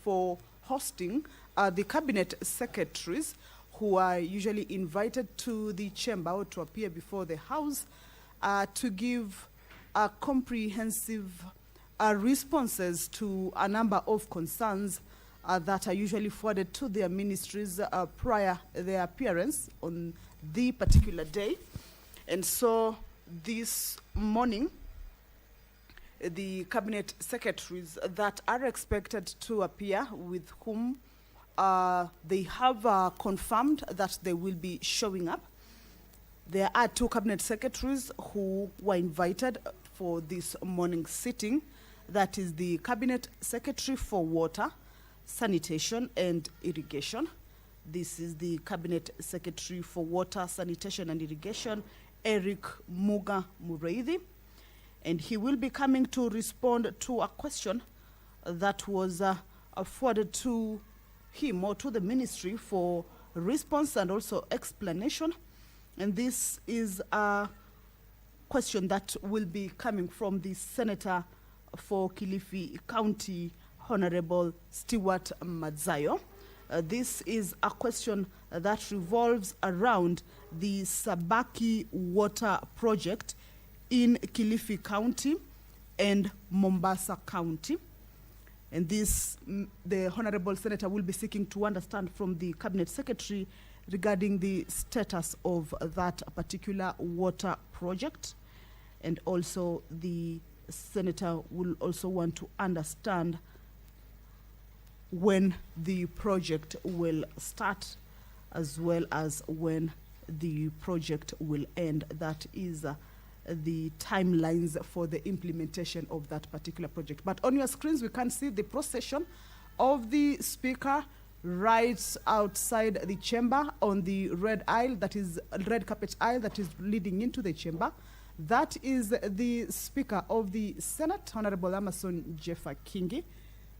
for hosting the cabinet secretaries who are usually invited to the chamber or to appear before the House to give comprehensive responses to a number of concerns that are usually forwarded to their ministries prior their appearance on the particular day. And so this morning, the cabinet secretaries that are expected to appear, with whom they have confirmed that they will be showing up. There are 2 cabinet secretaries who were invited for this morning sitting. That is the Cabinet Secretary for Water, Sanitation and Irrigation. This is the Cabinet Secretary for Water, Sanitation and Irrigation, Eric Muga Mureithi. And he will be coming to respond to a question that was forwarded to him or to the ministry for response and also explanation. And this is a question that will be coming from the Senator for Kilifi County, Honorable Stewart Madzayo. This is a question that revolves around the Sabaki Water Project in Kilifi County and Mombasa County. And this, the Honorable Senator will be seeking to understand from the Cabinet Secretary regarding the status of that particular water project. And also the Senator will also want to understand when the project will start, as well as when the project will end. That is the timelines for the implementation of that particular project. But on your screens, we can see the procession of the Speaker right outside the chamber on the red aisle, that is red carpet aisle that is leading into the chamber. That is the Speaker of the Senate, Honorable Amason Jeffa Kingi.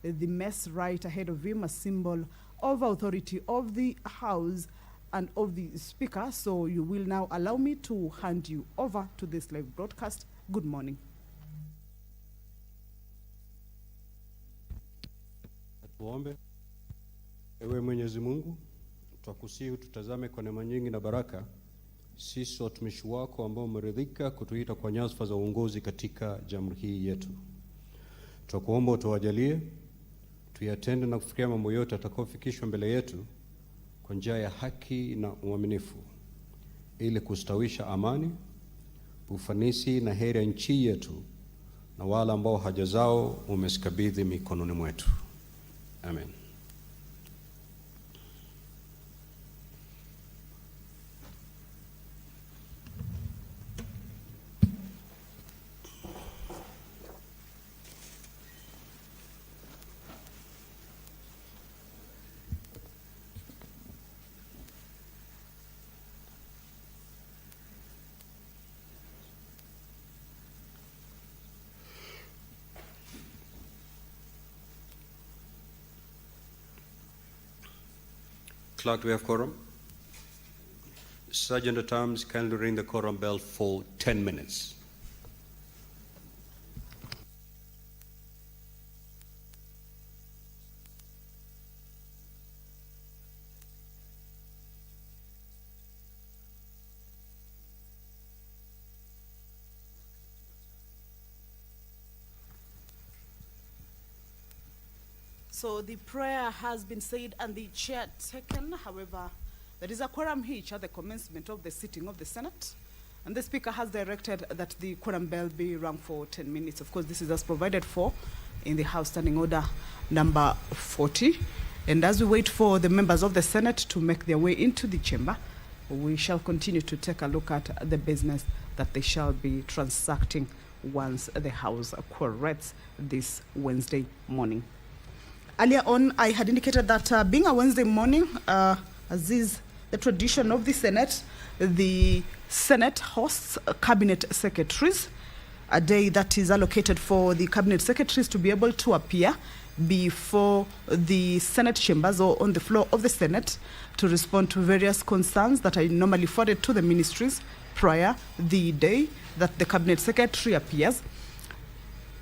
The mess right ahead of him, a symbol of authority of the House and of the Speaker. So you will now allow me to hand you over to this live broadcast. Good morning. Tuombe. Ewe Mwenyezi Mungu, twakusihi tutazame kwa neema nyingi na baraka sisi watumishi wako ambao umeridhika kutuita kwa nyadhifa za uongozi katika jamhuri hii yetu. Twakuomba utuwajalie tuyatende na kufikia mambo yote atakayofikishwa mbele yetu kwa njia ya haki na uaminifu, ili kustawisha amani, ufanisi na heri ya nchi yetu na wale ambao haja zao umesikabidhi mikononi mwetu. Amen. Clerk, we have quorum. Sergeant at Arms, kindly ring the quorum bell for 10 minutes. So the prayer has been said and the chair taken. However, there is a quorum hitch at the commencement of the sitting of the Senate. And the Speaker has directed that the quorum bell be rung for 10 minutes. Of course, this is as provided for in the House Standing Order number 40. And as we wait for the members of the Senate to make their way into the chamber, we shall continue to take a look at the business that they shall be transacting once the House quorates this Wednesday morning. Earlier on, I had indicated that being a Wednesday morning, as is the tradition of the Senate hosts cabinet secretaries, a day that is allocated for the cabinet secretaries to be able to appear before the Senate chambers or on the floor of the Senate to respond to various concerns that are normally forwarded to the ministries prior the day that the cabinet secretary appears.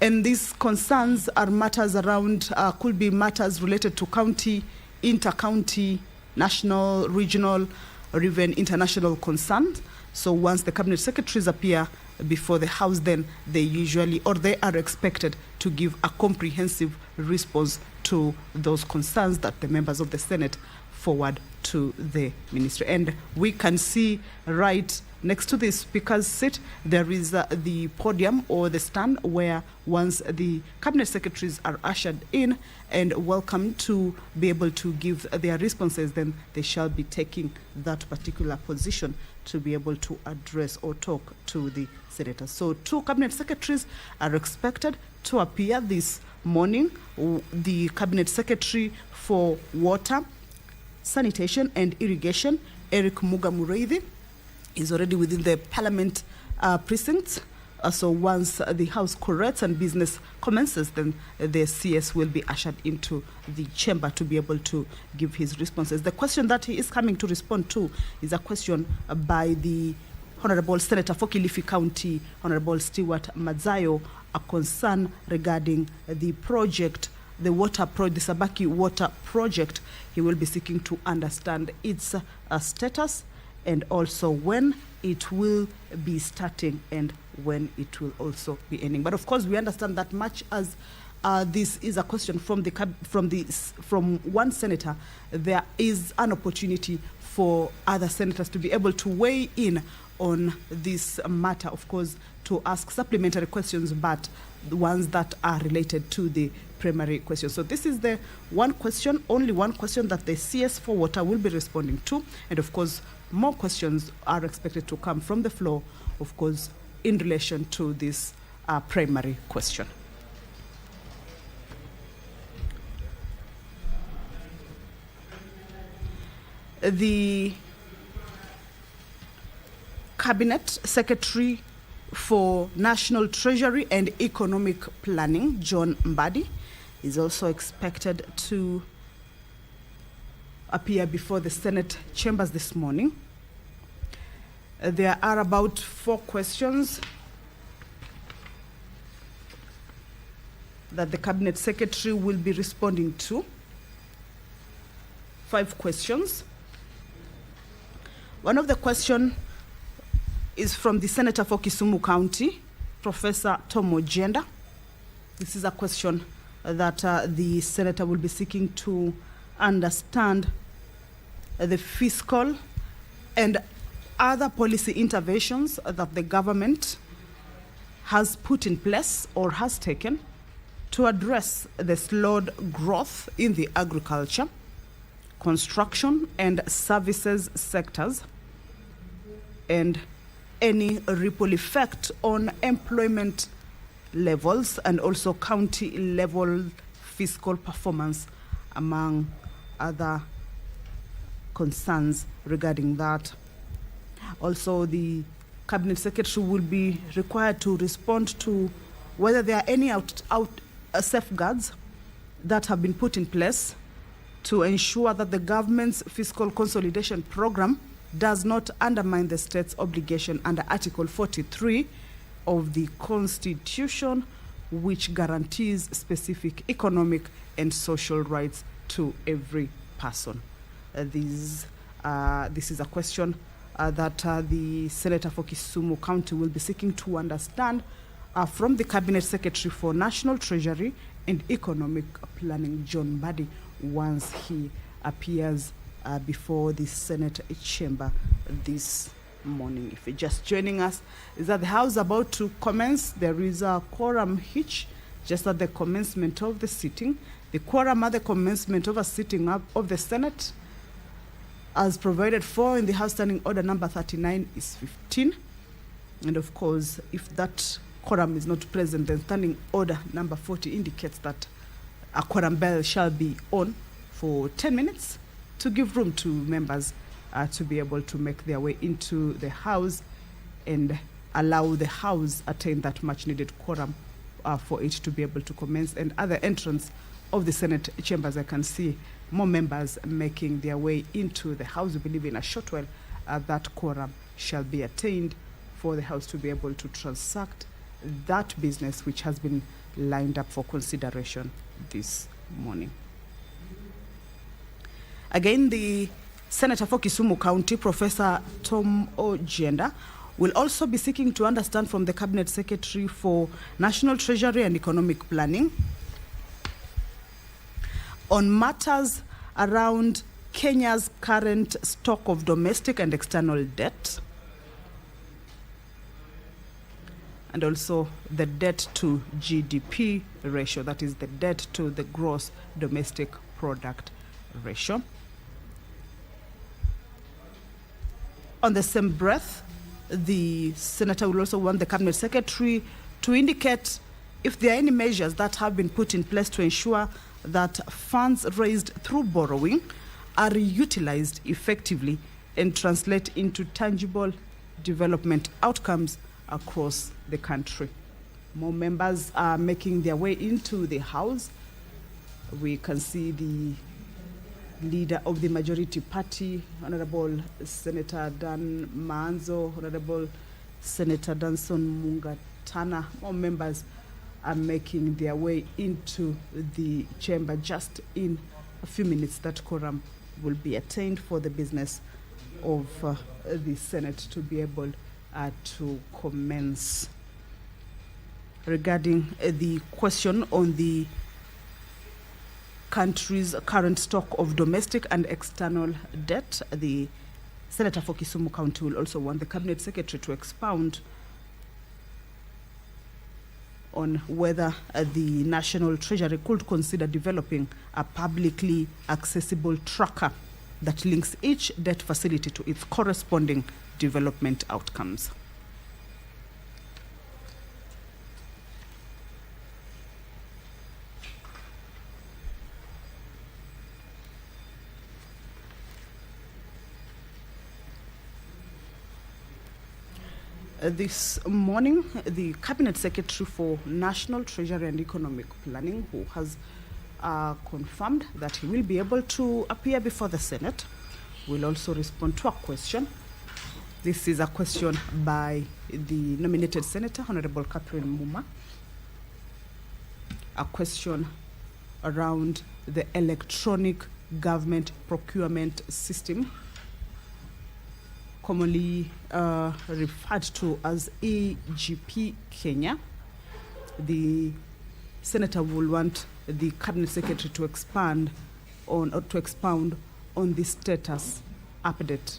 And these concerns are matters around, could be matters related to county, inter-county, national, regional, or even international concerns. So once the cabinet secretaries appear before the House, then they usually, or they are expected to give a comprehensive response to those concerns that the members of the Senate forward to the ministry. And we can see right next to the speaker's seat, there is the podium or the stand where once the cabinet secretaries are ushered in and welcome to be able to give their responses, then they shall be taking that particular position to be able to address or talk to the senators. So 2 cabinet secretaries are expected to appear this morning. The cabinet secretary for water, sanitation and irrigation, Eric Mugamureithi, is already within the parliament precincts. So once the House corrects and business commences, then the CS will be ushered into the chamber to be able to give his responses. The question that he is coming to respond to is a question by the Honorable Senator for Kilifi County, Honorable Stewart Madzayo, a concern regarding the project, the Sabaki water project. He will be seeking to understand its status and also when it will be starting and when it will also be ending. But of course, we understand that much as this is a question from one senator, there is an opportunity for other senators to be able to weigh in on this matter, of course, to ask supplementary questions, but the ones that are related to the primary question. So this is the one question, only one question that the CS for water will be responding to. And of course, more questions are expected to come from the floor, of course, in relation to this primary question. The Cabinet Secretary for National Treasury and Economic Planning, John Mbadi, is also expected to appear before the Senate chambers this morning. There are about 4 questions that the Cabinet Secretary will be responding to. 5 questions. One of the questions is from the Senator for Kisumu County, Professor Tom Ojenda. This is a question that the Senator will be seeking to understand the fiscal and other policy interventions that the government has put in place or has taken to address the slowed growth in the agriculture, construction and services sectors, and any ripple effect on employment levels and also county level fiscal performance, among other concerns regarding that. Also, the Cabinet Secretary will be required to respond to whether there are any safeguards that have been put in place to ensure that the government's fiscal consolidation program does not undermine the state's obligation under Article 43 of the Constitution, which guarantees specific economic and social rights to every person. This is a question that the Senator for Kisumu County will be seeking to understand from the Cabinet Secretary for National Treasury and Economic Planning, John Mbadi, once he appears before the Senate chamber this morning. If you're just joining us, is that the House about to commence? There is a quorum hitch just at the commencement of the sitting. The quorum at the commencement of a sitting up of the Senate, as provided for in the House Standing Order number 39, is 15. And of course, if that quorum is not present, then Standing Order number 40 indicates that a quorum bell shall be on for 10 minutes to give room to members to be able to make their way into the House and allow the House attain that much needed quorum for it to be able to commence. And at the entrance of the Senate chambers, I can see more members making their way into the House. We believe in a short while that quorum shall be attained for the House to be able to transact that business which has been lined up for consideration this morning. Again, the Senator for Kisumu County, Professor Tom Ojenda, will also be seeking to understand from the Cabinet Secretary for National Treasury and Economic Planning on matters around Kenya's current stock of domestic and external debt, and also the debt to GDP ratio, that is the debt to the gross domestic product ratio. On the same breath, the Senator will also want the Cabinet Secretary to indicate if there are any measures that have been put in place to ensure that funds raised through borrowing are utilized effectively and translate into tangible development outcomes across the country. More members are making their way into the House. We can see the Leader of the Majority Party, Honorable Senator Dan Maanzo, Honorable Senator Danson Mungatana. More members are making their way into the chamber just in a few minutes. That quorum will be attained for the business of the Senate to be able to commence. Regarding the question on the country's current stock of domestic and external debt, the Senator for Kisumu County will also want the Cabinet Secretary to expound on whether the National Treasury could consider developing a publicly accessible tracker that links each debt facility to its corresponding development outcomes. This morning, the Cabinet Secretary for National Treasury and Economic Planning, who has confirmed that he will be able to appear before the Senate, will also respond to a question. This is a question by the nominated Senator, Honorable Catherine Muma. A question around the electronic government procurement system, commonly referred to as EGP Kenya. The Senator will want the Cabinet Secretary to expound on the status update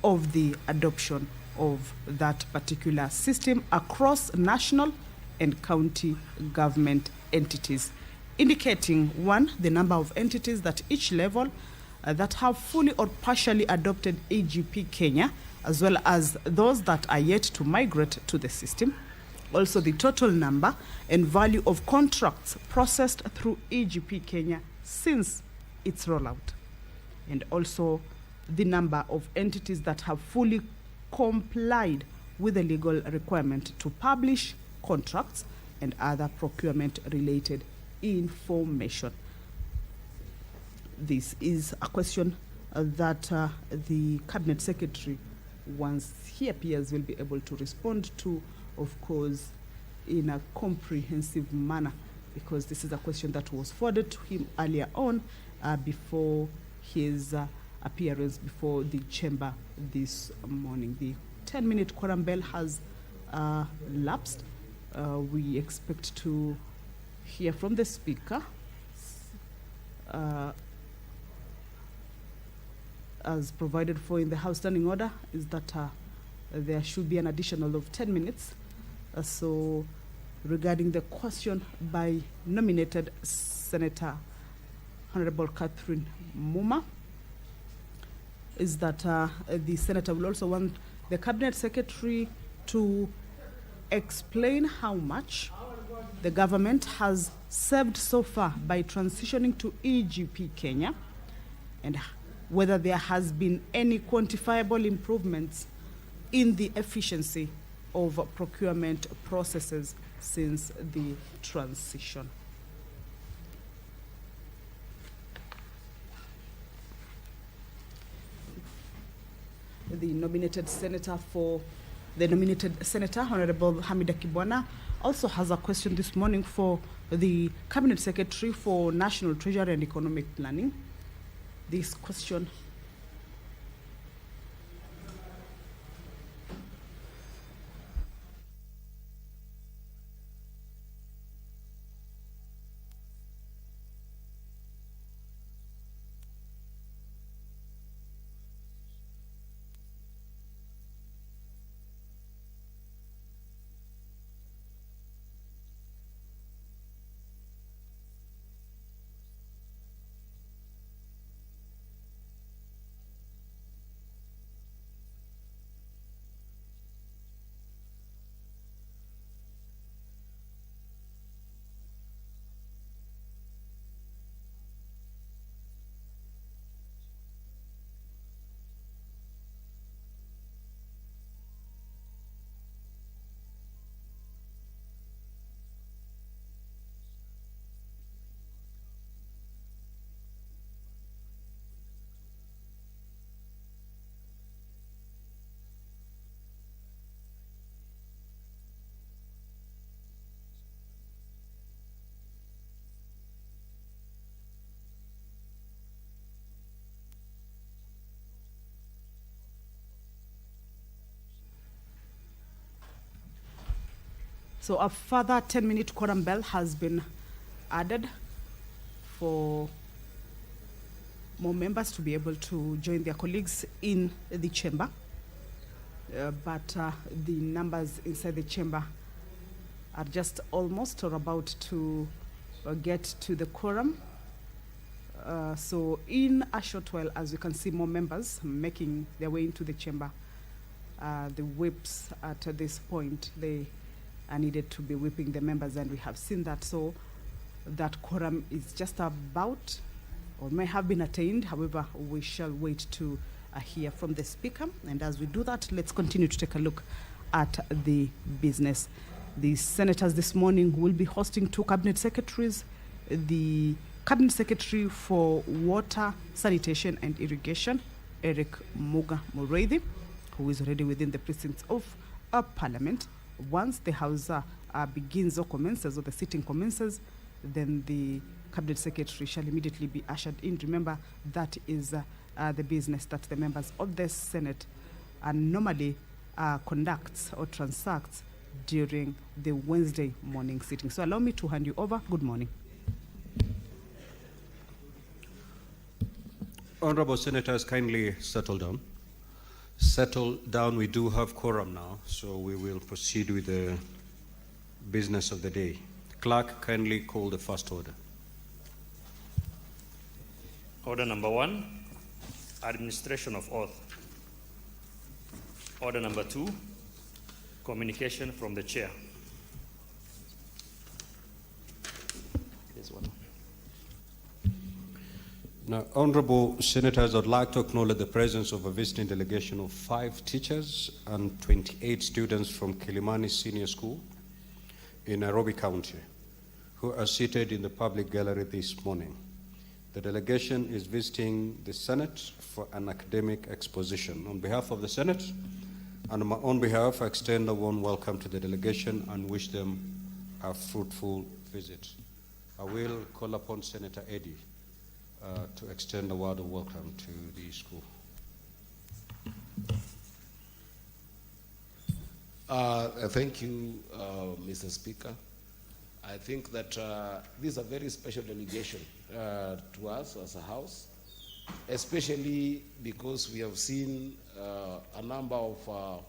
of the adoption of that particular system across national and county government entities, indicating one, the number of entities at each level that have fully or partially adopted EGP Kenya, as well as those that are yet to migrate to the system. Also, the total number and value of contracts processed through EGP Kenya since its rollout. And also the number of entities that have fully complied with the legal requirement to publish contracts and other procurement-related information. This is a question that the Cabinet Secretary, once he appears, will be able to respond to, of course, in a comprehensive manner, because this is a question that was forwarded to him earlier on before his appearance before the chamber this morning. The 10-minute quorum bell has lapsed. We expect to hear from the Speaker as provided for in the House Standing Order, is that there should be an additional of 10 minutes. So regarding the question by nominated Senator Honorable Catherine Muma, is that the Senator will also want the Cabinet Secretary to explain how much the government has saved so far by transitioning to EGP Kenya, and whether there has been any quantifiable improvements in the efficiency of procurement processes since the transition. The nominated Senator for The nominated Senator, Honorable Hamida Kibwana, also has a question this morning for the Cabinet Secretary for National Treasury and Economic Planning. This question. So a further 10-minute quorum bell has been added for more members to be able to join their colleagues in the chamber. But the numbers inside the chamber are just almost or about to get to the quorum. So in a short while, as you can see, more members making their way into the chamber. The whips at this point, they are needed to be whipping the members, and we have seen that. So that quorum is just about, or may have been attained. However, we shall wait to hear from the speaker. And as we do that, let's continue to take a look at the business. The senators this morning will be hosting two cabinet secretaries. The Cabinet Secretary for Water, Sanitation and Irrigation, Eric Muga Mureithi, who is already within the precincts of Parliament. Once the House begins or commences, or the sitting commences, then the Cabinet Secretary shall immediately be ushered in. Remember, that is the business that the members of the Senate normally conducts or transacts during the Wednesday morning sitting. So allow me to hand you over. Good morning. Honorable Senators, kindly settle down. Settle down. We do have quorum now, so we will proceed with the business of the day. Clerk, kindly call the first order. Order number 1, administration of oath. Order number 2, communication from the chair. There's one. Now, Honorable Senators, I'd like to acknowledge the presence of a visiting delegation of 5 teachers and 28 students from Kilimani Senior School in Nairobi County, who are seated in the public gallery this morning. The delegation is visiting the Senate for an academic exposition. On behalf of the Senate and on my own behalf, I extend a warm welcome to the delegation and wish them a fruitful visit. I will call upon Senator Eddy to extend a word of welcome to the school. Thank you, Mr. Speaker. I think that this is a very special delegation to us as a House, especially because we have seen a number of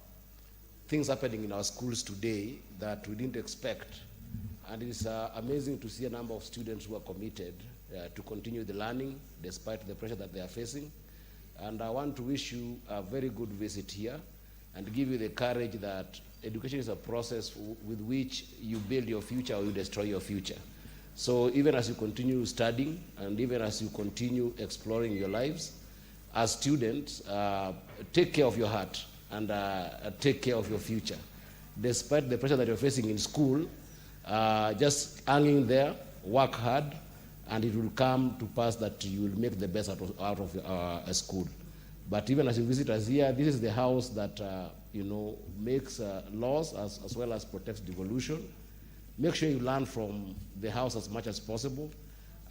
things happening in our schools today that we didn't expect. And it's amazing to see a number of students who are committed to continue the learning despite the pressure that they are facing. And I want to wish you a very good visit here and give you the courage that education is a process with which you build your future or you destroy your future. So even as you continue studying and even as you continue exploring your lives, as students, take care of your heart and take care of your future. Despite the pressure that you're facing in school, just hanging there, work hard, and it will come to pass that you will make the best out of school. But even as you visit us here, this is the house that makes laws as well as protects devolution. Make sure you learn from the house as much as possible,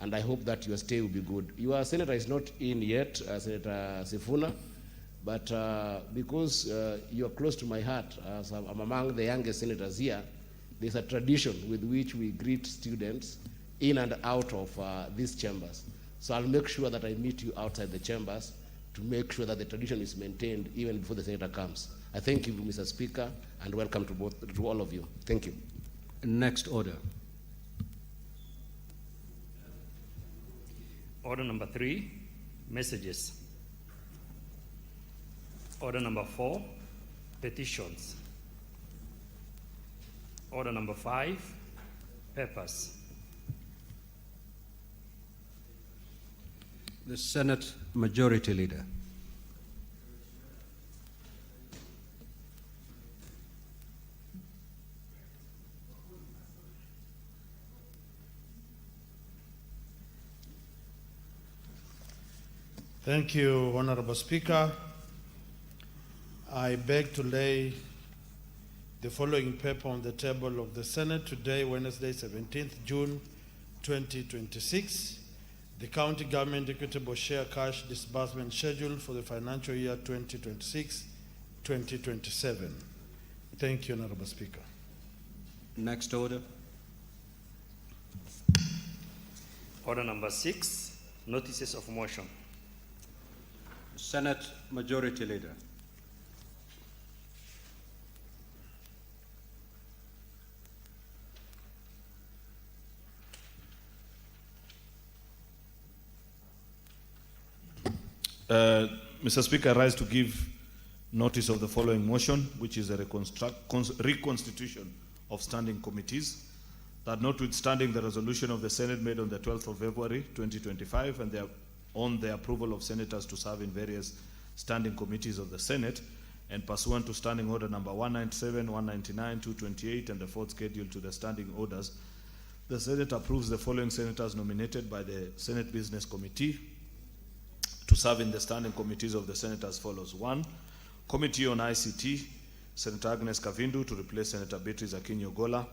and I hope that your stay will be good. Your senator is not in yet, Senator Sifuna, but because you're close to my heart, as I'm among the youngest senators here, there's a tradition with which we greet students in and out of these chambers. So I'll make sure that I meet you outside the chambers to make sure that the tradition is maintained even before the senator comes. I thank you, Mr. Speaker, and welcome to all of you. Thank you. Next order. Order number 3, messages. Order number 4, petitions. Order number 5, papers. The Senate Majority Leader. Thank you, Honorable Speaker. I beg to lay the following paper on the table of the Senate today, Wednesday, 17th June 2026. The County Government Equitable Share Cash Disbursement Schedule for the financial year 2026-2027. Thank you, Honorable Speaker. Next order. Order number 6, notices of motion. Senate Majority Leader. Mr. Speaker, I rise to give notice of the following motion, which is a reconstitution of standing committees. That notwithstanding the resolution of the Senate made on the 12th of February 2025 and on the approval of senators to serve in various standing committees of the Senate, and pursuant to Standing Order number 197, 199, 228, and the fourth schedule to the standing orders, the Senate approves the following senators nominated by the Senate Business Committee to serve in the standing committees of the Senate as follows. 1, Committee on ICT, Senator Agnes Kavindu to replace Senator Beatrice Akinyi-Ogola.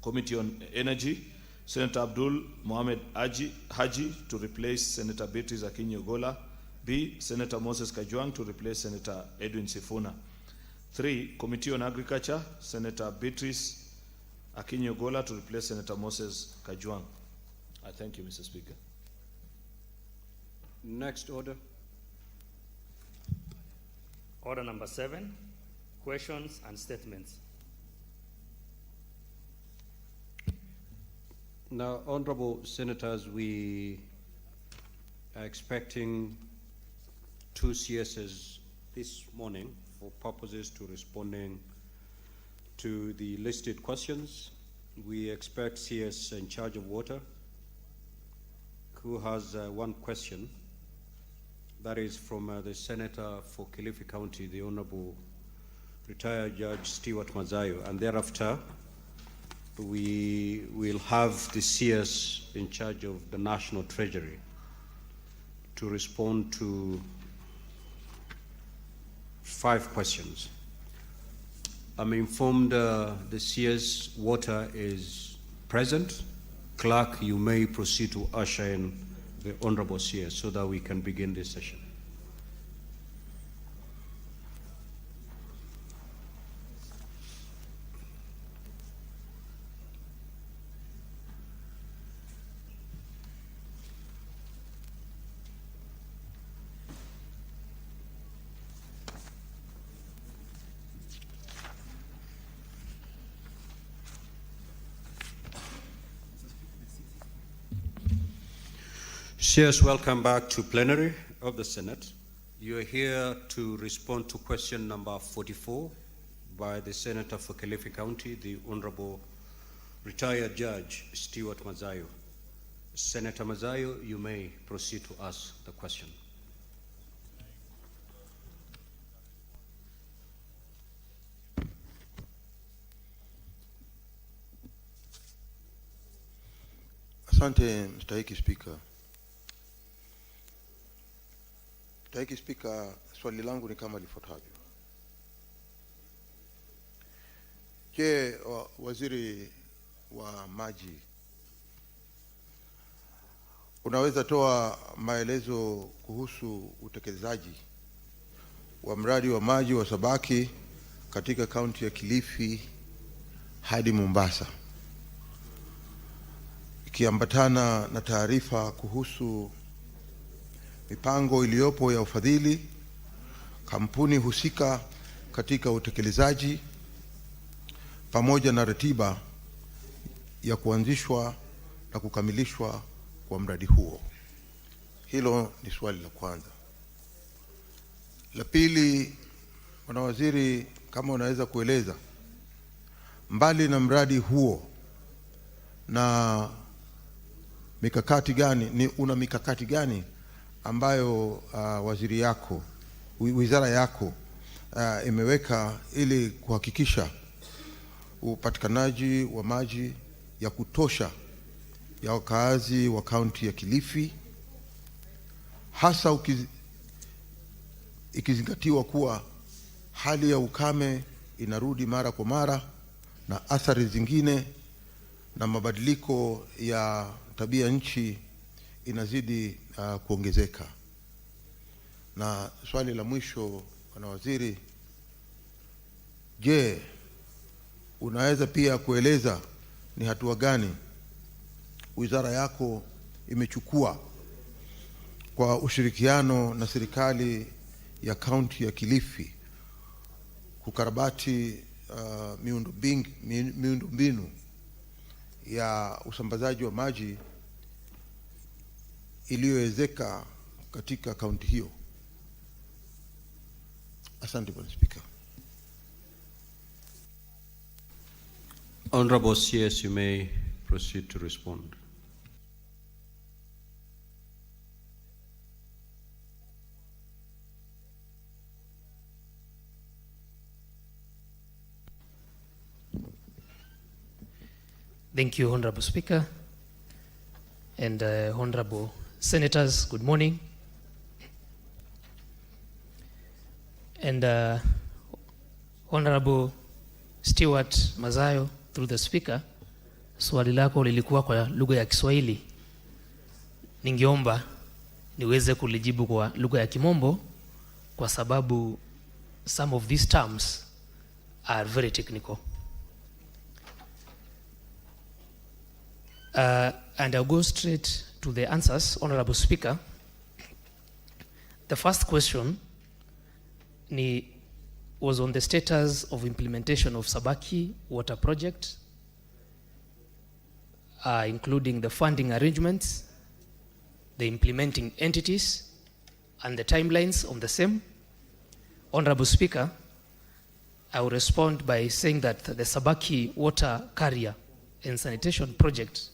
Committee on Energy, Senator Abdul Mohamed Haji to replace Senator Beatrice Akinyi-Ogola. B, Senator Moses Kajwang to replace Senator Edwin Sifuna. 3, Committee on Agriculture, Senator Beatrice Akinyi-Ogola to replace Senator Moses Kajwang. I thank you, Mr. Speaker. Next order. Order number 7, questions and statements. Now, honorable senators, we are expecting 2 CSs this morning for purposes to responding to the listed questions. We expect CS in charge of water, who has 1 question. That is from the Senator for Kilifi County, the Honorable Retired Judge Stewart Mazayo, and thereafter we will have the CS in charge of the National Treasury to respond to 5 questions. I'm informed the CS Water is present. Clerk, you may proceed to usher in the Honorable CS so that we can begin this session. CS, welcome back to plenary of the Senate. You are here to respond to question number 44 by the Senator for Kilifi County, the Honorable Retired Judge Stewart Mazayo. Senator Mazayo, you may proceed to ask the question. Asante, Mr. Speaker. Mstahiki Spika, swali langu ni kama lifuatavyo. Je, waziri wa maji, unaweza toa maelezo kuhusu utekelezaji wa mradi wa maji wa Sabaki katika kaunti ya Kilifi hadi Mombasa, ikiambatana na taarifa kuhusu mipango iliyopo ya ufadhili, kampuni husika katika utekelezaji, pamoja na ratiba ya kuanzishwa na kukamilishwa kwa mradi huo? Hilo ni swali la kwanza. La pili, Bwana Waziri, kama unaweza kueleza, mbali na mradi huo, na mikakati gani, una mikakati gani ambayo waziri yako, wizara yako imeweka ili kuhakikisha upatikanaji wa maji ya kutosha ya wakaazi wa kaunti ya Kilifi, hasa ikizingatiwa kuwa hali ya ukame inarudi mara kwa mara na athari zingine na mabadiliko ya tabia nchi inazidi kuongezeka? Na swali la mwisho, Bwana Waziri, je, unaweza pia kueleza ni hatua gani wizara yako imechukua kwa ushirikiano na serikali ya kaunti ya Kilifi kukarabati miundombinu ya usambazaji wa maji iliyoezeka katika kaunti hiyo? Asante Bwana Spika. Honorable CS, you may proceed to respond. Thank you, Honorable Speaker. And Honorable Senators, good morning. And Honorable Stewart Mazayo, through the Speaker, swali lako lilikuwa kwa lugha ya Kiswahili. Ningeomba niweze kulijibu kwa lugha ya Kimombo kwa sababu some of these terms are very technical. And I'll go straight to the answers, Honorable Speaker. The first question was on the status of implementation of Sabaki water project, including the funding arrangements, the implementing entities, and the timelines on the same. Honorable Speaker, I will respond by saying that the Sabaki water carrier and sanitation project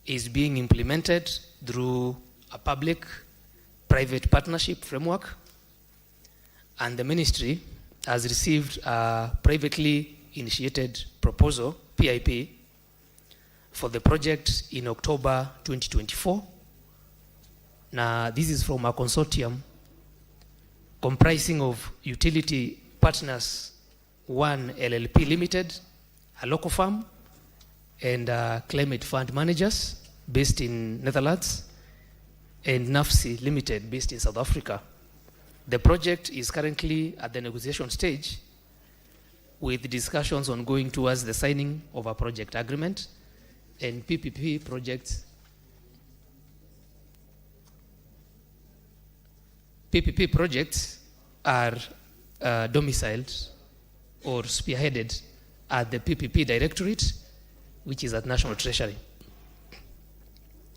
is being implemented through a public-private partnership framework, and the ministry has received a privately initiated proposal, PIP, for the project in October 2024. Now, this is from a consortium comprising of Utility Partners 1 LLP Limited, a local firm, and Climate Fund Managers based in Netherlands, and NAFSI Limited based in South Africa. The project is currently at the negotiation stage, with discussions ongoing towards the signing of a project agreement, and PPP projects are domiciled or spearheaded at the PPP Directorate, which is at National Treasury.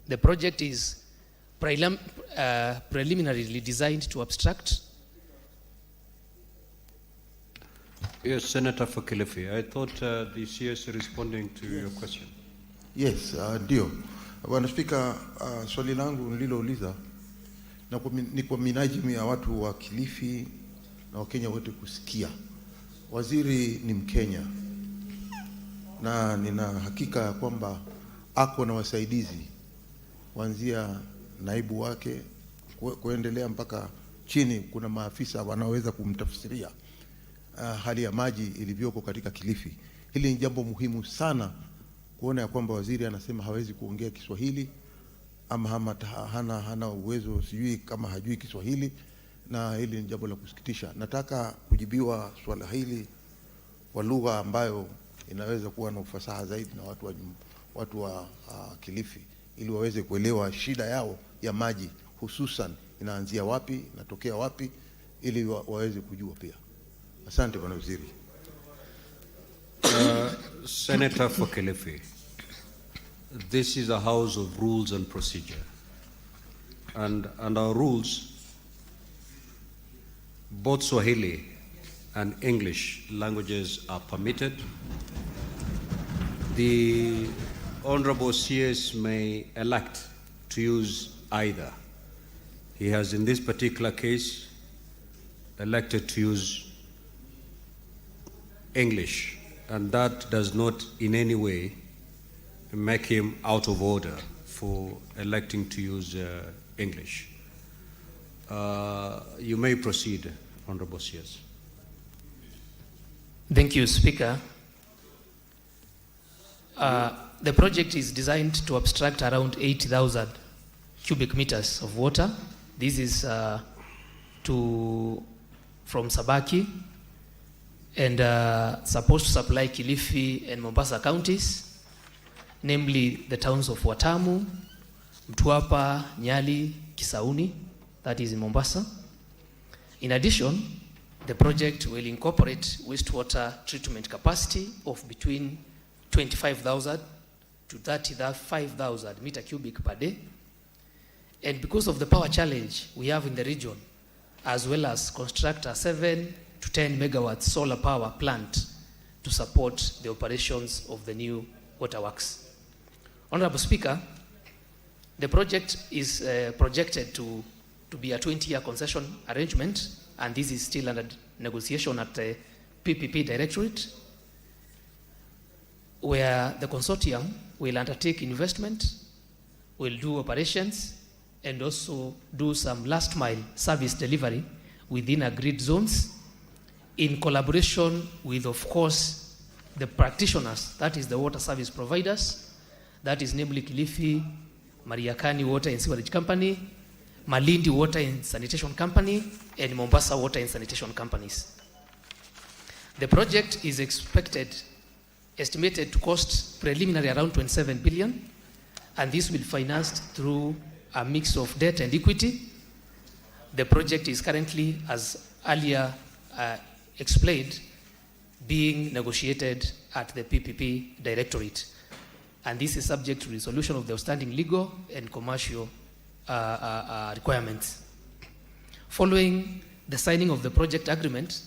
The project is preliminarily designed to abstract. Yes, Senator for Kilifi. I thought the CS responding to your question. Yes, ndio. Bwana Spika, swali langu nililouliza ni kwa minajili ya watu wa Kilifi na Wakenya wote kusikia. Waziri ni Mkenya na nina hakika kwamba ako na wasaidizi kuanzia naibu wake kuendelea mpaka chini kuna maafisa wanaweza kumtafsiria hali ya maji ilivyoko katika Kilifi. Hili ni jambo muhimu sana kuona ya kwamba waziri anasema hawezi kuongea Kiswahili ama hana uwezo, sijui kama hajui Kiswahili, na hili ni jambo la kusikitisha. Nataka kujibiwa swala hili kwa lugha ambayo inaweza kuwa na ufasaha zaidi na watu wa Kilifi, ili waweze kuelewa shida yao ya maji, hususan inaanzia wapi, inatokea wapi, ili waweze kujua pia. Asante bwana waziri. Senator for Kilifi, this is a house of rules and procedure, and our rules, both Swahili and English languages are permitted. The Honorable CS may elect to use either. He has, in this particular case, elected to use English, and that does not in any way make him out of order for electing to use English. You may proceed, Honorable CS. Thank you, Speaker. The project is designed to abstract around 80,000 cubic meters of water. This is from Sabaki, and supposed to supply Kilifi and Mombasa counties, namely the towns of Watamu, Mtwapa, Nyali, Kisauni, that is in Mombasa. In addition, the project will incorporate wastewater treatment capacity of between 25,000 to 35,000 meter cubic per day. And because of the power challenge we have in the region, as well as construct a 7 to 10 megawatt solar power plant to support the operations of the new waterworks. Honorable Speaker, the project is projected to be a 20-year concession arrangement, and this is still under negotiation at the PPP Directorate, where the consortium will undertake investment, will do operations, and also do some last mile service delivery within agreed zones in collaboration with, of course, the practitioners, that is the water service providers, that is namely Kilifi, Mariakani Water and Sewerage Company, Malindi Water and Sanitation Company, and Mombasa Water and Sanitation Companies. The project is estimated to cost preliminary around 27 billion, and this will be financed through a mix of debt and equity. The project is currently, as earlier explained, being negotiated at the PPP Directorate, and this is subject to resolution of the outstanding legal and commercial requirements. Following the signing of the project agreement,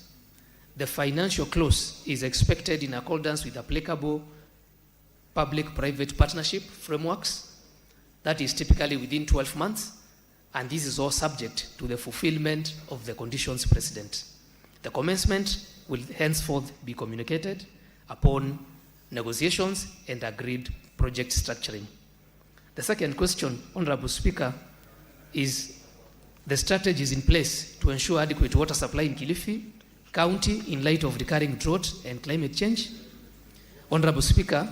the financial close is expected in accordance with applicable public-private partnership frameworks, that is typically within 12 months, and this is all subject to the fulfillment of the conditions precedent. The commencement will henceforth be communicated upon negotiations and agreed project structuring. The second question, Honorable Speaker, is the strategies in place to ensure adequate water supply in Kilifi County in light of recurring drought and climate change. Honorable Speaker,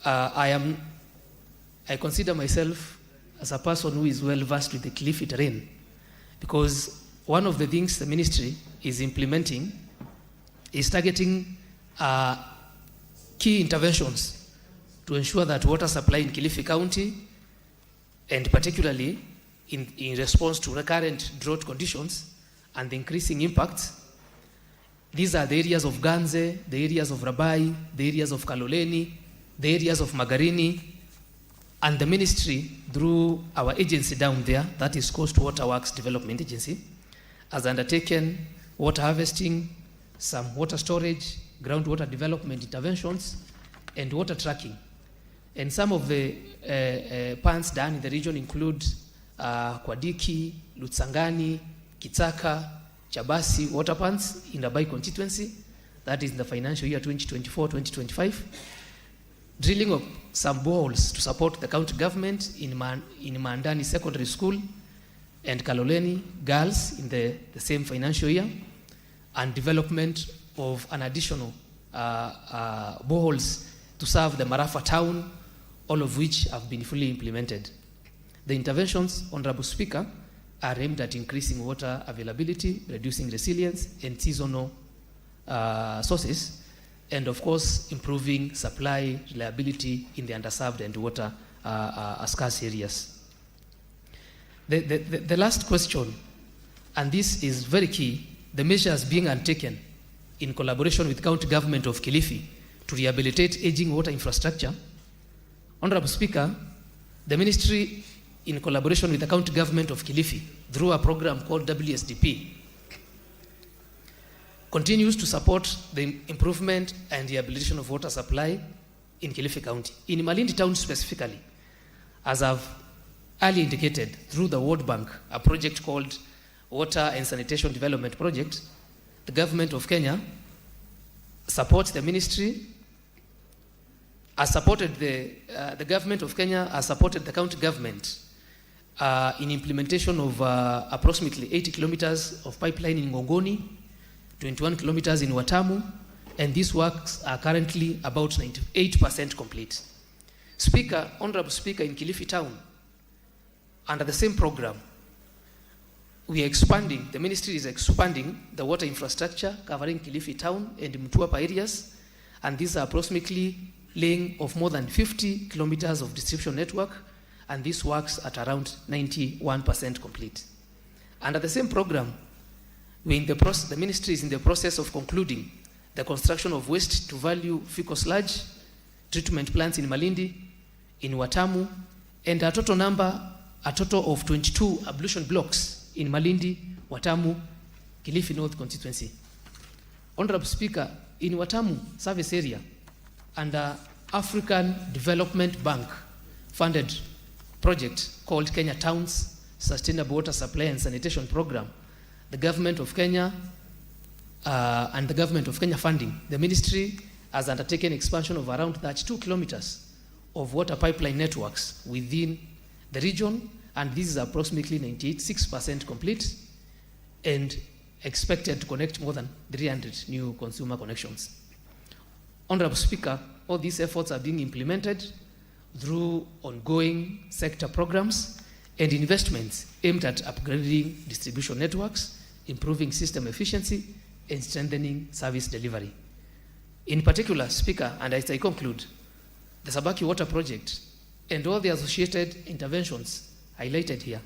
I consider myself as a person who is well versed with the Kilifi terrain, because one of the things the ministry is implementing is targeting key interventions to ensure that water supply in Kilifi County, and particularly in response to recurrent drought conditions and the increasing impacts. These are the areas of Ganze, the areas of Rabai, the areas of Kaloleni, the areas of Magarini, and the ministry, through our agency down there, that is Coast Water Works Development Agency, has undertaken water harvesting, some water storage, groundwater development interventions, and water tracking. And some of the plants done in the region include Kwadiki, Lutsangani, Kitaka, Chabasi water plants in the Rabai constituency, that is in the financial year 2024-2025. Drilling of some boreholes to support the county government in Mandani Secondary School, and Kaloleni girls in the same financial year, and development of an additional boreholes to serve the Marafa town, all of which have been fully implemented. The interventions, Honorable Speaker, are aimed at increasing water availability, reducing resilience and seasonal sources, and of course, improving supply reliability in the underserved and water scarce areas. The last question, and this is very key, the measures being undertaken in collaboration with County Government of Kilifi to rehabilitate aging water infrastructure. Honorable Speaker, the Ministry, in collaboration with the County Government of Kilifi, through a program called WSDP, continues to support the improvement and rehabilitation of water supply in Kilifi County. In Malindi Town specifically, as I've earlier indicated, through the World Bank, a project called Water and Sanitation Development Project, the Government of Kenya supports the ministry, has supported the Government of Kenya has supported the county government in implementation of approximately 80 kilometers of pipeline in Ngongoni, 21 kilometers in Watamu, and these works are currently about 98% complete. Speaker, Honorable Speaker, in Kilifi Town, under the same program, we are expanding, the ministry is expanding the water infrastructure covering Kilifi Town and Mtuapa areas, and these are approximately laying of more than 50 kilometers of distribution network, and this works at around 91% complete. Under the same program, the ministry is in the process of concluding the construction of waste to value fecal sludge treatment plants in Malindi, in Watamu, and a total of 22 ablution blocks in Malindi, Watamu, Kilifi North constituency. Honorable Speaker, in Watamu service area, under African Development Bank funded project called Kenya Towns Sustainable Water Supply and Sanitation Program, the Government of Kenya and the Government of Kenya funding, the ministry has undertaken expansion of around 32 kilometers of water pipeline networks within the region, and this is approximately 96% complete and expected to connect more than 300 new consumer connections. Honorable Speaker, all these efforts are being implemented through ongoing sector programs and investments aimed at upgrading distribution networks, improving system efficiency, and strengthening service delivery. In particular, Speaker, and as I conclude, the Sabaki Water Project and all the associated interventions highlighted here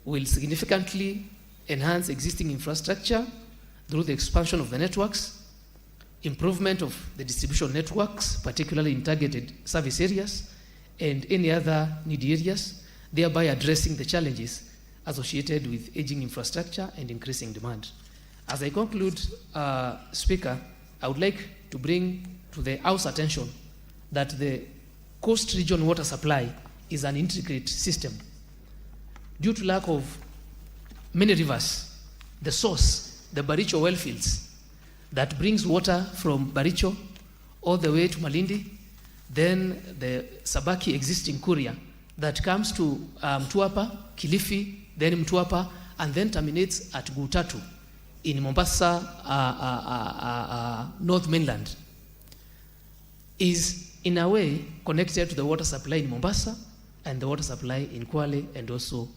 will significantly enhance existing infrastructure through the expansion of the networks, improvement of the distribution networks, particularly in targeted service areas, and any other needy areas, thereby addressing the challenges associated with aging infrastructure and increasing demand. As I conclude, Speaker, I would like to bring to the House attention that the Coast Region water supply is an intricate system. Due to lack of many rivers, the source, the Baricho well fields, that brings water from Baricho all the way to Malindi, then the Sabaki existing Kuria that comes to Mtuapa, Kilifi, then Mtuapa, and then terminates at Gutatu in Mombasa, North Mainland, is in a way connected to the water supply in Mombasa and the water supply in Kwale and also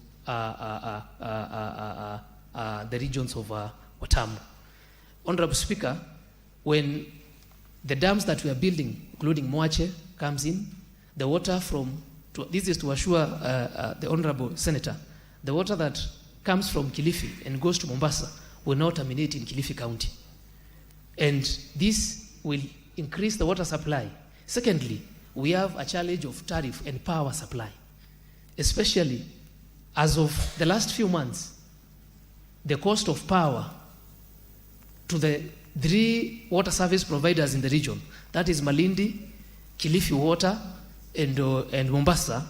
the regions of Watamu. Honorable Speaker, when the dams that we are building, including Moache, comes in, the water this is to assure the Honorable Senator, the water that comes from Kilifi and goes to Mombasa will not terminate in Kilifi County. And this will increase the water supply. Secondly, we have a challenge of tariff and power supply, especially as of the last few months, the cost of power to the 3 water service providers in the region, that is Malindi, Kilifi Water, and Mombasa,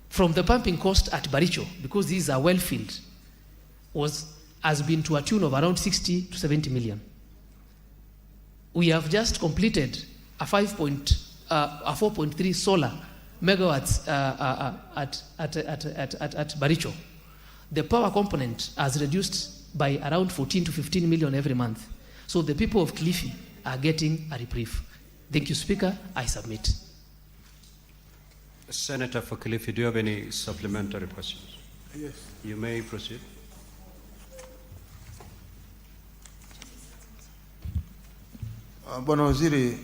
from the pumping cost at Baricho, because these are well filled, has been to a tune of around 60 to 70 million. We have just completed a 4.3 solar megawatts at Baricho, the power component has reduced by around 14 to 15 million every month. So the people of Kilifi are getting a reprieve. Thank you, Speaker. I submit. Senator for Kilifi, do you have any supplementary questions? Yes. You may proceed. Bwana Waziri,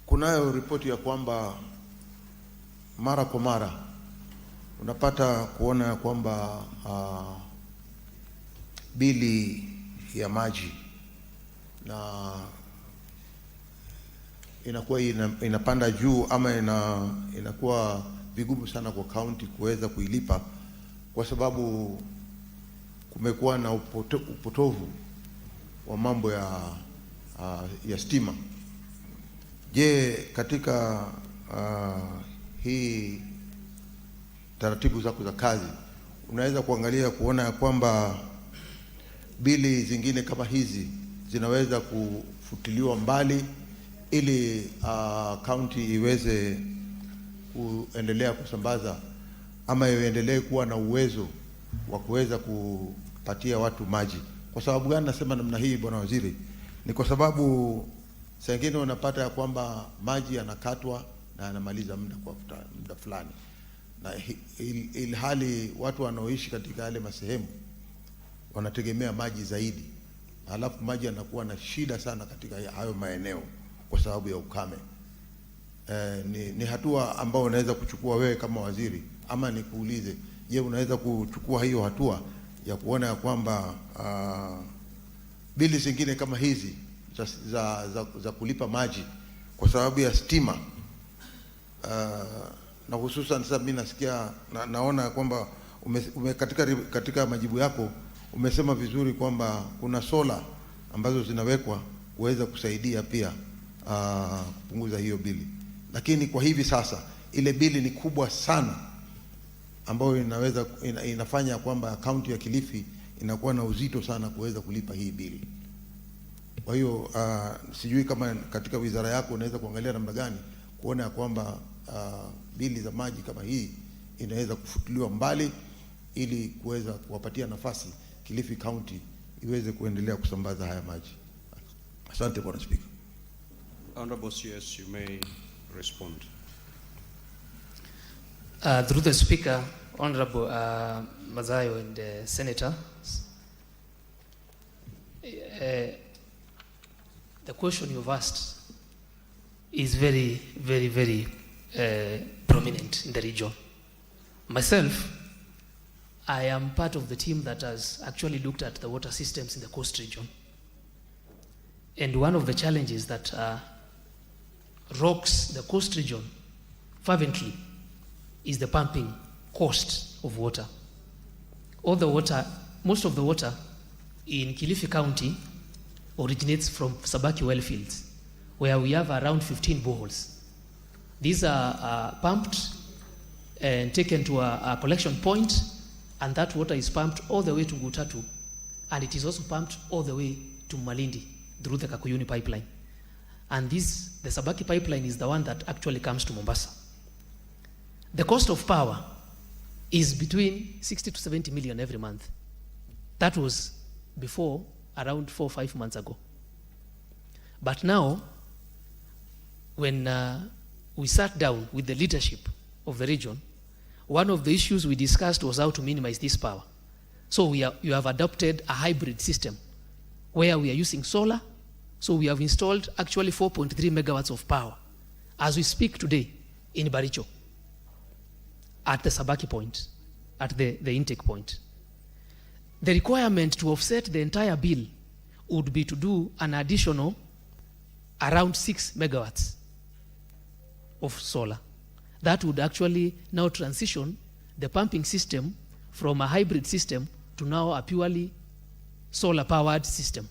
kunayo ripoti ya kwamba mara kwa mara unapata kuona ya kwamba bili ya maji na inakuwa inapanda juu ama inakuwa vigumu sana kwa county kuweza kuilipa kwa sababu kumekuwa na upotovu wa mambo ya stima. Je, katika hii taratibu zako za kazi unaweza kuangalia kuona ya kwamba bili zingine kama hizi zinaweza kufutiliwa mbali ili county iweze kuendelea kusambaza ama iendelee kuwa na uwezo wa kuweza kupatia watu maji? Kwa sababu gani nasema namna hii, Bwana Waziri? Ni kwa sababu saa nyingine unapata ya kwamba maji yanakatwa na yanamaliza muda fulani, na ilhali watu wanaoishi katika yale masehemu wanategemea maji zaidi, halafu maji yanakuwa na shida sana katika hayo maeneo kwa sababu ya ukame. Ni hatua ambayo unaweza kuchukua wewe kama waziri, ama nikuulize, je, unaweza kuchukua hiyo hatua ya kuona ya kwamba bili zingine kama hizi za kulipa maji kwa sababu ya stima, na hususan sasa mimi nasikia naona kwamba katika majibu yako umesema vizuri kwamba kuna sola ambazo zinawekwa kuweza kusaidia pia kupunguza hiyo bili, lakini kwa hivi sasa ile bili ni kubwa sana ambayo inafanya kwamba kaunti ya Kilifi inakuwa na uzito sana kuweza kulipa hii bili. Kwa hiyo sijui kama katika wizara yako unaweza kuangalia namna gani kuona ya kwamba bili za maji kama hii inaweza kufutiliwa mbali ili kuweza kuwapatia nafasi Kilifi County iweze kuendelea kusambaza haya maji. Asante Bwana Speaker. Honorable CS, you may respond. Through the Speaker, Honorable Mazayo and Senator, the question you've asked is very, very, very prominent in the region. Myself, I am part of the team that has actually looked at the water systems in the coast region. And one of the challenges that rocks the coast region fervently is the pumping cost of water. Most of the water in Kilifi County originates from Sabaki well fields, where we have around 15 boreholes. These are pumped and taken to a collection point, and that water is pumped all the way to Gutatu, and it is also pumped all the way to Malindi through the Kakuyuni pipeline. And the Sabaki pipeline is the one that actually comes to Mombasa. The cost of power is between 60 to 70 million every month. That was before, around 4 or 5 months ago. But now, when we sat down with the leadership of the region, one of the issues we discussed was how to minimize this power. So you have adopted a hybrid system where we are using solar. So we have installed actually 4.3 megawatts of power as we speak today in Baricho at the Sabaki point, at the intake point. The requirement to offset the entire bill would be to do an additional around 6 megawatts of solar. That would actually now transition the pumping system from a hybrid system to now a purely solar-powered system.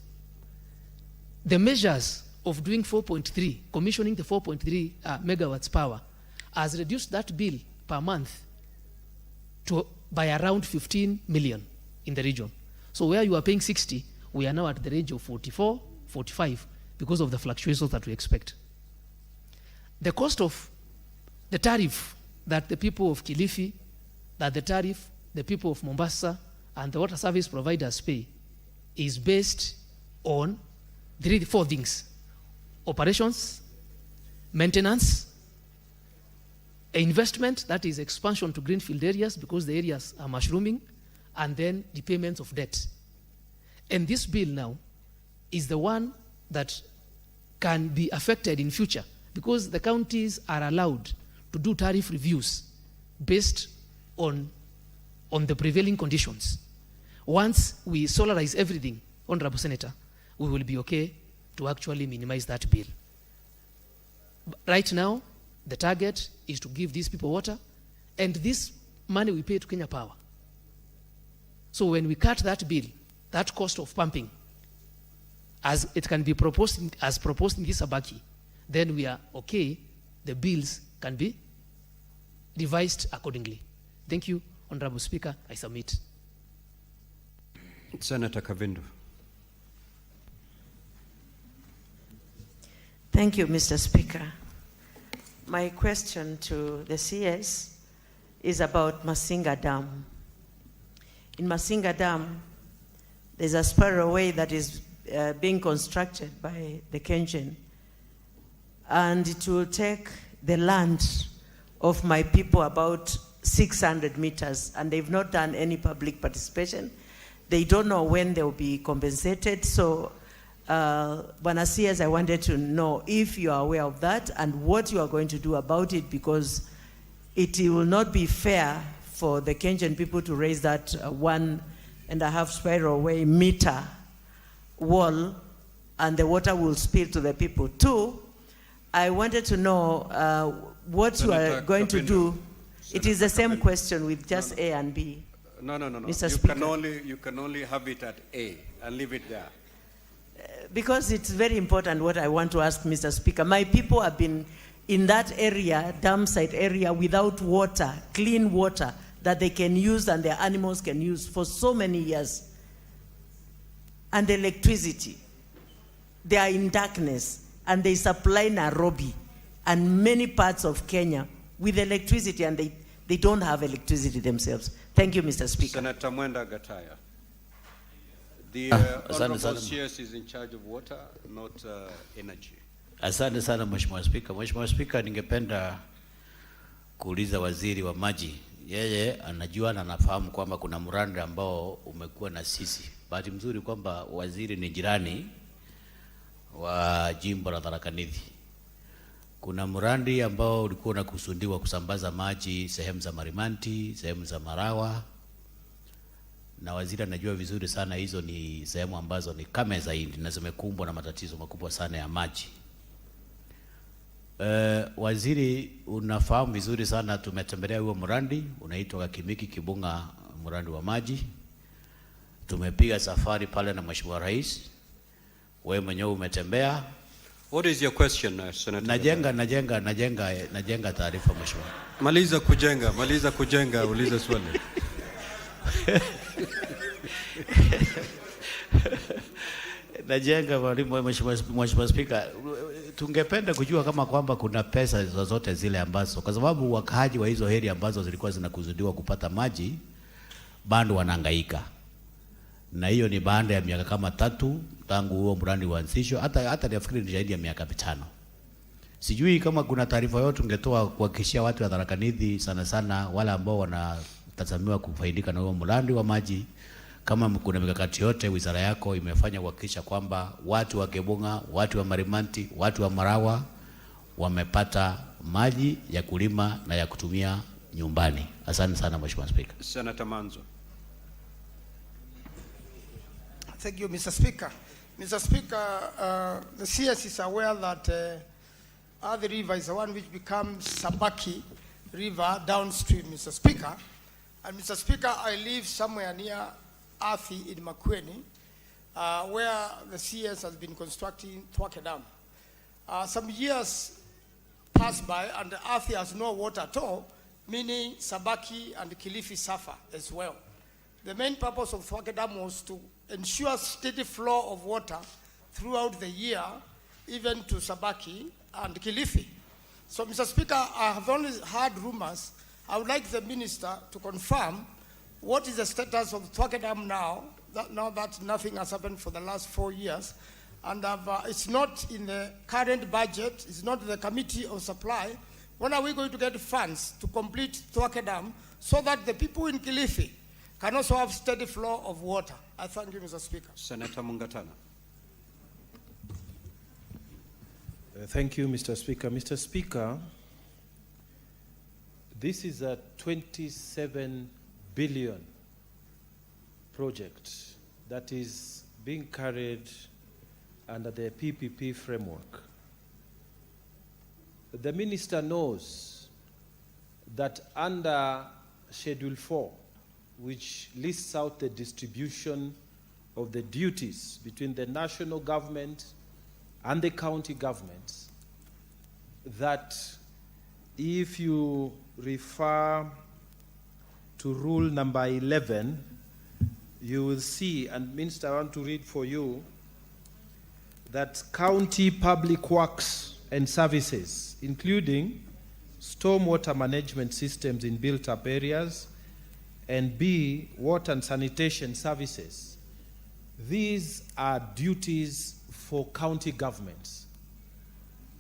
The measures of doing 4.3, commissioning the 4.3 megawatts power, has reduced that bill per month by around 15 million in the region. So where you are paying 60, we are now at the range of 44, 45 because of the fluctuations that we expect. The cost of the tariff that the people of Kilifi, that the tariff the people of Mombasa and the water service providers pay is based on 4 things: operations, maintenance, investment, that is expansion to greenfield areas because the areas are mushrooming, and then the payments of debt. And this bill now is the one that can be affected in future because the counties are allowed to do tariff reviews based on the prevailing conditions. Once we solarize everything, Honorable Senator, we will be okay to actually minimize that bill. Right now, the target is to give these people water, and this money we pay to Kenya Power. So when we cut that bill, that cost of pumping, as it can be proposed in this Sabaki, then we are okay, the bills can be revised accordingly. Thank you, Honorable Speaker. I submit. Senator Kavindu. Thank you, Mr. Speaker. My question to the CS is about Masinga Dam. In Masinga Dam, there's a spillway that is being constructed by the Kenyan, and it will take the land of my people about 600 meters, and they've not done any public participation. They don't know when they'll be compensated. So, Bwana CS, I wanted to know if you are aware of that and what you are going to do about it, because it will not be fair for the Kenyan people to raise that 1.5 spiralway meter wall, and the water will spill to the people. 2, I wanted to know what Senator you are going to do. It is the same question with just A and B. No. Mr. You Speaker. you can only have it at A and leave it there. Because it's very important what I want to ask, Mr. Speaker. My people have been in that area, dam site area, without water, clean water that they can use and their animals can use for so many years. And electricity. They are in darkness, and they supply Nairobi and many parts of Kenya with electricity, and they don't have electricity themselves. Thank you, Mr. Speaker. Senator Mwenda Gataya. The Honorable CS is in charge of water, not energy. Asante sana Mheshimiwa Spika. Mheshimiwa Spika, ningependa kuuliza waziri wa maji. Yeye anajua na anafahamu kwamba kuna mradi ambao umekuwa na sisi. Bahati mzuri kwamba waziri ni jirani wa jimbo la Tharaka Nithi. Kuna mradi ambao ulikuwa unakusudiwa kusambaza maji sehemu za Marimanti, sehemu za Marawa. Na waziri anajua vizuri sana hizo ni sehemu ambazo ni kame zaidi na zimekumbwa na matatizo makubwa sana ya maji. Waziri, unafahamu vizuri sana tumetembelea huo mradi unaitwa Kimiki Kibunga, mradi wa maji. Tumepiga safari pale na Mheshimiwa Rais. Wewe mwenyewe umetembea. What is your question, Senator? Najenga taarifa Mheshimiwa. Maliza kujenga, uliza swali. Najenga Mheshimiwa Speaker, tungependa kujua kama kwamba kuna pesa zozote zile ambazo, kwa sababu wakaaji wa hizo area ambazo zilikuwa zinakusudiwa kupata maji bado wanahangaika. Na hiyo ni baada ya miaka kama 3 tangu huo mradi uanzishwe, hata nafikiri ni zaidi ya miaka 5. Sijui kama kuna taarifa yote ungetoa kuhakikishia watu wa Tharaka Nithi, sana sana wale ambao wanatazamiwa kufaidika na huo mradi wa maji, kama kuna mikakati yote wizara yako imefanya kuhakikisha kwamba watu wa Kibunga, watu wa Marimanti, watu wa Marawa wamepata maji ya kulima na ya kutumia nyumbani. Asante sana Mheshimiwa Speaker. Senator Manzo. Thank you, Mr. Speaker. Mr. Speaker, the CS is aware that the river is the one which becomes Sabaki River downstream, Mr. Speaker. And Mr. Speaker, I live somewhere near Athi in Makueni, where the CS has been constructing Thwake Dam. Some years pass by and Athi has no water at all, meaning Sabaki and Kilifi suffer as well. The main purpose of Thwake Dam was to ensure steady flow of water throughout the year, even to Sabaki and Kilifi. So, Mr. Speaker, I have only heard rumors. I would like the minister to confirm what is the status of Thwake Dam now that nothing has happened for the last 4 years. And it's not in the current budget, it's not in the committee of supply. When are we going to get funds to complete Thwake Dam so that the people in Kilifi can also have steady flow of water? I thank you, Mr. Speaker. Senator Mungatana. Thank you, Mr. Speaker. Mr. Speaker, this is a 27 billion project that is being carried under the PPP framework. The minister knows that under Schedule 4, which lists out the distribution of the duties between the national government and the county governments, that if you refer to rule number 11, you will see, and Minister, I want to read for you, that county public works and services, including stormwater management systems in built-up areas, and B, water and sanitation services. These are duties for county governments.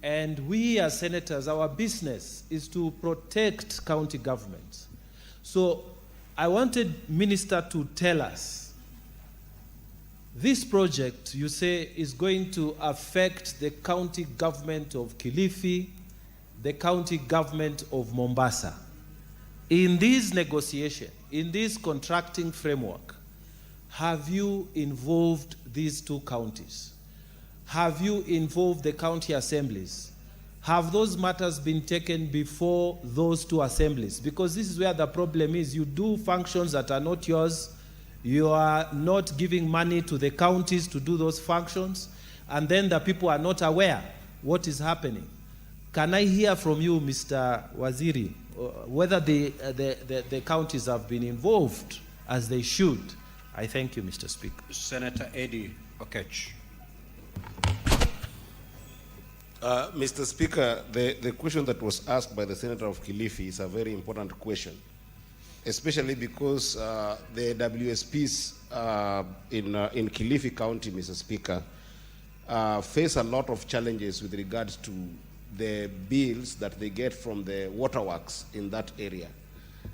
And we as senators, our business is to protect county governments. So I wanted Minister to tell us, this project, you say, is going to affect the county government of Kilifi, the county government of Mombasa. In this negotiation, in this contracting framework, have you involved these two counties? Have you involved the county assemblies? Have those matters been taken before those two assemblies? Because this is where the problem is. You do functions that are not yours. You are not giving money to the counties to do those functions, and then the people are not aware what is happening. Can I hear from you, Mr. Waziri, whether the counties have been involved as they should? I thank you, Mr. Speaker. Senator Eddie Okech. Mr. Speaker, the question that was asked by the Senator of Kilifi is a very important question, especially because the WSPs in Kilifi County, Mr. Speaker, face a lot of challenges with regards to the bills that they get from the waterworks in that area.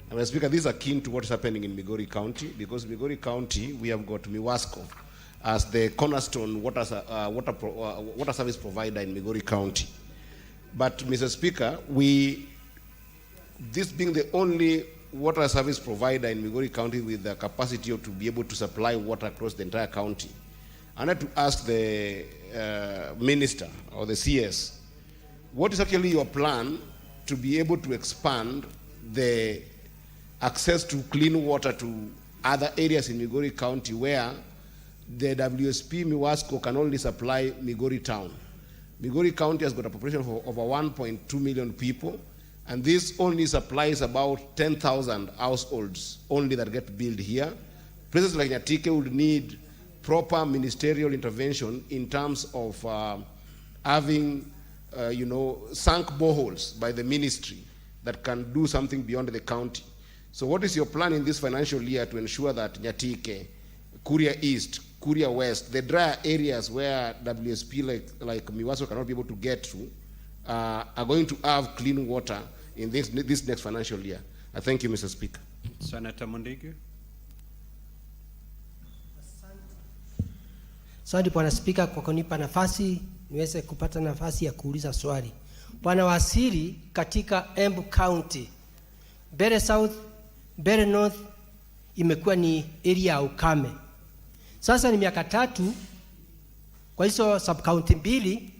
And Mr. Speaker, this is akin to what's happening in Migori County, because Migori County, we have got Miwasco as the cornerstone water service provider in Migori County. But, Mr. Speaker, this being the only water service provider in Migori County with the capacity to be able to supply water across the entire county, I need to ask the minister or the CS, what is actually your plan to be able to expand the access to clean water to other areas in Migori County where the WSP Miwasco can only supply Migori town? Migori County has got a population of over 1.2 million people, and this only supplies about 10,000 households only that get built here. Places like Nyatike would need proper ministerial intervention in terms of having sunk boreholes by the ministry that can do something beyond the county. So what is your plan in this financial year to ensure that Nyatike, Kuria East, Kuria West, the drier areas where WSP like Miwaso cannot be able to get to, are going to have clean water in this next financial year? I thank you, Mr. Speaker. Senator Mundigi. Asante Bwana Spika kwa kunipa nafasi niweze kupata nafasi ya kuuliza swali. Bwana Waziri, katika Embu County, Mbeere South, Mbeere North imekuwa ni area ya ukame. Sasa ni miaka 3 kwa hizo sub county mbili,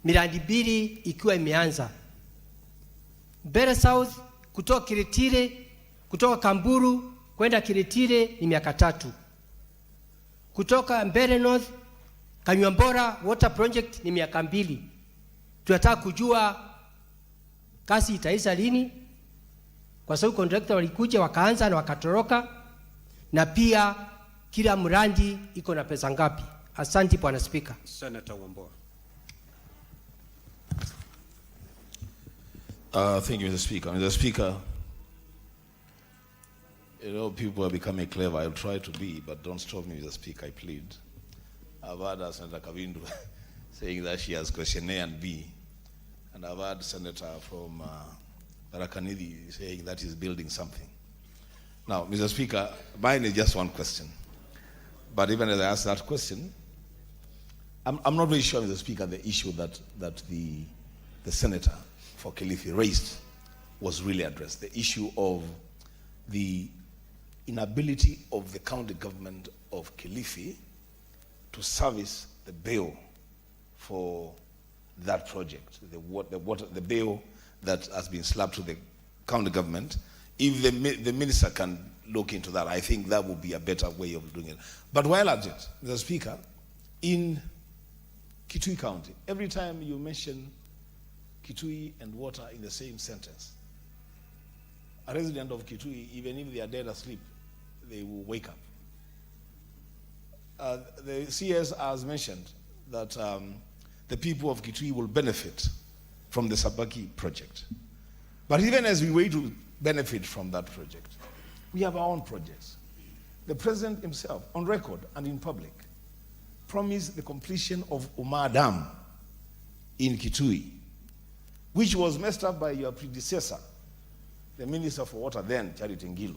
miradi 2 ikiwa imeanza. Mbeere South kutoka Kiritire, kutoka Kamburu kwenda Kiritire ni miaka 3. Kutoka Mbeere North Kanywambora water project ni miaka 2. Tunataka kujua kasi itaisha lini, kwa sababu contractor walikuja wakaanza na wakatoroka, na pia kila mradi iko na pesa ngapi? Asante Bwana Spika. Senator Wambua. Thank you, Mr. Speaker. Mr. Speaker, you know, people are becoming clever. I'll try to be, but don't stop me, Mr. Speaker, I plead. I've heard Senator Kavindu saying that she has question A and B. And I've heard Senator from Tarakanidi saying that he's building something. Now, Mr. Speaker, mine is just one question. But even as I ask that question, I'm not really sure, Mr. Speaker, the issue that the senator for Kilifi raised was really addressed. The issue of the inability of the county government of Kilifi to service the bill for that project, the bill that has been slapped to the county government. If the minister can look into that, I think that would be a better way of doing it. But while at it, Mr. Speaker, in Kitui County, every time you mention Kitui and water in the same sentence, a resident of Kitui, even if they are dead asleep, they will wake up. The CS has mentioned that the people of Kitui will benefit from the Sabaki project. But even as we wait to benefit from that project, we have our own projects. The president himself, on record and in public, promised the completion of Umar Dam in Kitui, which was messed up by your predecessor, the Minister for Water then, Charity Ngilu.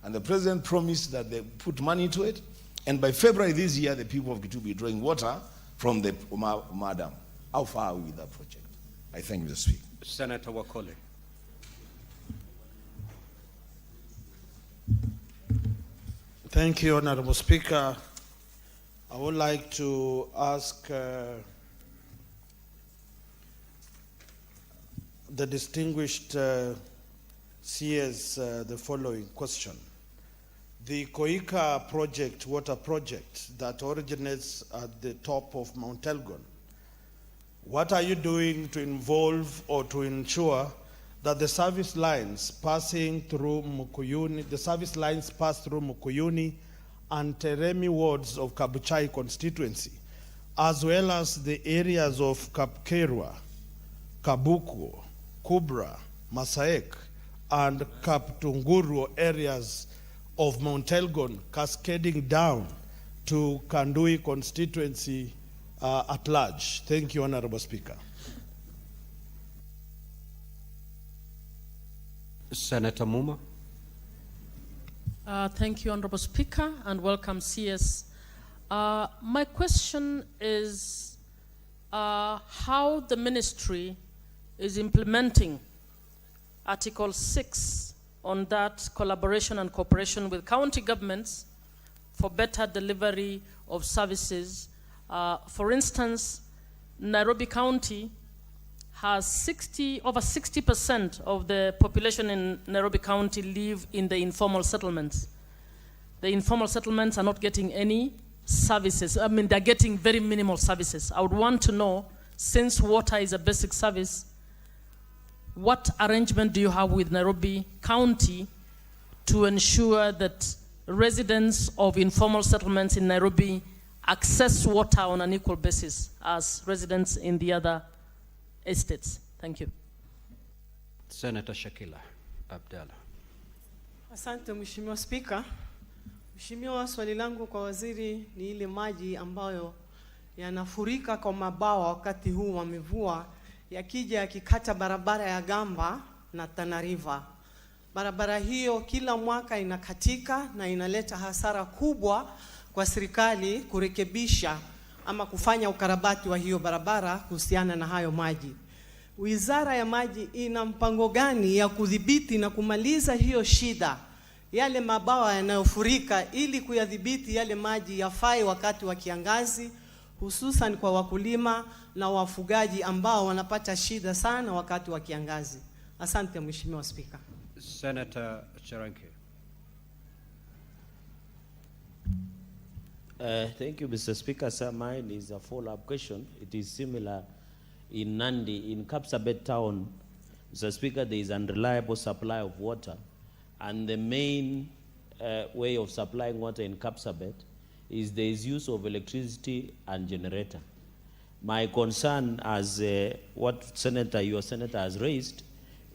And the president promised that they put money into it, and by February this year, the people of Kitui will be drawing water from the Umar Dam. How far are we with that project? I thank you, Mr. Speaker. Senator Wakole. Thank you, Honorable Speaker. I would like to ask the distinguished CS the following question. The Koika project, water project that originates at the top of Mount Elgon, what are you doing to involve or to ensure that the service lines passing through Mukuyuni, pass through Mukuyuni and Teremi wards of Kabuchai constituency, as well as the areas of Kapkerwa, Kabuku, Kubra, Masaek, and Kaptunguru areas of Mount Elgon cascading down to Kandui constituency at large? Thank you, Honorable Speaker. Senator Muma. Thank you, Honorable Speaker, and welcome, CS. My question is how the ministry is implementing Article 6 on that collaboration and cooperation with county governments for better delivery of services. For instance, Nairobi County has over 60% of the population in Nairobi County live in the informal settlements. The informal settlements are not getting any services. I mean, they're getting very minimal services. I would want to know, since water is a basic service, what arrangement do you have with Nairobi County to ensure that residents of informal settlements in Nairobi access water on an equal basis as residents in the other estates? Thank you. Senator Shakila Abdalla. Asante Mheshimiwa Spika. Mheshimiwa, swali langu kwa waziri ni ile maji ambayo yanafurika kwa mabawa wakati huu wa mvua yakija yakikata barabara ya Gamba na Tana River. Barabara hiyo kila mwaka inakatika na inaleta hasara kubwa kwa serikali kurekebisha ama kufanya ukarabati wa hiyo barabara kuhusiana na hayo maji. Wizara ya Maji ina mpango gani ya kudhibiti na kumaliza hiyo shida, yale mabawa yanayofurika, ili kuyadhibiti yale maji yafai wakati wa kiangazi, hususan kwa wakulima na wafugaji ambao wanapata shida sana wakati wa kiangazi? Asante Mheshimiwa Spika. Senator Charanke. Thank you, Mr. Speaker. Sir, mine is a follow-up question. It is similar in Nandi, in Kapsabet town. Mr. Speaker, there is unreliable supply of water, and the main way of supplying water in Kapsabet is there is use of electricity and generator. My concern, as what your senator has raised,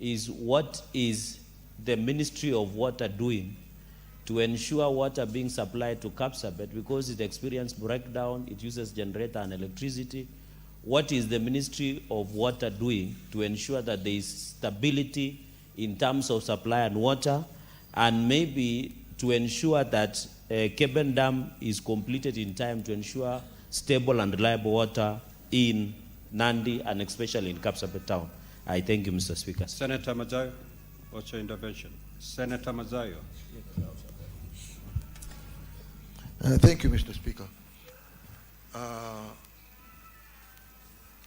is what is the Ministry of Water doing to ensure water being supplied to Kapsabet, because it experienced breakdown, it uses generator and electricity. What is the Ministry of Water doing to ensure that there is stability in terms of supply and water, and maybe to ensure that Keben Dam is completed in time to ensure stable and reliable water in Nandi and especially in Kapsabet town? I thank you, Mr. Speaker. Senator Mazayo, what's your intervention? Senator Mazayo. Thank you, Mr. Speaker.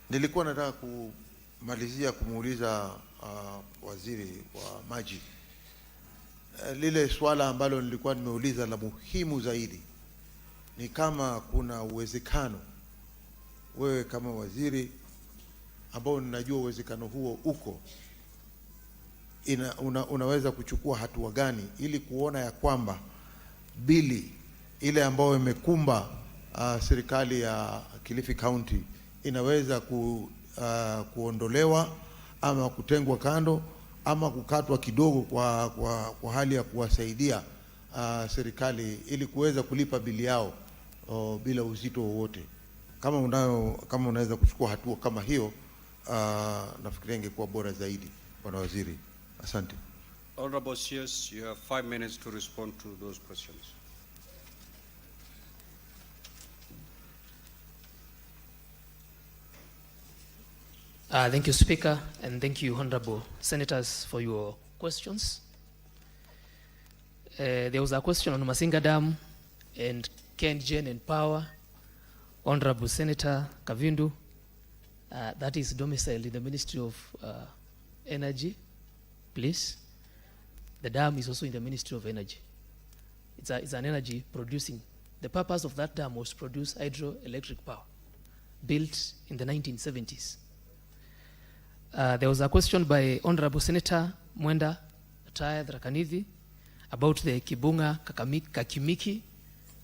Nilikuwa nataka kumalizia kumuuliza waziri wa maji lile swala ambalo nilikuwa nimeuliza la muhimu zaidi, ni kama kuna uwezekano wewe kama waziri ambao ninajua uwezekano huo uko, unaweza kuchukua hatua gani ili kuona ya kwamba bili ile ambayo imekumba serikali ya Kilifi County inaweza kuondolewa ama kutengwa kando ama kukatwa kidogo kwa hali ya kuwasaidia serikali ili kuweza kulipa bili yao bila uzito wowote. Kama unaweza kuchukua hatua kama hiyo, nafikiria ingekuwa bora zaidi, Bwana Waziri. Asante. Honorable CS, you have 5 minutes to respond to those questions. Thank you, Speaker, and thank you, Honorable Senators, for your questions. There was a question on Masinga Dam and KenGen and Power. Honorable Senator Kavindu, that is domiciled in the Ministry of Energy, please. The dam is also in the Ministry of Energy. It's an energy producing. The purpose of that dam was to produce hydroelectric power, built in the 1970s. There was a question by Honorable Senator Mwenda Ataya Tharaka-Nithi about the Kibunga Kakimiki.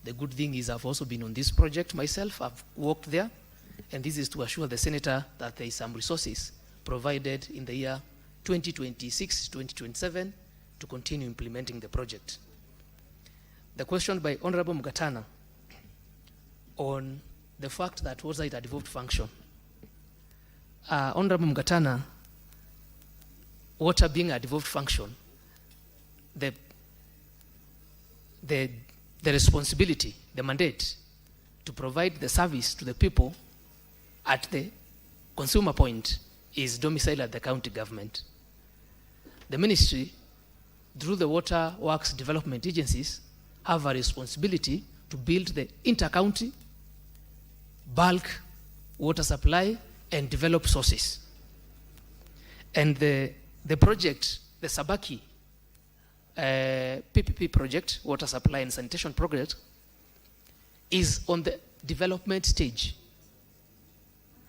The good thing is I've also been on this project myself. I've worked there, and this is to assure the Senator that there is some resources provided in the year 2026-2027 to continue implementing the project. The question by Honorable Mugatana on the fact that water is a devolved function. Honorable Mugatana, water being a devolved function, the responsibility, the mandate to provide the service to the people at the consumer point is domiciled at the county government. The ministry, through the water works development agencies, have a responsibility to build the inter-county bulk water supply and develop sources. And the project, the Sabaki PPP project, water supply and sanitation project, is on the development stage.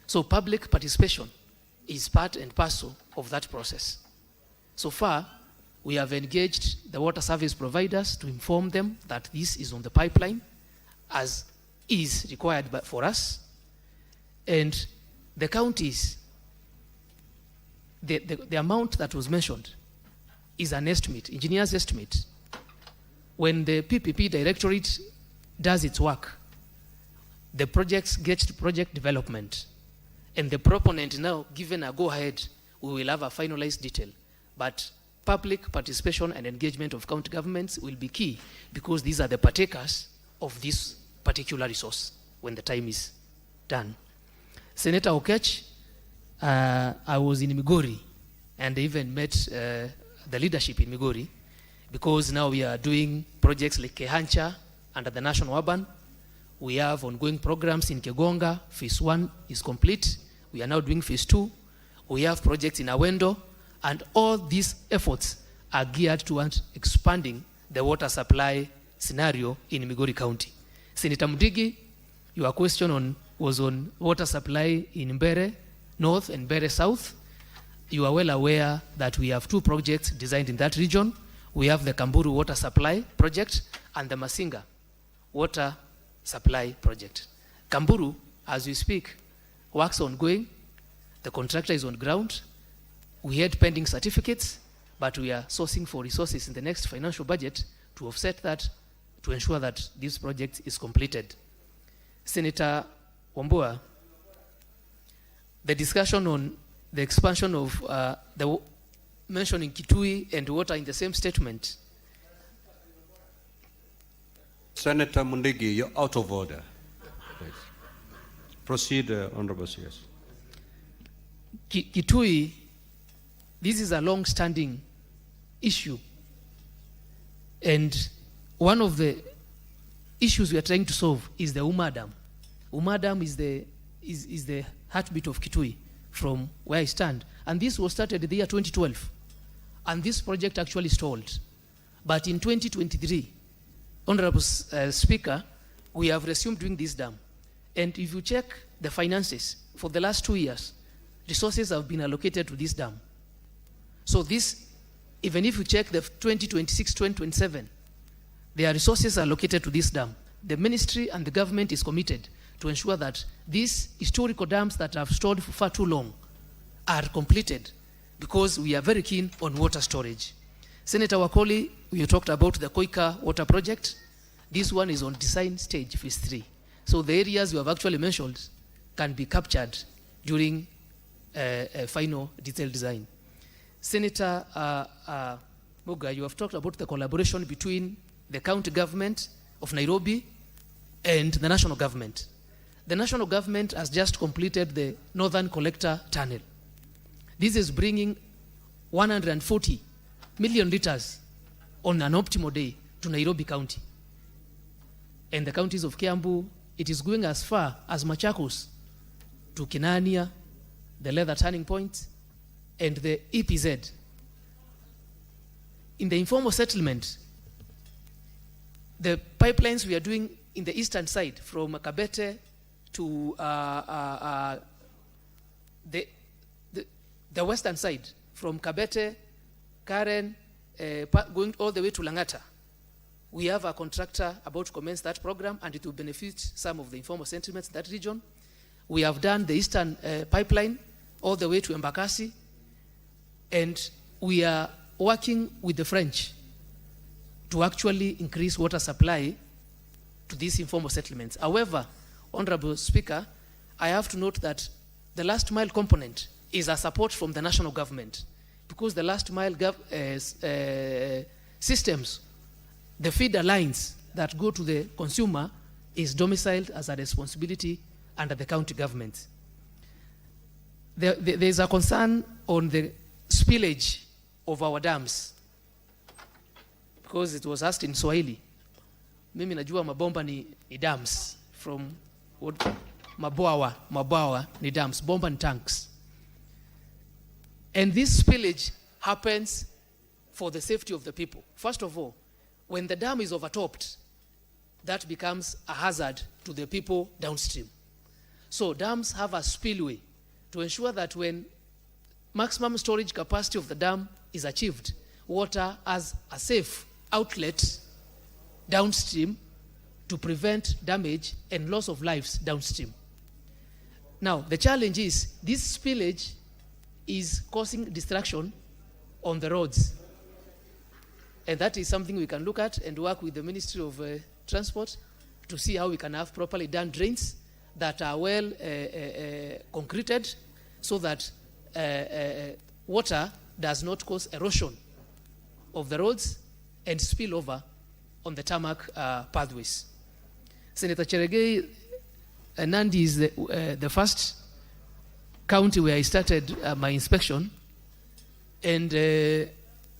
So public participation is part and parcel of that process. So far, we have engaged the water service providers to inform them that this is on the pipeline as is required for us. And the counties, the amount that was mentioned is an estimate, engineer's estimate. When the PPP directorate does its work, the projects get to project development, and the proponent now given a go-ahead, we will have a finalized detail. But public participation and engagement of county governments will be key, because these are the partakers of this particular resource when the time is done. Senator Okech, I was in Migori and even met the leadership in Migori, because now we are doing projects like Kehancha under the National Urban. We have ongoing programs in Kegonga. Phase 1 is complete. We are now doing phase 2. We have projects in Awendo, and all these efforts are geared towards expanding the water supply scenario in Migori County. Senator Mudigi, your question was on water supply in Mbere North and Mbere South. You are well aware that we have 2 projects designed in that region. We have the Kamburu Water Supply Project and the Masinga Water Supply Project. Kamburu, as we speak, works ongoing. The contractor is on ground. We had pending certificates, but we are sourcing for resources in the next financial budget to offset that, to ensure that this project is completed. Senator Wambua, the discussion on the expansion of the mentioning Kitui and water in the same statement. Senator Mundigi, you're out of order. Please. Proceed, Honorable CS. Kitui, this is a long-standing issue. And one of the issues we are trying to solve is the Uma Dam. Uma Dam is the heartbeat of Kitui from where I stand. And this was started in the year 2012. And this project actually stalled. But in 2023, Honorable Speaker, we have resumed doing this dam. And if you check the finances, for the last 2 years, resources have been allocated to this dam. So this, even if you check the 2026-2027, there are resources allocated to this dam. The ministry and the government is committed to ensure that these historical dams that have stored for far too long are completed, because we are very keen on water storage. Senator Wakoli, you talked about the Koika water project. This one is on design stage, phase 3. So the areas you have actually mentioned can be captured during a final detailed design. Senator Muga, you have talked about the collaboration between the county government of Nairobi and the national government. The national government has just completed the Northern Collector Tunnel. This is bringing 140 million liters on an optimal day to Nairobi County. And the counties of Kiambu, it is going as far as Machakos to Kinania, the Leather Turning Point, and the EPZ. In the informal settlement, the pipelines we are doing in the eastern side from Kabete to the western side, from Kabete, Karen, going all the way to Langata. We have a contractor about to commence that program, and it will benefit some of the informal settlements in that region. We have done the eastern pipeline all the way to Embakasi, and we are working with the French to actually increase water supply to these informal settlements. However, Honorable Speaker, I have to note that the last mile component is a support from the national government, because the last mile systems, the feeder lines that go to the consumer, is domiciled as a responsibility under the county government. There is a concern on the spillage of our dams, because it was asked in Swahili. Mimi najua mabomba ni dams, from what mabawa ni dams, bomba ni tanks. And this spillage happens for the safety of the people. First of all, when the dam is overtopped, that becomes a hazard to the people downstream. So dams have a spillway to ensure that when maximum storage capacity of the dam is achieved, water has a safe outlet downstream to prevent damage and loss of lives downstream. Now, the challenge is this spillage is causing destruction on the roads. And that is something we can look at and work with the Ministry of Transport to see how we can have properly done drains that are well concreted, so that water does not cause erosion of the roads and spill over on the tarmac pathways. Senator Cheregei, Nandi is the first county where I started my inspection, and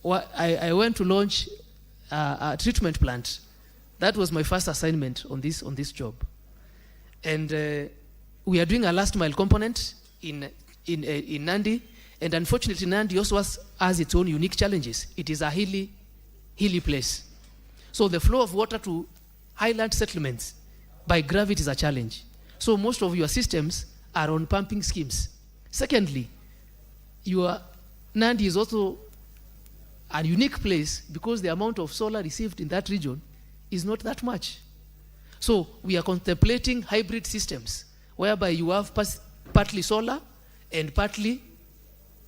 I went to launch a treatment plant. That was my first assignment on this job. And we are doing a last mile component in Nandi, and unfortunately Nandi also has its own unique challenges. It is a hilly place. So the flow of water to highland settlements by gravity is a challenge. So most of your systems are on pumping schemes. Secondly, your Nandi is also a unique place because the amount of solar received in that region is not that much. So we are contemplating hybrid systems whereby you have partly solar and partly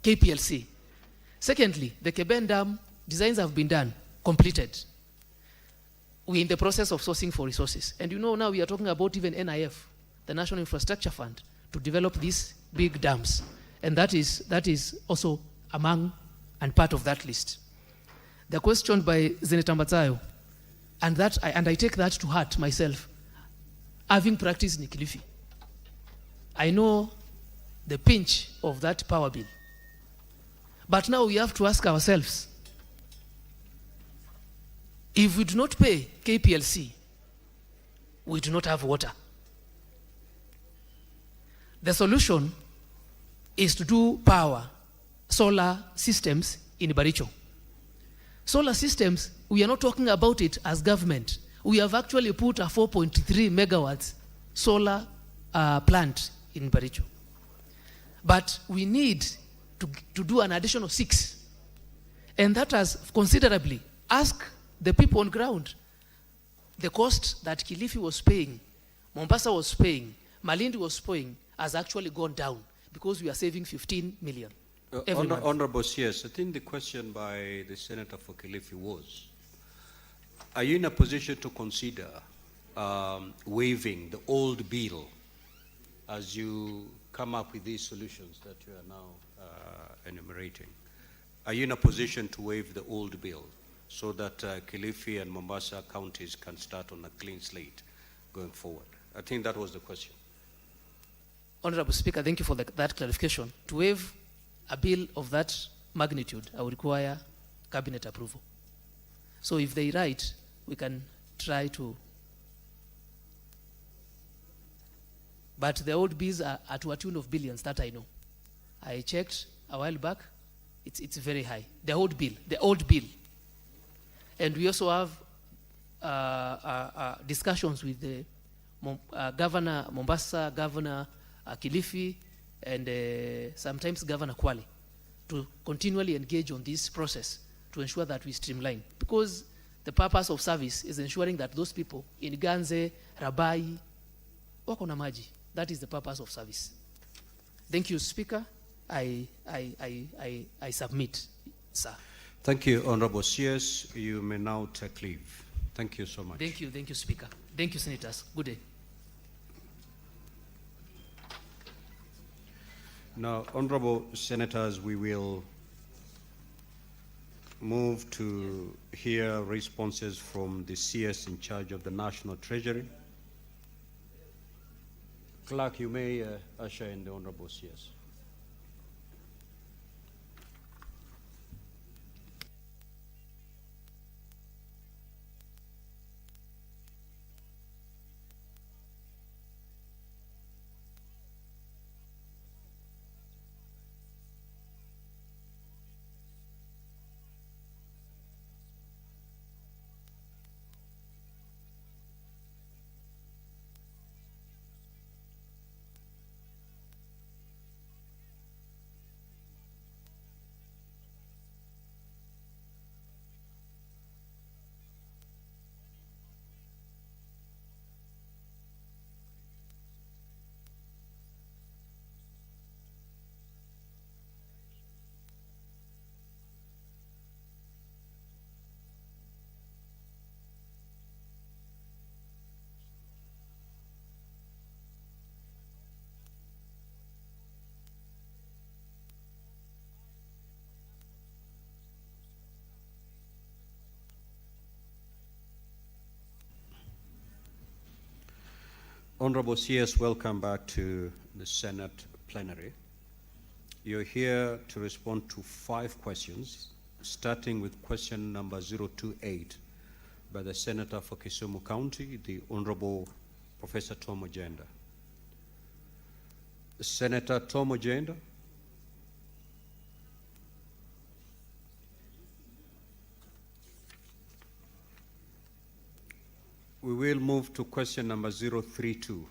KPLC. Secondly, the Keben Dam designs have been done, completed. We're in the process of sourcing for resources. And you know now we are talking about even NIF, the National Infrastructure Fund, to develop these big dams. And that is also among and part of that list. The question by Senator Matsayo, and I take that to heart myself, having practiced in Kilifi. I know the pinch of that power bill. But now we have to ask ourselves, if we do not pay KPLC, we do not have water. The solution is to do power, solar systems in Baricho. Solar systems, we are not talking about it as government. We have actually put a 4.3 megawatts solar plant in Baricho. But we need to do an additional 6. And that has considerably, ask the people on ground, the cost that Kilifi was paying, Mombasa was paying, Malindi was paying, has actually gone down because we are saving 15 million every month. Honorable CS, I think the question by the Senator for Kilifi was, are you in a position to consider waiving the old bill as you come up with these solutions that you are now enumerating? Are you in a position to waive the old bill so that Kilifi and Mombasa counties can start on a clean slate going forward? I think that was the question. Honorable Speaker, thank you for that clarification. To waive a bill of that magnitude, I would require cabinet approval. So if they write, we can try to. But the old bills are to a tune of billions, that I know. I checked a while back, it's very high. The old bill. And we also have discussions with the Governor Mombasa, Governor Kilifi, and sometimes Governor Kwale to continually engage on this process to ensure that we streamline. Because the purpose of service is ensuring that those people in Ganze, Rabai, wako na maji. That is the purpose of service. Thank you, Speaker. I submit, sir. Thank you, Honorable CS. You may now take leave. Thank you so much. Thank you, Speaker. Thank you, Senators. Good day. Now, Honorable Senators, we will move to hear responses from the CS in charge of the National Treasury. Clerk, you may usher in the Honorable CS. Honorable CS, welcome back to the Senate plenary. You're here to respond to 5 questions, starting with question number 028 by the Senator for Kisumu County, the Honorable Professor Tom Ojenda. Senator Tom Ojenda. We will move to question number 032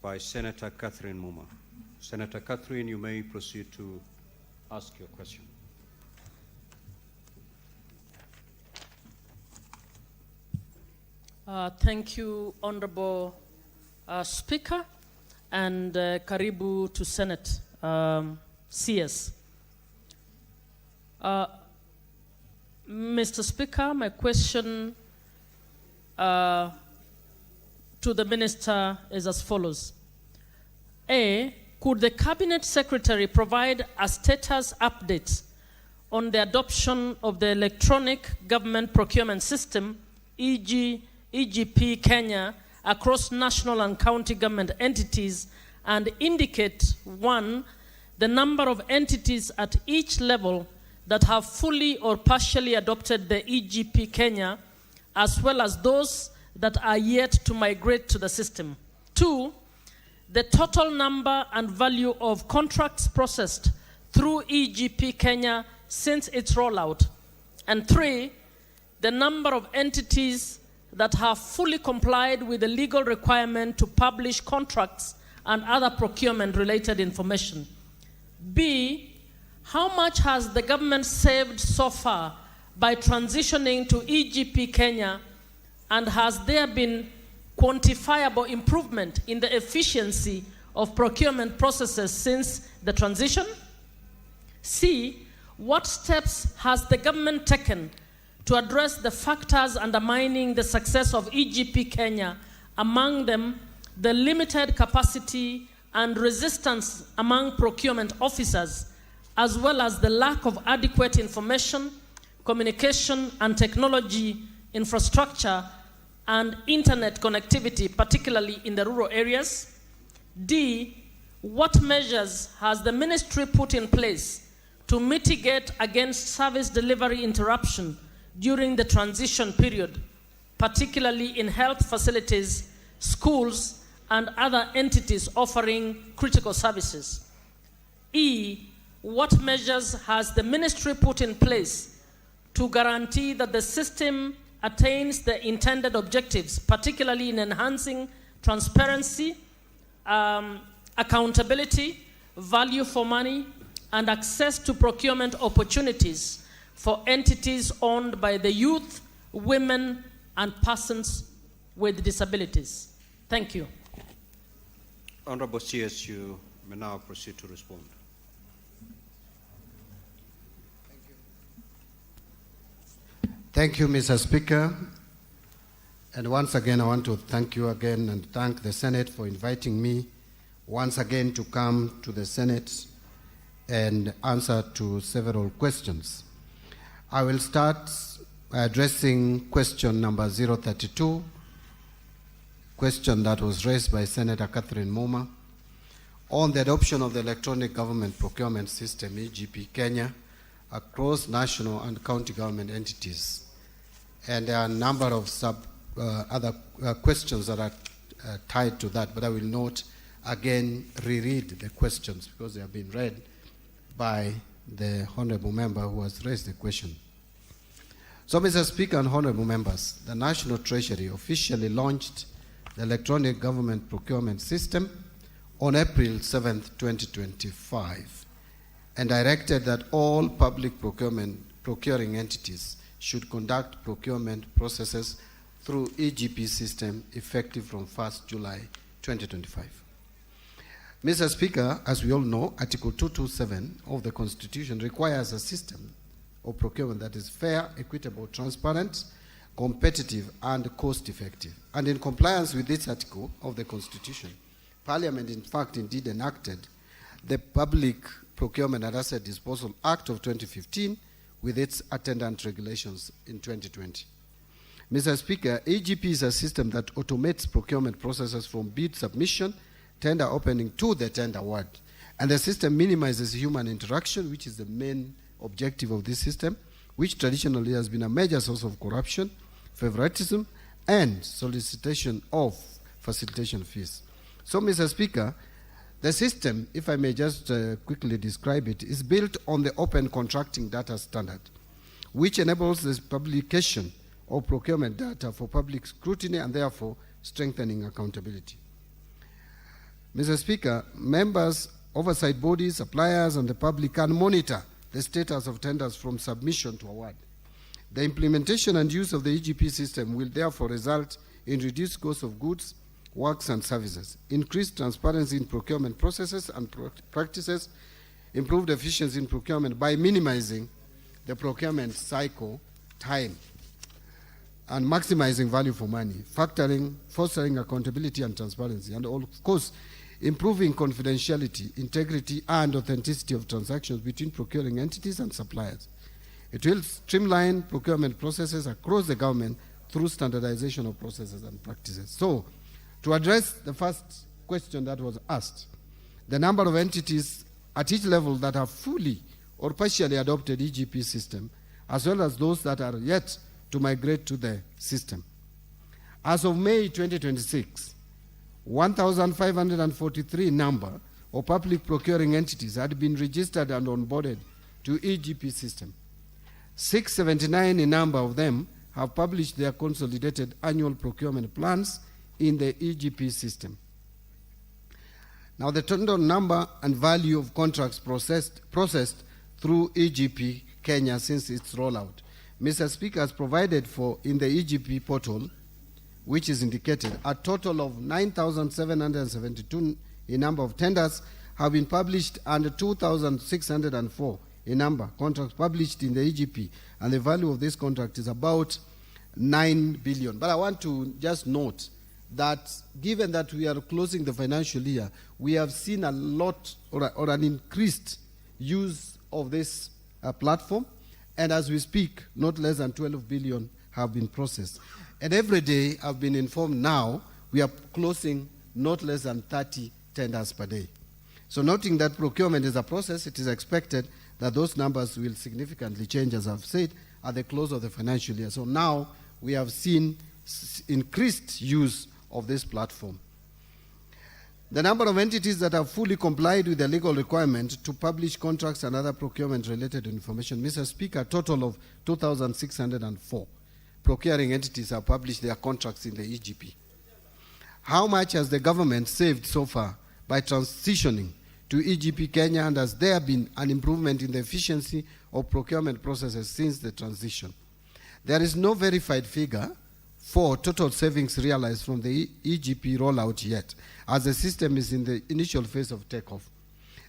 by Senator Catherine Muma. Senator Catherine, you may proceed to ask your question. Thank you, Honorable Speaker, and karibu to Senate CS. Mr. Speaker, my question to the Minister is as follows. A, could the Cabinet Secretary provide a status update on the adoption of the Electronic Government Procurement System, e.g. EGP Kenya, across national and county government entities, and indicate, 1, the number of entities at each level that have fully or partially adopted the EGP Kenya, as well as those that are yet to migrate to the system. 2, the total number and value of contracts processed through EGP Kenya since its rollout. And 3, the number of entities that have fully complied with the legal requirement to publish contracts and other procurement-related information. B, how much has the government saved so far by transitioning to EGP Kenya, and has there been quantifiable improvement in the efficiency of procurement processes since the transition? C, what steps has the government taken to address the factors undermining the success of EGP Kenya, among them the limited capacity and resistance among procurement officers, as well as the lack of adequate information, communication, and technology infrastructure and internet connectivity, particularly in the rural areas? D, what measures has the ministry put in place to mitigate against service delivery interruption during the transition period, particularly in health facilities, schools, and other entities offering critical services? E, what measures has the ministry put in place to guarantee that the system attains the intended objectives, particularly in enhancing transparency, accountability, value for money, and access to procurement opportunities for entities owned by the youth, women, and persons with disabilities? Thank you. Honorable CS, you may now proceed to respond. Thank you, Mr. Speaker. And once again, I want to thank you again and thank the Senate for inviting me once again to come to the Senate and answer to several questions. I will start by addressing question number 032, question that was raised by Senator Catherine Moma on the adoption of the Electronic Government Procurement System, EGP Kenya, across national and county government entities. And there are a number of other questions that are tied to that, but I will not again reread the questions because they have been read by the honorable member who has raised the question. So, Mr. Speaker and honorable members, the National Treasury officially launched the Electronic Government Procurement System on April 7, 2025, and directed that all public procuring entities should conduct procurement processes through EGP system effective from 1st July 2025. Mr. Speaker, as we all know, Article 227 of the Constitution requires a system of procurement that is fair, equitable, transparent, competitive, and cost-effective. And in compliance with this article of the Constitution, Parliament, in fact, indeed enacted the Public Procurement and Asset Disposal Act of 2015 with its attendant regulations in 2020. Mr. Speaker, EGP is a system that automates procurement processes from bid submission, tender opening to the tender award. And the system minimizes human interaction, which is the main objective of this system, which traditionally has been a major source of corruption, favoritism, and solicitation of facilitation fees. So, Mr. Speaker, the system, if I may just quickly describe it, is built on the open contracting data standard, which enables the publication of procurement data for public scrutiny and therefore strengthening accountability. Mr. Speaker, members, oversight bodies, suppliers, and the public can monitor the status of tenders from submission to award. The implementation and use of the EGP system will therefore result in reduced cost of goods, works, and services, increased transparency in procurement processes and practices, improved efficiency in procurement by minimizing the procurement cycle time and maximizing value for money, fostering accountability and transparency, and of course, improving confidentiality, integrity, and authenticity of transactions between procuring entities and suppliers. It will streamline procurement processes across the government through standardization of processes and practices. So, to address the first question that was asked, the number of entities at each level that have fully or partially adopted EGP system, as well as those that are yet to migrate to the system. As of May 2026, 1,543 number of public procuring entities had been registered and onboarded to EGP system. 679 in number of them have published their consolidated annual procurement plans in the EGP system. Now, the total number and value of contracts processed through EGP Kenya since its rollout, Mr. Speaker, has provided for in the EGP portal, which is indicated, a total of 9,772 in number of tenders have been published and 2,604 in number contracts published in the EGP, and the value of this contract is about 9 billion. But I want to just note that given that we are closing the financial year, we have seen a lot or an increased use of this platform, and as we speak, not less than 12 billion have been processed. And every day, I've been informed now, we are closing not less than 30 tenders per day. So noting that procurement is a process, it is expected that those numbers will significantly change, as I've said, at the close of the financial year. So now we have seen increased use of this platform. The number of entities that have fully complied with the legal requirement to publish contracts and other procurement-related information, Mr. Speaker, a total of 2,604 procuring entities have published their contracts in the EGP. How much has the government saved so far by transitioning to EGP Kenya, and has there been an improvement in the efficiency of procurement processes since the transition? There is no verified figure for total savings realized from the EGP rollout yet, as the system is in the initial phase of takeoff.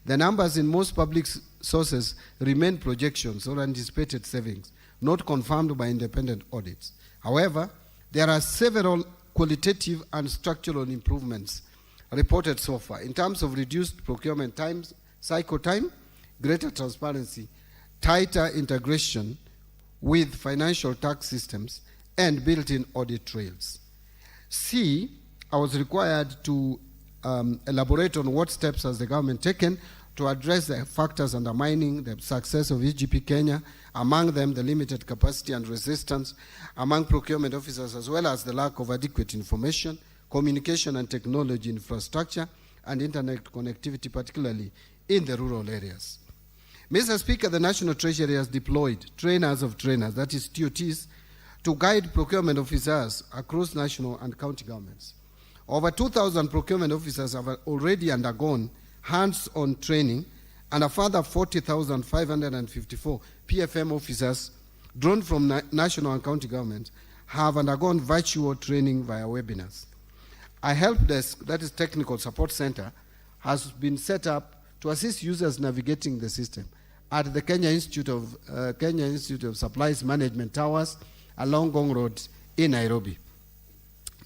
The numbers in most public sources remain projections or anticipated savings, not confirmed by independent audits. However, there are several qualitative and structural improvements reported so far in terms of reduced procurement times, cycle time, greater transparency, tighter integration with financial tax systems, and built-in audit trails. C, I was required to elaborate on what steps has the government taken to address the factors undermining the success of EGP Kenya, among them the limited capacity and resistance among procurement officers, as well as the lack of adequate information, communication and technology infrastructure, and internet connectivity, particularly in the rural areas. Mr. Speaker, the National Treasury has deployed trainers of trainers, that is TOTs, to guide procurement officers across national and county governments. Over 2,000 procurement officers have already undergone hands-on training, and a further 40,554 PFM officers drawn from national and county governments have undergone virtual training via webinars. A help desk, that is technical support center, has been set up to assist users navigating the system at the Kenya Institute of Supplies Management Towers along Gong Road in Nairobi.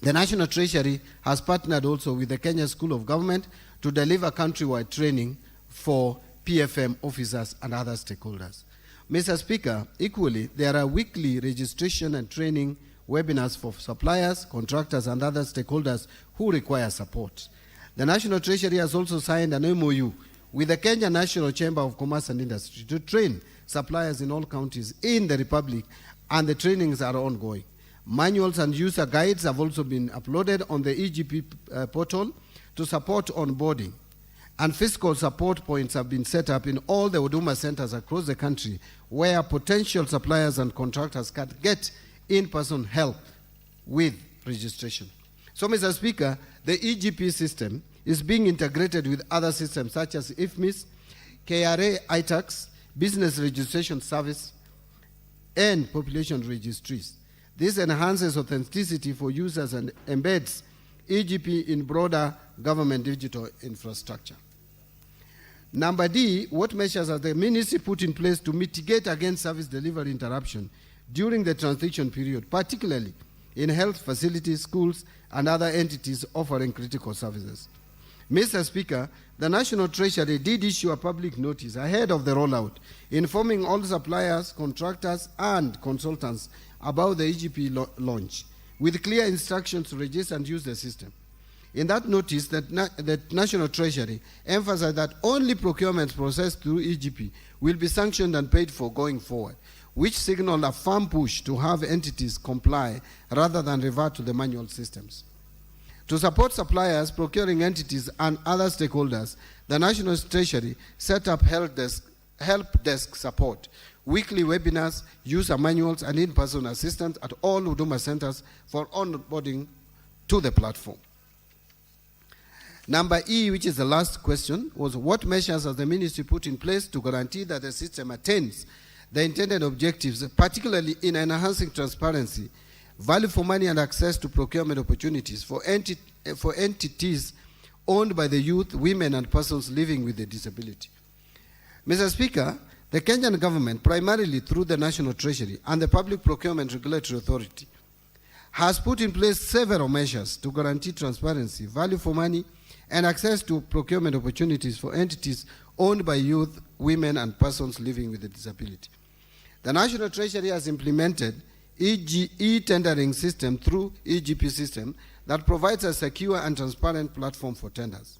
The National Treasury has partnered also with the Kenya School of Government to deliver countrywide training for PFM officers and other stakeholders. Mr. Speaker, equally, there are weekly registration and training webinars for suppliers, contractors, and other stakeholders who require support. The National Treasury has also signed an MOU with the Kenya National Chamber of Commerce and Industry to train suppliers in all counties in the Republic, and the trainings are ongoing. Manuals and user guides have also been uploaded on the EGP portal to support onboarding, and fiscal support points have been set up in all the Huduma centers across the country where potential suppliers and contractors can get in-person help with registration. So, Mr. Speaker, the EGP system is being integrated with other systems such as IFMIS, KRA, iTax, Business Registration Service, and population registries. This enhances authenticity for users and embeds EGP in broader government digital infrastructure. Number D, what measures has the ministry put in place to mitigate against service delivery interruption during the transition period, particularly in health facilities, schools, and other entities offering critical services? Mr. Speaker, the National Treasury did issue a public notice ahead of the rollout, informing all suppliers, contractors, and consultants about the EGP launch, with clear instructions to register and use the system. In that notice, the National Treasury emphasized that only procurements processed through EGP will be sanctioned and paid for going forward, which signaled a firm push to have entities comply rather than revert to the manual systems. To support suppliers, procuring entities, and other stakeholders, the National Treasury set up help desk support, weekly webinars, user manuals, and in-person assistance at all Huduma centers for onboarding to the platform. Number E, which is the last question, was what measures has the ministry put in place to guarantee that the system attains the intended objectives, particularly in enhancing transparency, value for money, and access to procurement opportunities for entities owned by the youth, women, and persons living with a disability? Mr. Speaker, the Kenyan government, primarily through the National Treasury and the Public Procurement Regulatory Authority, has put in place several measures to guarantee transparency, value for money, and access to procurement opportunities for entities owned by youth, women, and persons living with a disability. The National Treasury has implemented e-tendering system through EGP system that provides a secure and transparent platform for tenders.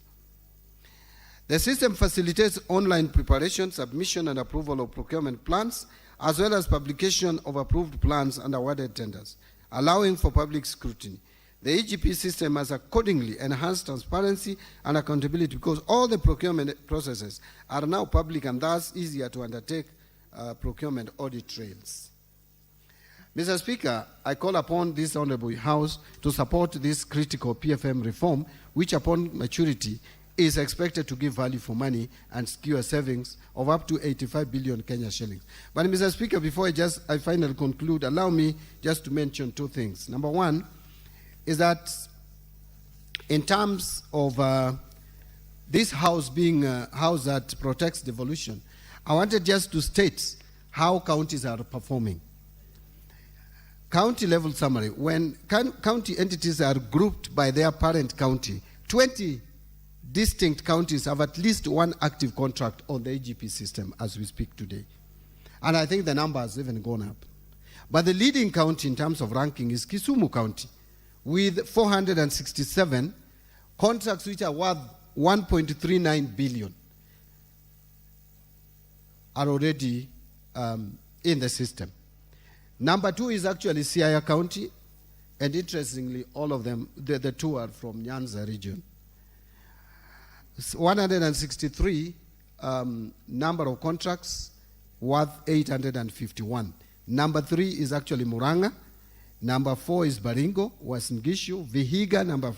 The system facilitates online preparation, submission, and approval of procurement plans, as well as publication of approved plans and awarded tenders, allowing for public scrutiny. The EGP system has accordingly enhanced transparency and accountability because all the procurement processes are now public and thus easier to undertake procurement audit trails. Mr. Speaker, I call upon this Honorable House to support this critical PFM reform, which upon maturity is expected to give value for money and secure savings of up to 85 billion Kenya shillings. But Mr. Speaker, before I finally conclude, allow me just to mention two things. Number one is that in terms of this house being a house that protects devolution, I wanted just to state how counties are performing. County level summary, when county entities are grouped by their parent county, 20 distinct counties have at least one active contract on the EGP system as we speak today. And I think the number has even gone up. But the leading county in terms of ranking is Kisumu County, with 467 contracts which are worth 1.39 billion are already in the system. Number two is actually Siaya County, and interestingly, all of them, the two are from Nyanza region. 163 number of contracts worth 851. Number three is actually Muranga. Number four is Baringo, Uasin Gishu, Vihiga number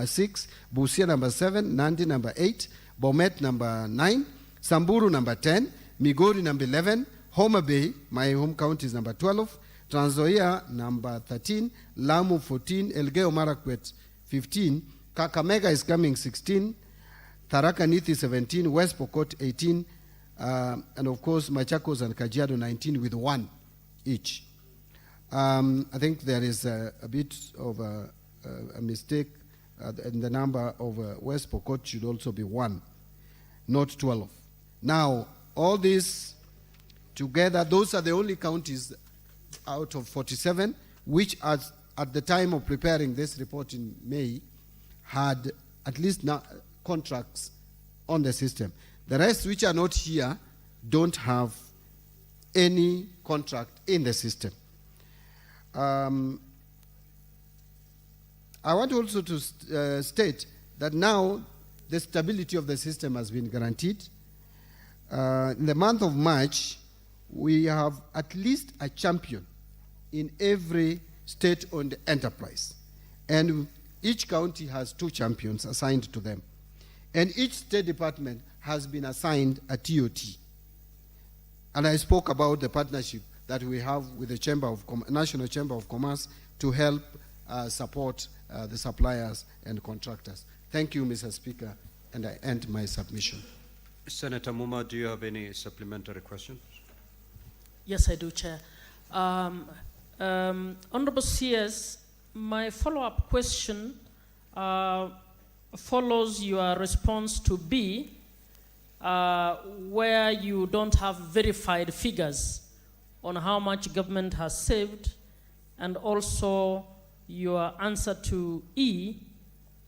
6, Busia number 7, Nandi number 8, Bomet number 9, Samburu number 10, Migori number 11, Homa Bay, my home county, is number 12, Trans Nzoia number 13, Lamu 14, Elgeyo Marakwet 15, Kakamega is coming 16, Tharaka Nithi 17, West Pokot 18, and of course Machakos and Kajiado 19 with 1 each. I think there is a bit of a mistake in the number of West Pokot should also be 1, not 12. Now, all these together, those are the only counties out of 47 which at the time of preparing this report in May had at least contracts on the system. The rest which are not here don't have any contract in the system. I want also to state that now the stability of the system has been guaranteed. In the month of March, we have at least a champion in every state-owned enterprise. And each county has 2 champions assigned to them. And each state department has been assigned a TOT. And I spoke about the partnership that we have with the National Chamber of Commerce to help support the suppliers and contractors. Thank you, Mr. Speaker, and I end my submission. Senator Muma, do you have any supplementary questions? Yes, I do, Chair. Honorable CS, my follow-up question follows your response to B, where you don't have verified figures on how much government has saved, and also your answer to E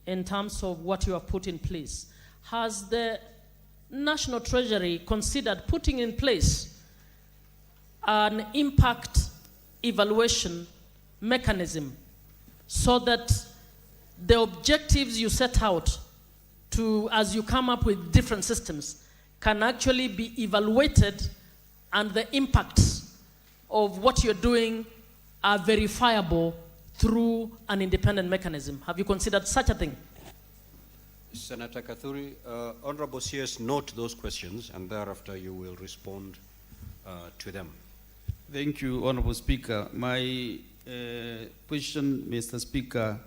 in terms of what you have put in place. Has the National Treasury considered putting in place an impact evaluation mechanism so that the objectives you set out to, as you come up with different systems, can actually be evaluated and the impacts of what you're doing are verifiable through an independent mechanism? Have you considered such a thing? Senator Kathuri, Honorable CS, note those questions, and thereafter you will respond to them. Thank you, Honorable Speaker. My question, Mr. Speaker,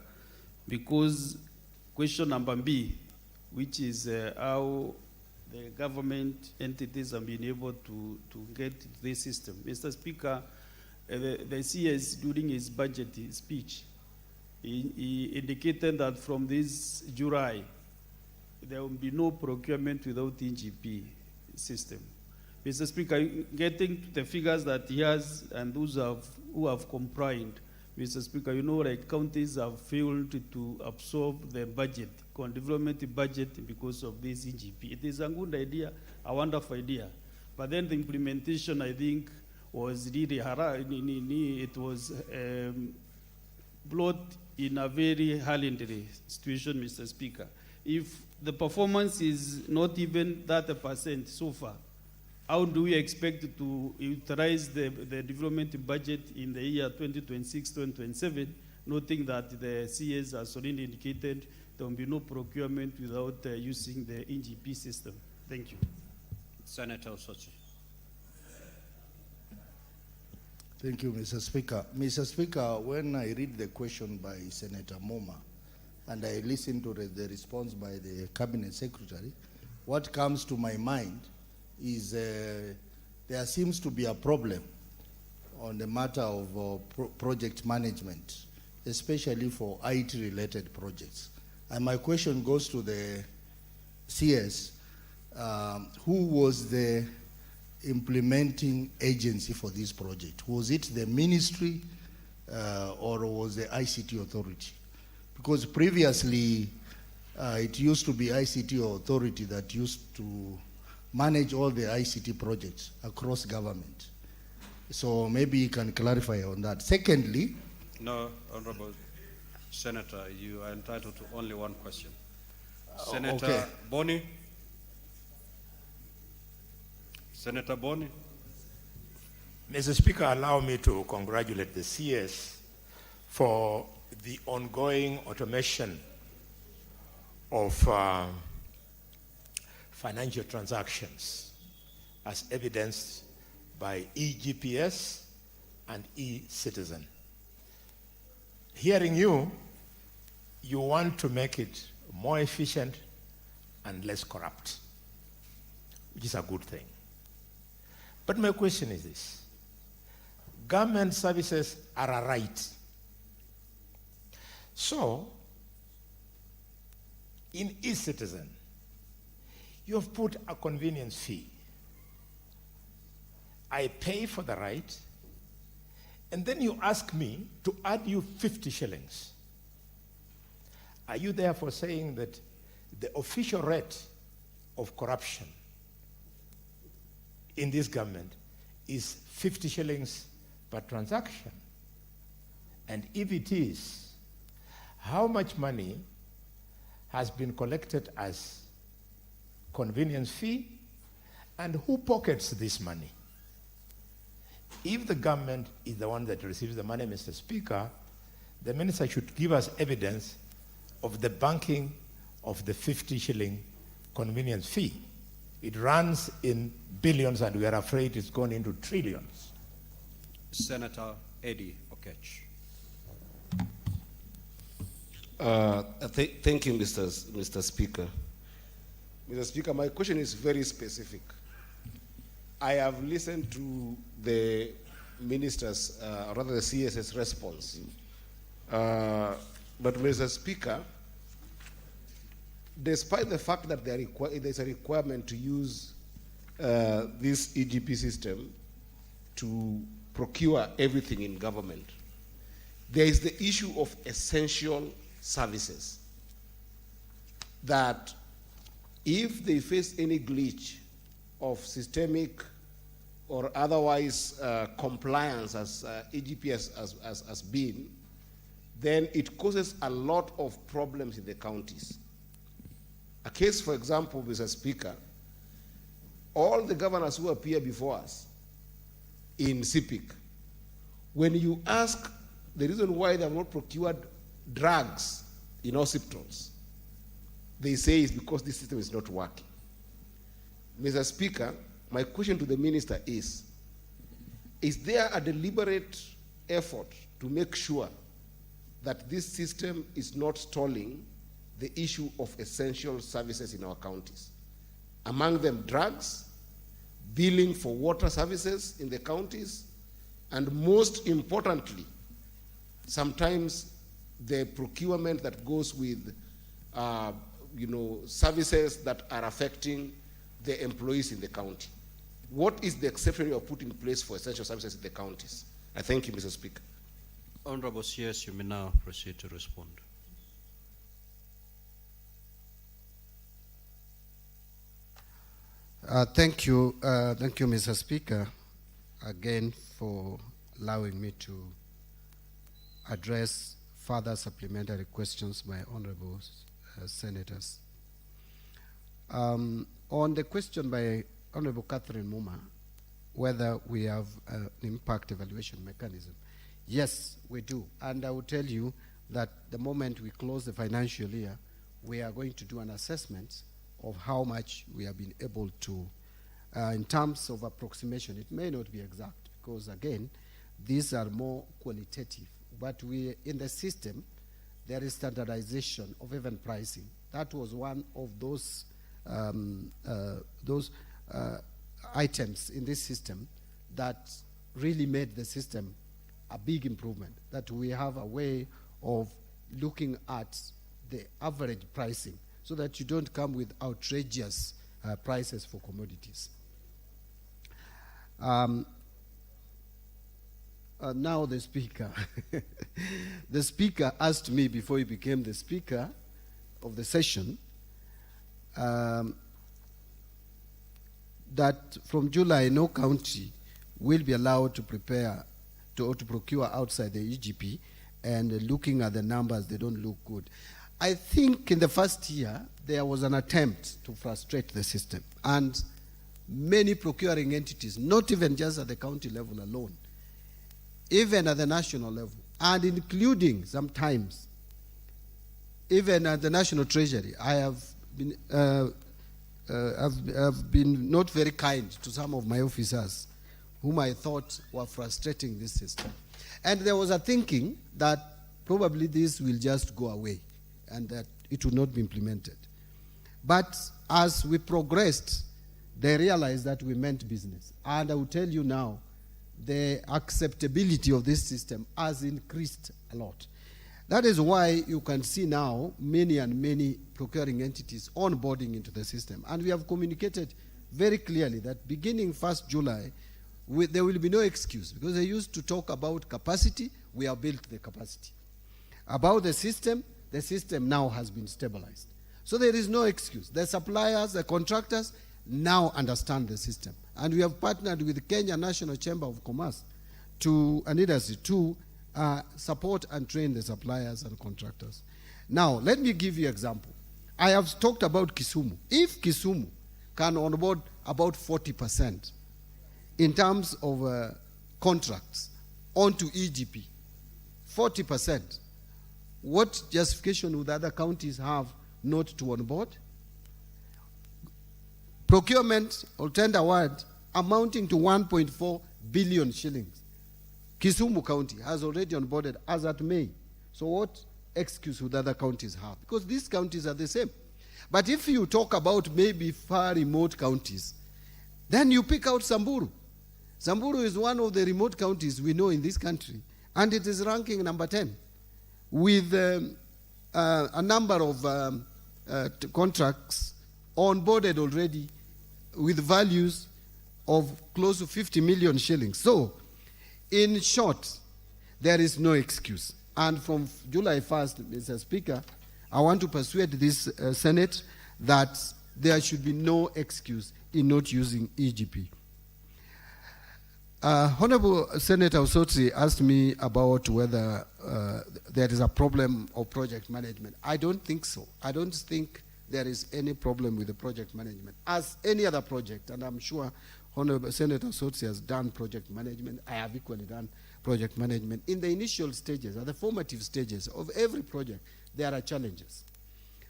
because question number B, which is how the government entities have been able to get this system. Mr. Speaker, the CS, during his budget speech, he indicated that from this July, there will be no procurement without NGP system. Mr. Speaker, getting to the figures that he has and those who have complied, Mr. Speaker, you know, like counties have failed to absorb the budget, development budget, because of this NGP. It is a good idea, a wonderful idea. But then the implementation, I think, was really it was brought in a very hurried situation, Mr. Speaker. If the performance is not even 30% so far, how do we expect to utilize the development budget in the year 2026-2027, noting that the CS has already indicated there will be no procurement without using the NGP system? Thank you. Senator Osochi. Thank you, Mr. Speaker. Mr. Speaker, when I read the question by Senator Moma and I listen to the response by the Cabinet Secretary, what comes to my mind is there seems to be a problem on the matter of project management, especially for IT-related projects. And my question goes to the CS, who was the implementing agency for this project? Was it the ministry or was the ICT authority? Because previously it used to be ICT authority that used to manage all the ICT projects across government. So maybe you can clarify on that. Secondly, no, Honorable Senator, you are entitled to only one question. Senator okay. Boni. Senator Boni. Mr. Speaker, allow me to congratulate the CS for the ongoing automation of financial transactions as evidenced by eGPS and eCitizen. Hearing you, you want to make it more efficient and less corrupt, which is a good thing. But my question is this: government services are a right. So, in eCitizen, you have put a convenience fee. I pay for the right, and then you ask me to add you 50 shillings. Are you therefore saying that the official rate of corruption in this government is 50 shillings per transaction? And if it is, how much money has been collected as convenience fee, and who pockets this money? If the government is the one that receives the money, Mr. Speaker, the minister should give us evidence of the banking of the 50 shilling convenience fee. It runs in billions, and we are afraid it's gone into trillions. Senator Eddie Okech. Thank you, Mr. Speaker. Mr. Speaker, my question is very specific. I have listened to the minister's, or rather the CS's response. But Mr. Speaker, despite the fact that there's a requirement to use this EGP system to procure everything in government, there is the issue of essential services that if they face any glitch of systemic or otherwise compliance as EGP has been, then it causes a lot of problems in the counties. A case, for example, Mr. Speaker, all the governors who appear before us in CPIC, when you ask the reason why they have not procured drugs in hospitals, they say it's because this system is not working. Mr. Speaker, my question to the minister is there a deliberate effort to make sure that this system is not stalling the issue of essential services in our counties? Among them, drugs, billing for water services in the counties, and most importantly, sometimes the procurement that goes with services that are affecting the employees in the county. What is the exception you have put in place for essential services in the counties? I thank you, Mr. Speaker. Honorable CS, you may now proceed to respond. Thank you, Mr. Speaker, again for allowing me to address further supplementary questions by honorable senators. On the question by Honorable Catherine Muma, whether we have an impact evaluation mechanism, yes, we do. And I will tell you that the moment we close the financial year, we are going to do an assessment of how much we have been able to, in terms of approximation. It may not be exact because, again, these are more qualitative. But in the system, there is standardization of even pricing. That was one of those items in this system that really made the system a big improvement, that we have a way of looking at the average pricing so that you don't come with outrageous prices for commodities. Now the speaker. The speaker asked me before he became the speaker of the session that from July no county will be allowed to prepare to procure outside the EGP, and looking at the numbers, they don't look good. I think in the first year there was an attempt to frustrate the system, and many procuring entities, not even just at the county level alone, even at the national level, and including sometimes even at the National Treasury. I have been not very kind to some of my officers whom I thought were frustrating this system. And there was a thinking that probably this will just go away and that it will not be implemented. But as we progressed, they realized that we meant business. And I will tell you now, the acceptability of this system has increased a lot. That is why you can see now many and many procuring entities onboarding into the system. And we have communicated very clearly that beginning 1st July, there will be no excuse, because they used to talk about capacity. We have built the capacity. About the system now has been stabilized. So there is no excuse. The suppliers, the contractors now understand the system. And we have partnered with the Kenya National Chamber of Commerce and Industry to support and train the suppliers and contractors. Now, let me give you an example. I have talked about Kisumu. If Kisumu can onboard about 40% in terms of contracts onto EGP, 40%, what justification would other counties have not to onboard? Procurement or tender award amounting to 1.4 billion shillings. Kisumu County has already onboarded as at May. So what excuse would other counties have? Because these counties are the same. But if you talk about maybe far remote counties, then you pick out Samburu. Samburu is one of the remote counties we know in this country, and it is ranking number 10 with a number of contracts onboarded already with values of close to 50 million shillings. So, in short, there is no excuse. And from July 1st, Mr. Speaker, I want to persuade this Senate that there should be no excuse in not using EGP. Honorable Senator Osotsi asked me about whether there is a problem of project management. I don't think so. I don't think there is any problem with the project management. As any other project, and I'm sure Honorable Senator Osotsi has done project management, I have equally done project management. In the initial stages, or the formative stages of every project, there are challenges.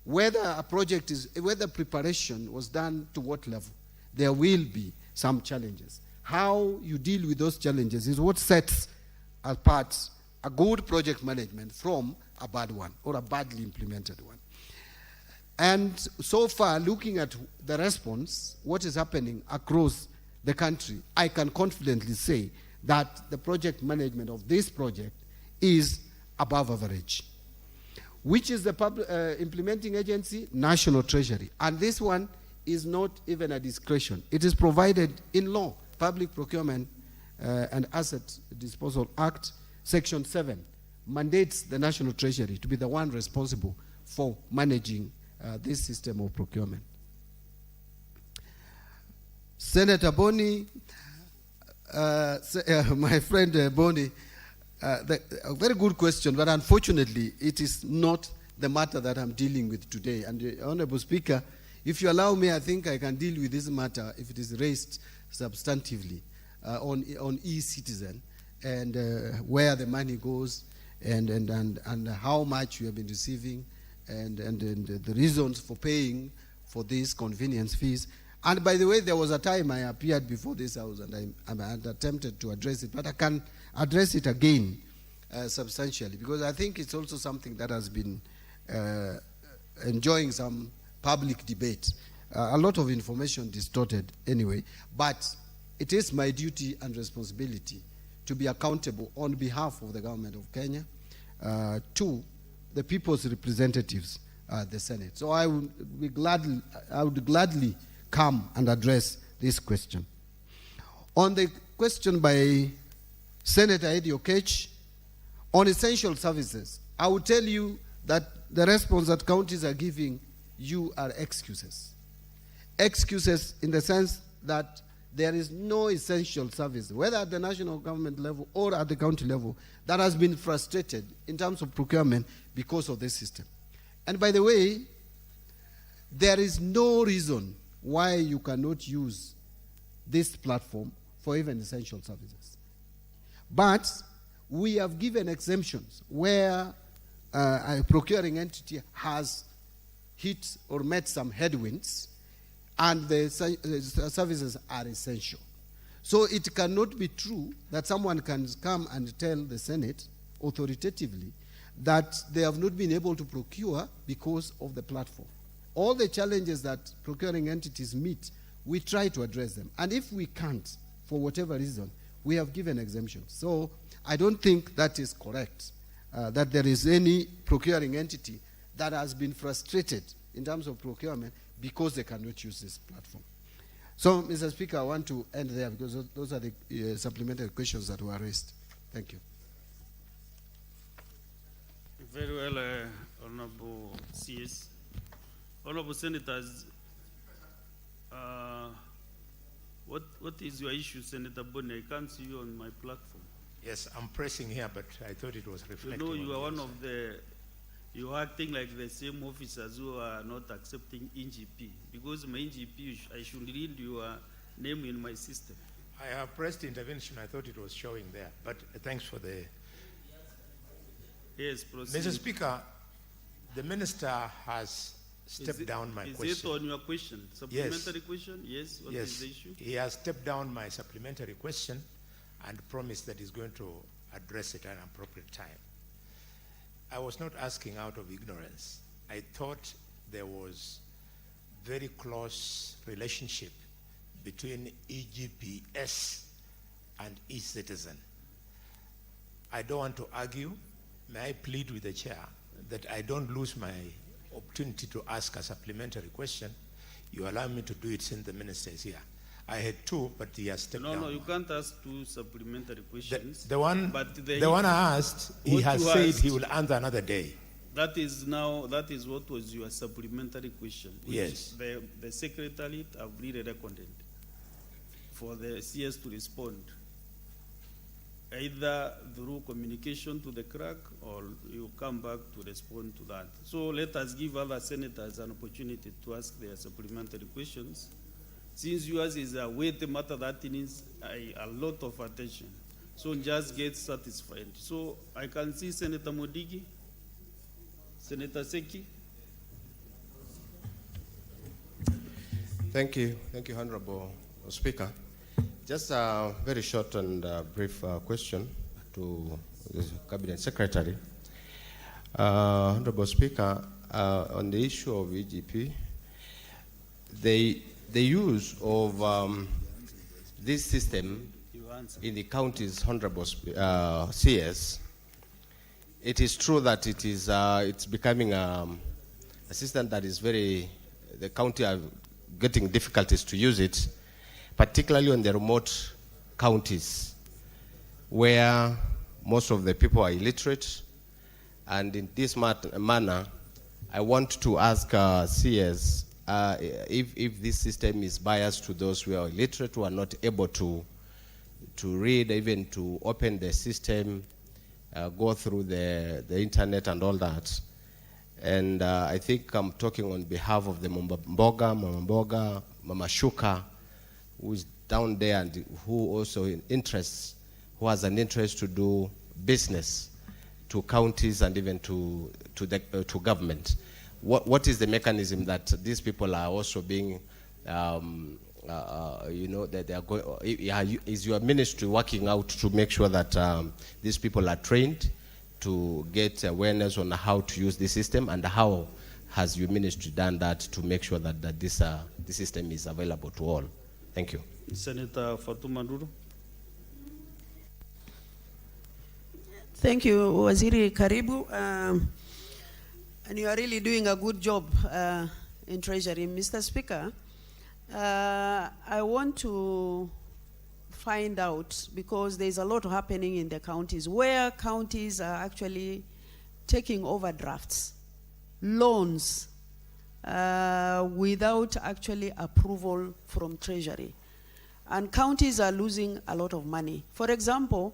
Whether a project is, whether preparation was done to what level, there will be some challenges. How you deal with those challenges is what sets apart a good project management from a bad one or a badly implemented one. And so far, looking at the response, what is happening across the country, I can confidently say that the project management of this project is above average. Which is the implementing agency? National Treasury. And this one is not even a discretion. It is provided in law. Public Procurement and Asset Disposal Act, Section 7, mandates the National Treasury to be the one responsible for managing this system of procurement. Senator Boni, my friend Boni, a very good question, but unfortunately, it is not the matter that I'm dealing with today. And Honorable Speaker, if you allow me, I think I can deal with this matter if it is raised substantively on e-citizen and where the money goes and how much you have been receiving and the reasons for paying for these convenience fees. And by the way, there was a time I appeared before this house and I had attempted to address it, but I can address it again substantially because I think it's also something that has been enjoying some public debate. A lot of information distorted anyway, but it is my duty and responsibility to be accountable on behalf of the government of Kenya to the people's representatives, the Senate. So I would gladly come and address this question. On the question by Senator Eddie Okech on essential services, I will tell you that the response that counties are giving you are excuses. Excuses in the sense that there is no essential service, whether at the national government level or at the county level, that has been frustrated in terms of procurement because of this system. And by the way, there is no reason why you cannot use this platform for even essential services. But we have given exemptions where a procuring entity has hit or met some headwinds and the services are essential. So it cannot be true that someone can come and tell the Senate authoritatively that they have not been able to procure because of the platform. All the challenges that procuring entities meet, we try to address them. And if we can't, for whatever reason, we have given exemptions. So I don't think that is correct, that there is any procuring entity that has been frustrated in terms of procurement because they cannot use this platform. So, Mr. Speaker, I want to end there because those are the supplementary questions that were raised. Thank you. Very well, Honorable CS. Honorable Senators, what is your issue, Senator Boni? I can't see you on my platform. Yes, I'm pressing here, but I thought it was reflecting. You are one of the, you are acting like the same officers who are not accepting NGP. Because my NGP, I should read your name in my system. I have pressed intervention. I thought it was showing there, but thanks for the... Yes, proceed. Mr. Speaker, the minister has stepped down my question. Is it on your question? Supplementary question? Yes. What is the issue? He has stepped down my supplementary question and promised that he's going to address it at an appropriate time. I was not asking out of ignorance. I thought there was very close relationship between EGPS and e-citizen. I don't want to argue. May I plead with the chair that I don't lose my opportunity to ask a supplementary question. You allow me to do it since the minister is here. I had two, but he has stepped down. No, you can't ask two supplementary questions. The one I asked, he what has you said asked, he will answer another day. That is what was your supplementary question. Which Yes. The secretariat have really recorded for the CS to respond, either through communication to the clerk or you come back to respond to that. So let us give other senators an opportunity to ask their supplementary questions. Since yours is a weighty matter that needs a lot of attention, so just get satisfied. So I can see Senator Modigi, Senator Seki. Thank you, Honorable Speaker. Just a very short and brief question to the Cabinet Secretary. Honorable Speaker, on the issue of EGP, the use of this system in the counties, Honorable CS, it is true that it's becoming a system that is the county are getting difficulties to use it, particularly on the remote counties where most of the people are illiterate. And in this manner, I want to ask CS if this system is biased to those who are illiterate, who are not able to read, even to open the system, go through the internet and all that. And I think I'm talking on behalf of the Mama Mboga, Mama Shuka, who is down there and who also has an interest to do business to counties and even to government. What is the mechanism that these people are also being, that they are going? Is your ministry working out to make sure that these people are trained to get awareness on how to use the system, and how has your ministry done that to make sure that this system is available to all? Thank you. Senator Fatuma Nduru. Thank you, Waziri Karibu. And you are really doing a good job in Treasury. Mr. Speaker, I want to find out, because there's a lot happening in the counties, where counties are actually taking overdrafts, loans, without actually approval from Treasury. And counties are losing a lot of money. For example,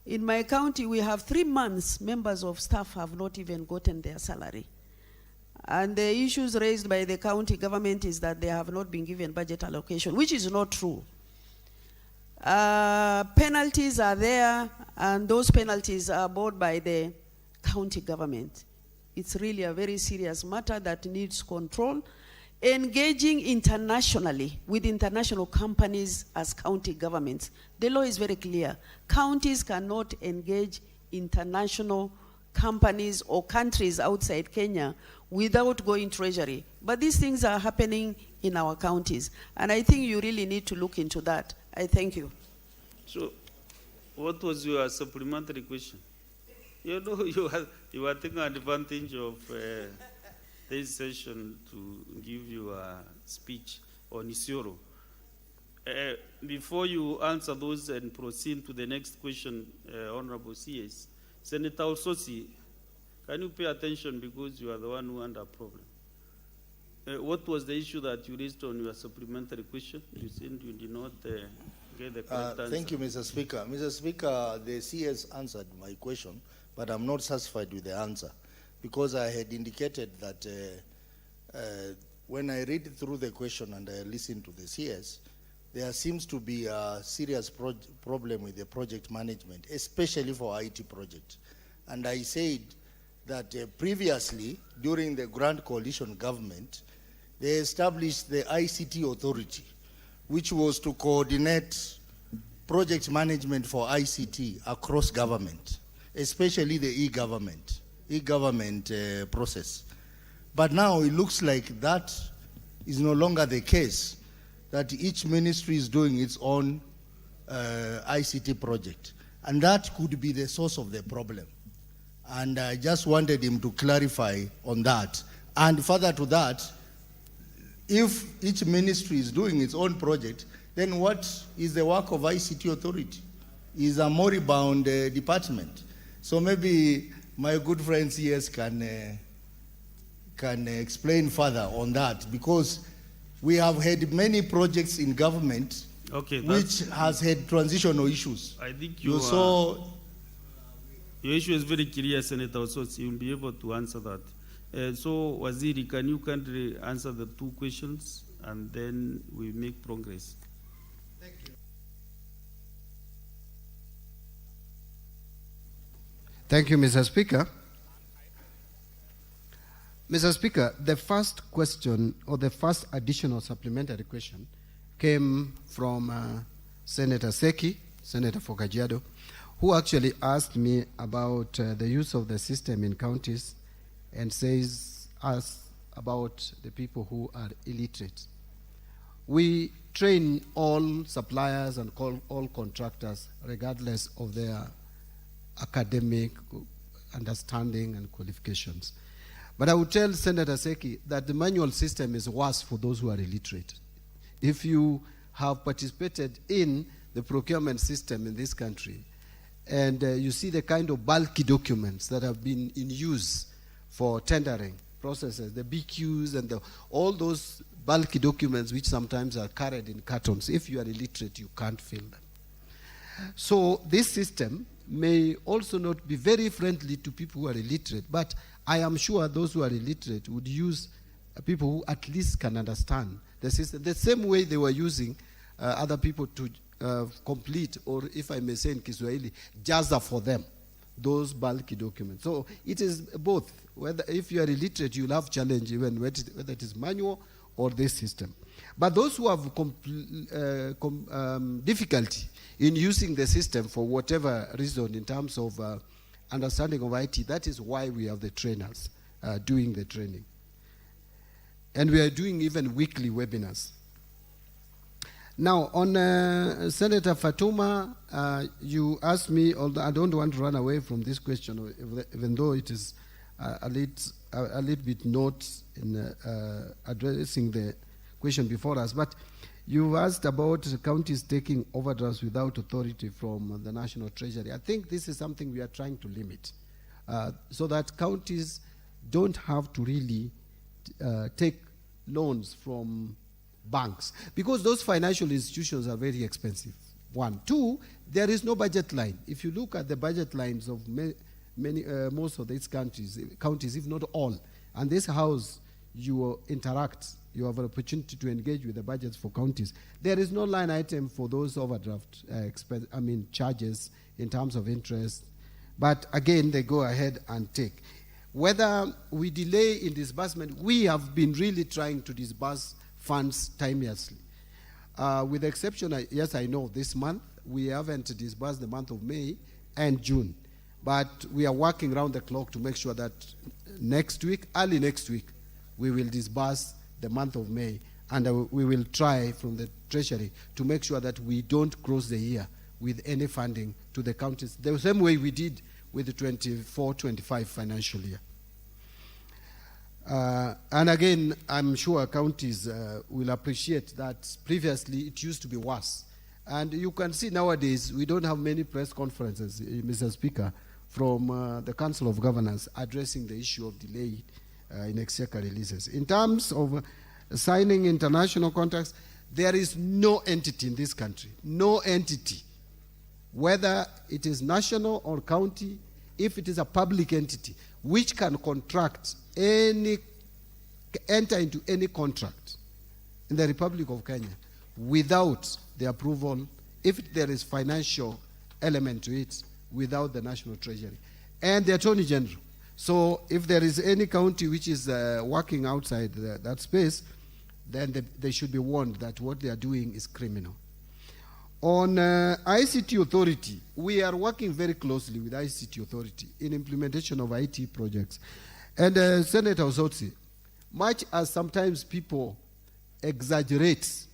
in my county, we have 3 months members of staff have not even gotten their salary. And the issues raised by the county government is that they have not been given budget allocation, which is not true. Penalties are there, and those penalties are borne by the county government. It's really a very serious matter that needs control. Engaging internationally with international companies as county governments. The law is very clear. Counties cannot engage international companies or countries outside Kenya without going Treasury. But these things are happening in our counties. And I think you really need to look into that. I thank you. So, what was your supplementary question? You know, you are taking advantage of this session to give you a speech on Isiolo. Before you answer those and proceed to the next question, Honorable CS, Senator Ososi, can you pay attention, because you are the one who had a problem? What was the issue that you raised on your supplementary question? You said you did not get the correct answer. Thank you, Mr. Speaker. Mr. Speaker, the CS answered my question, but I'm not satisfied with the answer, because I had indicated that when I read through the question and I listen to the CS, there seems to be a serious problem with the project management, especially for IT projects. And I said that previously, during the Grand Coalition government, they established the ICT authority, which was to coordinate project management for ICT across government, especially the e-government process. But now it looks like that is no longer the case, that each ministry is doing its own ICT project. And that could be the source of the problem. And I just wanted him to clarify on that. And further to that, if each ministry is doing its own project, then what is the work of ICT authority? Is a moribund department. So maybe my good friend CS can explain further on that, because we have had many projects in government which has had transitional issues. I think you saw. Your issue is very clear, Senator, so you'll be able to answer that. So, Waziri, can you kindly answer the two questions, and then we make progress? Thank you. Thank you, Mr. Speaker. Mr. Speaker, the first question, or the first additional supplementary question, came from Senator Seki, Senator for Kajiado, who actually asked me about the use of the system in counties and says us about the people who are illiterate. We train all suppliers and all contractors regardless of their academic understanding and qualifications. But I would tell Senator Seki that the manual system is worse for those who are illiterate. If you have participated in the procurement system in this country, and you see the kind of bulky documents that have been in use for tendering processes, the BQs and all those bulky documents which sometimes are carried in cartons, if you are illiterate, you can't fill them. So this system may also not be very friendly to people who are illiterate, but I am sure those who are illiterate would use people who at least can understand the system, the same way they were using other people to complete, or if I may say in Kiswahili, jaza for them, those bulky documents. So it is both. Whether if you are illiterate, you'll have challenge even whether it is manual or this system. But those who have difficulty in using the system for whatever reason in terms of understanding of IT, that is why we have the trainers doing the training. And we are doing even weekly webinars. Now, on Senator Fatuma, you asked me, although I don't want to run away from this question, even though it is a little bit not in addressing the question before us, but you asked about counties taking overdrafts without authority from the National Treasury. I think this is something we are trying to limit, so that counties don't have to really take loans from banks, because those financial institutions are very expensive. One. Two, there is no budget line. If you look at the budget lines of most of these counties, if not all, and this house, you interact, you have an opportunity to engage with the budgets for counties. There is no line item for those overdraft charges in terms of interest. But again, they go ahead and take. Whether we delay in disbursement, we have been really trying to disburse funds timeously. With the exception, yes, I know this month, we haven't disbursed the month of May and June. But we are working around the clock to make sure that next week, early next week, we will disburse the month of May. And we will try from the Treasury to make sure that we don't close the year with any funding to the counties, the same way we did with the 24-25 financial year. And again, I'm sure counties will appreciate that previously it used to be worse. And you can see nowadays we don't have many press conferences, Mr. Speaker, from the Council of Governors addressing the issue of delay in exchequer releases. In terms of signing international contracts, there is no entity in this country, no entity, whether it is national or county, if it is a public entity, which can enter into any contract in the Republic of Kenya without the approval, if there is financial element to it, without the National Treasury and the Attorney General. So if there is any county which is working outside that space, then they should be warned that what they are doing is criminal. On ICT Authority, we are working very closely with ICT Authority in implementation of IT projects. And Senator Osotsi, much as sometimes people exaggerates,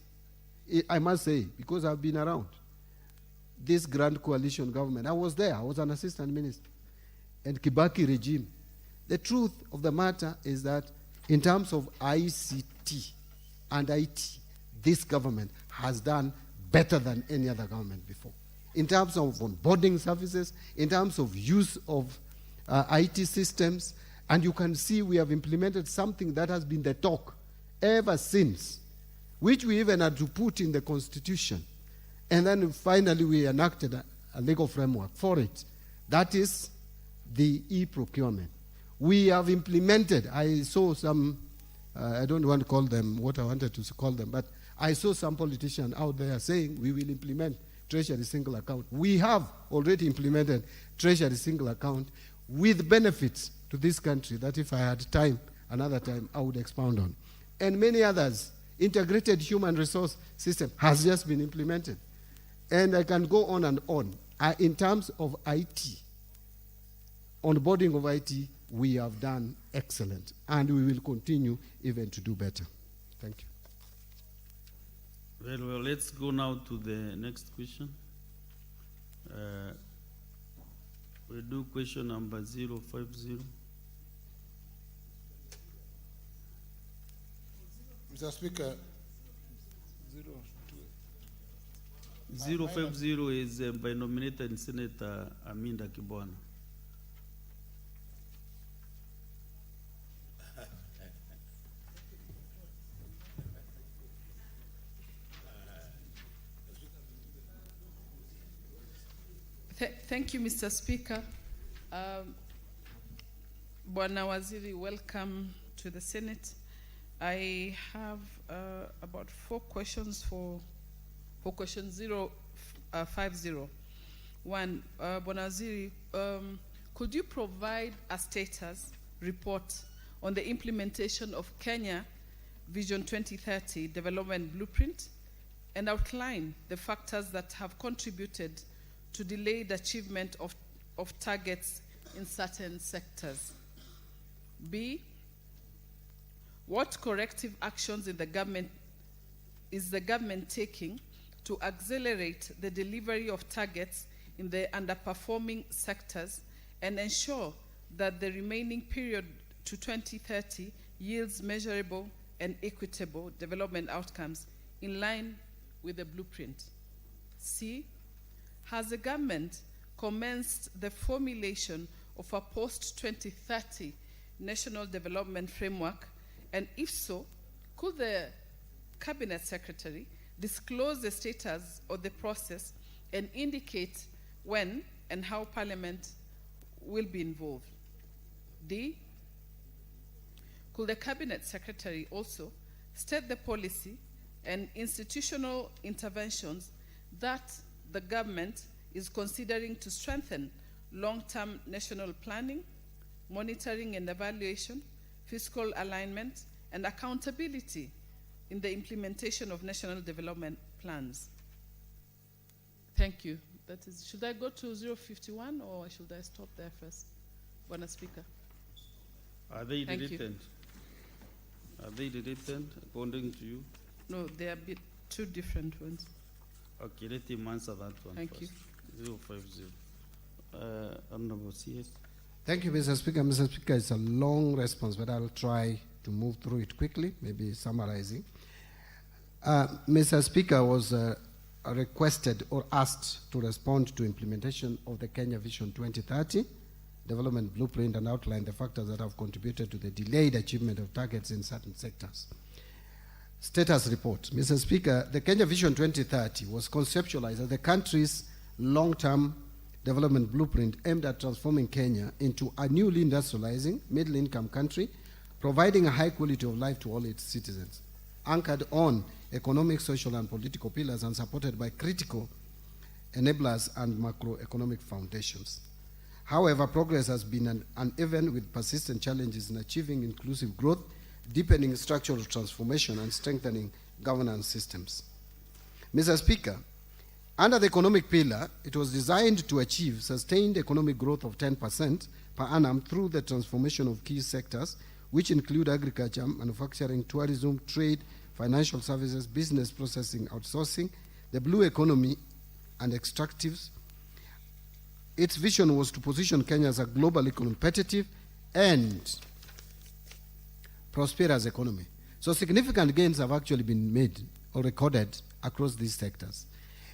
I must say, because I've been around this grand coalition government. I was there, I was an assistant minister, and Kibaki regime. The truth of the matter is that in terms of ICT and IT, this government has done better than any other government before. In terms of onboarding services, in terms of use of IT systems, and you can see we have implemented something that has been the talk ever since, which we even had to put in the Constitution. And then finally we enacted a legal framework for it. That is the e-procurement. We have implemented, I saw some, I don't want to call them what I wanted to call them, but I saw some politician out there saying we will implement Treasury Single Account. We have already implemented Treasury Single Account with benefits to this country that if I had time, another time, I would expound on. And many others. Integrated human resource system has just been implemented. And I can go on and on. In terms of IT, onboarding of IT, we have done excellent. And we will continue even to do better. Thank you. Well, let's go now to the next question. We'll do question number 050. Mr. Speaker, 050 is by nominated Senator Aminda Kibwana. Thank you, Mr. Speaker. Bwana Waziri, welcome to the Senate. I have about 4 questions for question 050. One, Bwana Waziri, could you provide a status report on the implementation of Kenya Vision 2030 Development Blueprint and outline the factors that have contributed to delayed achievement of targets in certain sectors? B, what corrective actions is the government taking to accelerate the delivery of targets in the underperforming sectors and ensure that the remaining period to 2030 yields measurable and equitable development outcomes in line with the blueprint? C, has the government commenced the formulation of a post-2030 national development framework? And if so, could the Cabinet Secretary disclose the status of the process and indicate when and how Parliament will be involved? D, could the Cabinet Secretary also state the policy and institutional interventions that the government is considering to strengthen long-term national planning, monitoring and evaluation, fiscal alignment, and accountability in the implementation of national development plans? Thank you. That is, should I go to 051 or should I stop there first? Bwana Speaker. Are they Thank you. deleted? Are they deleted according to you? No, they are two different ones. Okay, let him answer that one. Thank first. 050. Honorable CS. Thank you, Mr. Speaker. Mr. Speaker, it's a long response, but I'll try to move through it quickly, maybe summarizing. Mr. Speaker was requested or asked to respond to implementation of the Kenya Vision 2030 Development Blueprint and outline the factors that have contributed to the delayed achievement of targets in certain sectors. Status report. Mr. Speaker, the Kenya Vision 2030 was conceptualized as the country's long-term development blueprint aimed at transforming Kenya into a newly industrializing, middle-income country, providing a high quality of life to all its citizens, anchored on economic, social, and political pillars and supported by critical enablers and macroeconomic foundations. However, progress has been uneven with persistent challenges in achieving inclusive growth, deepening structural transformation, and strengthening governance systems. Mr. Speaker, under the economic pillar, it was designed to achieve sustained economic growth of 10% per annum through the transformation of key sectors, which include agriculture, manufacturing, tourism, trade, financial services, business processing, outsourcing, the blue economy, and extractives. Its vision was to position Kenya as a globally competitive and prosperous economy. So significant gains have actually been made or recorded across these sectors.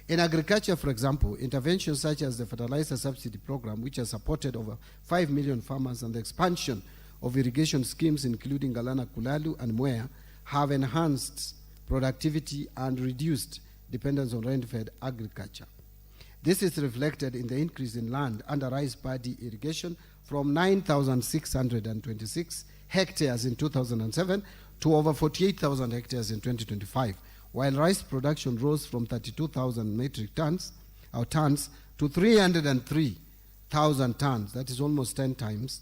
In agriculture, for example, interventions such as the fertilizer subsidy program, which has supported over 5 million farmers, and the expansion of irrigation schemes, including Galana Kulalu and Mwea, have enhanced productivity and reduced dependence on rain-fed agriculture. This is reflected in the increase in land under rice paddy irrigation from 9,626 hectares in 2007 to over 48,000 hectares in 2025, while rice production rose from 32,000 metric tons to 303,000 tons, that is almost 10 times,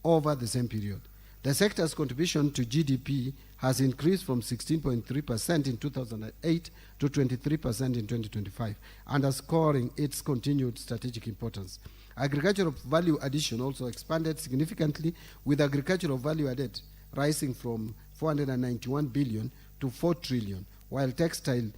over the same period. The sector's contribution to GDP has increased from 16.3% in 2008 to 23% in 2025, underscoring its continued strategic importance. Agricultural value addition also expanded significantly, with agricultural value added rising from 491 billion to 4 trillion, while textile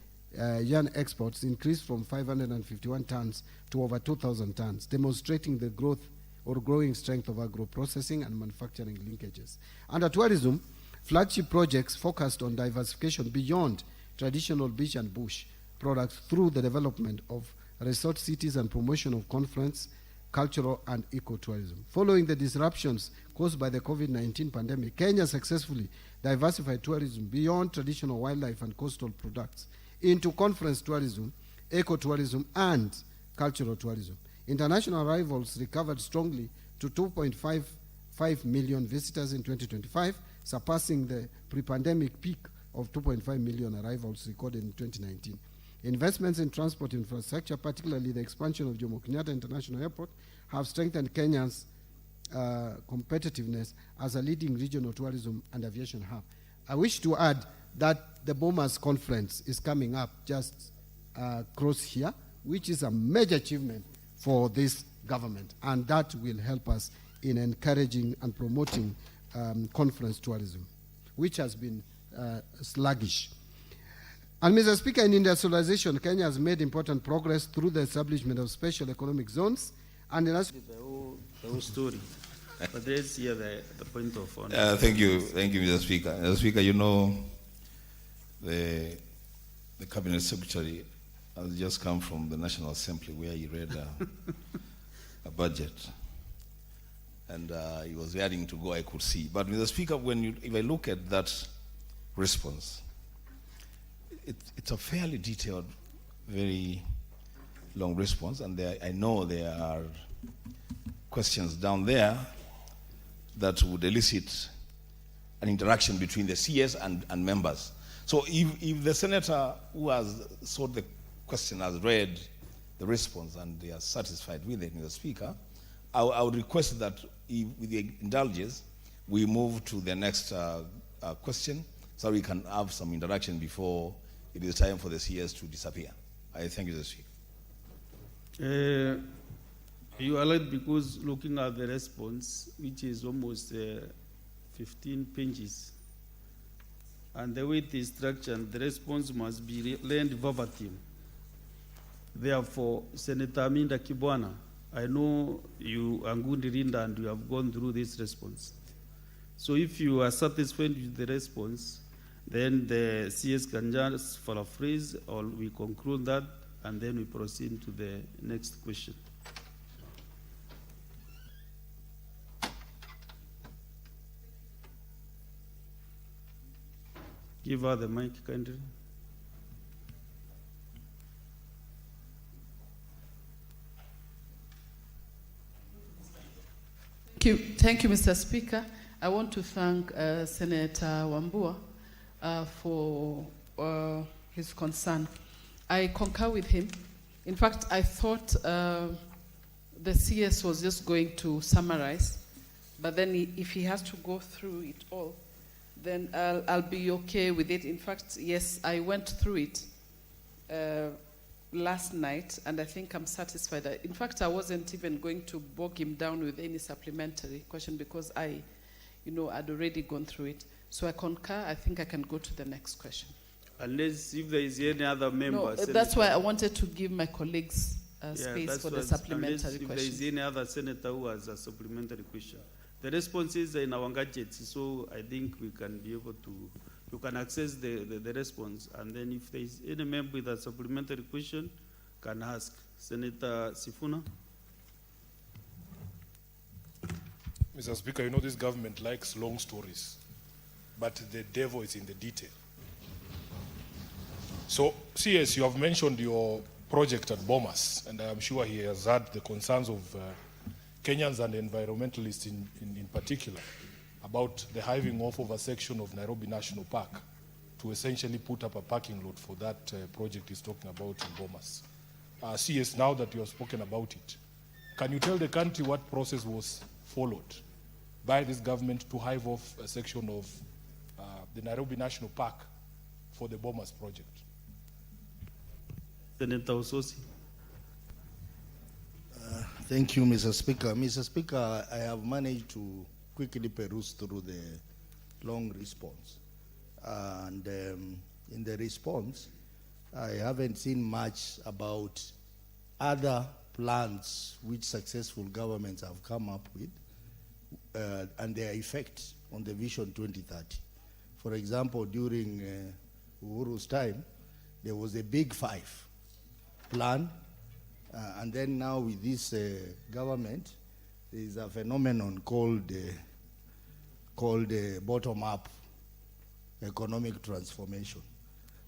yarn exports increased from 551 tons to over 2,000 tons, demonstrating the growth or growing strength of agro-processing and manufacturing linkages. Under tourism, flagship projects focused on diversification beyond traditional beach and bush products through the development of resort cities and promotion of conference, cultural, and ecotourism. Following the disruptions caused by the COVID-19 pandemic, Kenya successfully diversified tourism beyond traditional wildlife and coastal products into conference tourism, ecotourism, and cultural tourism. International arrivals recovered strongly to 2.55 million visitors in 2025, surpassing the pre-pandemic peak of 2.5 million arrivals recorded in 2019. Investments in transport infrastructure, particularly the expansion of Jomo Kenyatta International Airport, have strengthened Kenya's competitiveness as a leading regional tourism and aviation hub. I wish to add that the Bomas Conference is coming up just across here, which is a major achievement for this government, and that will help us in encouraging and promoting conference tourism, which has been sluggish. And Mr. Speaker, in industrialization, Kenya has made important progress through the establishment of special economic zones and the whole story. But let's hear the point of honor. Thank you, Mr. Speaker. Mr. Speaker, you know, the Cabinet Secretary has just come from the National Assembly where he read a budget. And he was raring to go, I could see. But Mr. Speaker, if I look at that response, it's a fairly detailed, very long response, and I know there are questions down there that would elicit an interaction between the CS and members. So if the senator who has sought the question has read the response and they are satisfied with it, Mr. Speaker, I would request that with the indulgence, we move to the next question so we can have some interaction before it is time for the CS to disappear. I thank you, Mr. Speaker. You are right, because looking at the response, which is almost 15 pages, and the way it is structured, the response must be learned verbatim. Therefore, Senator Aminda Kibwana, I know you are good reader and you have gone through this response. So if you are satisfied with the response, then the CS can just paraphrase, or we conclude that, and then we proceed to the next question. Give her the mic, kindly. Thank you, Mr. Speaker. I want to thank Senator Wambua for his concern. I concur with him. In fact, I thought the CS was just going to summarize, but then if he has to go through it all, then I'll be okay with it. In fact, yes, I went through it last night, and I think I'm satisfied. In fact, I wasn't even going to bog him down with any supplementary question because I'd already gone through it. So I concur. I think I can go to the next question. Unless if there is any other member. No, senator. that's why I wanted to give my colleagues Yeah, space that's for the what- supplementary unless if there is question. any other senator who has a supplementary question. The responses are in our gadgets, so I think we can be able to, you can access the response, and then if there is any member with a supplementary question, can ask. Senator Sifuna. Mr. Speaker, you know this government likes long stories, but the devil is in the detail. So, CS, you have mentioned your project at Bomas, and I am sure he has heard the concerns of Kenyans and environmentalists in particular about the hiving off of a section of Nairobi National Park to essentially put up a parking lot for that project he's talking about in Bomas. CS, now that you have spoken about it, can you tell the country what process was followed by this government to hive off a section of the Nairobi National Park for the Bomas project? Senator Ososi. Thank you, Mr. Speaker. Mr. Speaker, I have managed to quickly peruse through the long response. And in the response, I haven't seen much about other plans which successful governments have come up with and their effect on the Vision 2030. For example, during Uhuru's time, there was a Big Five plan, and then now with this government, there is a phenomenon called bottom-up economic transformation.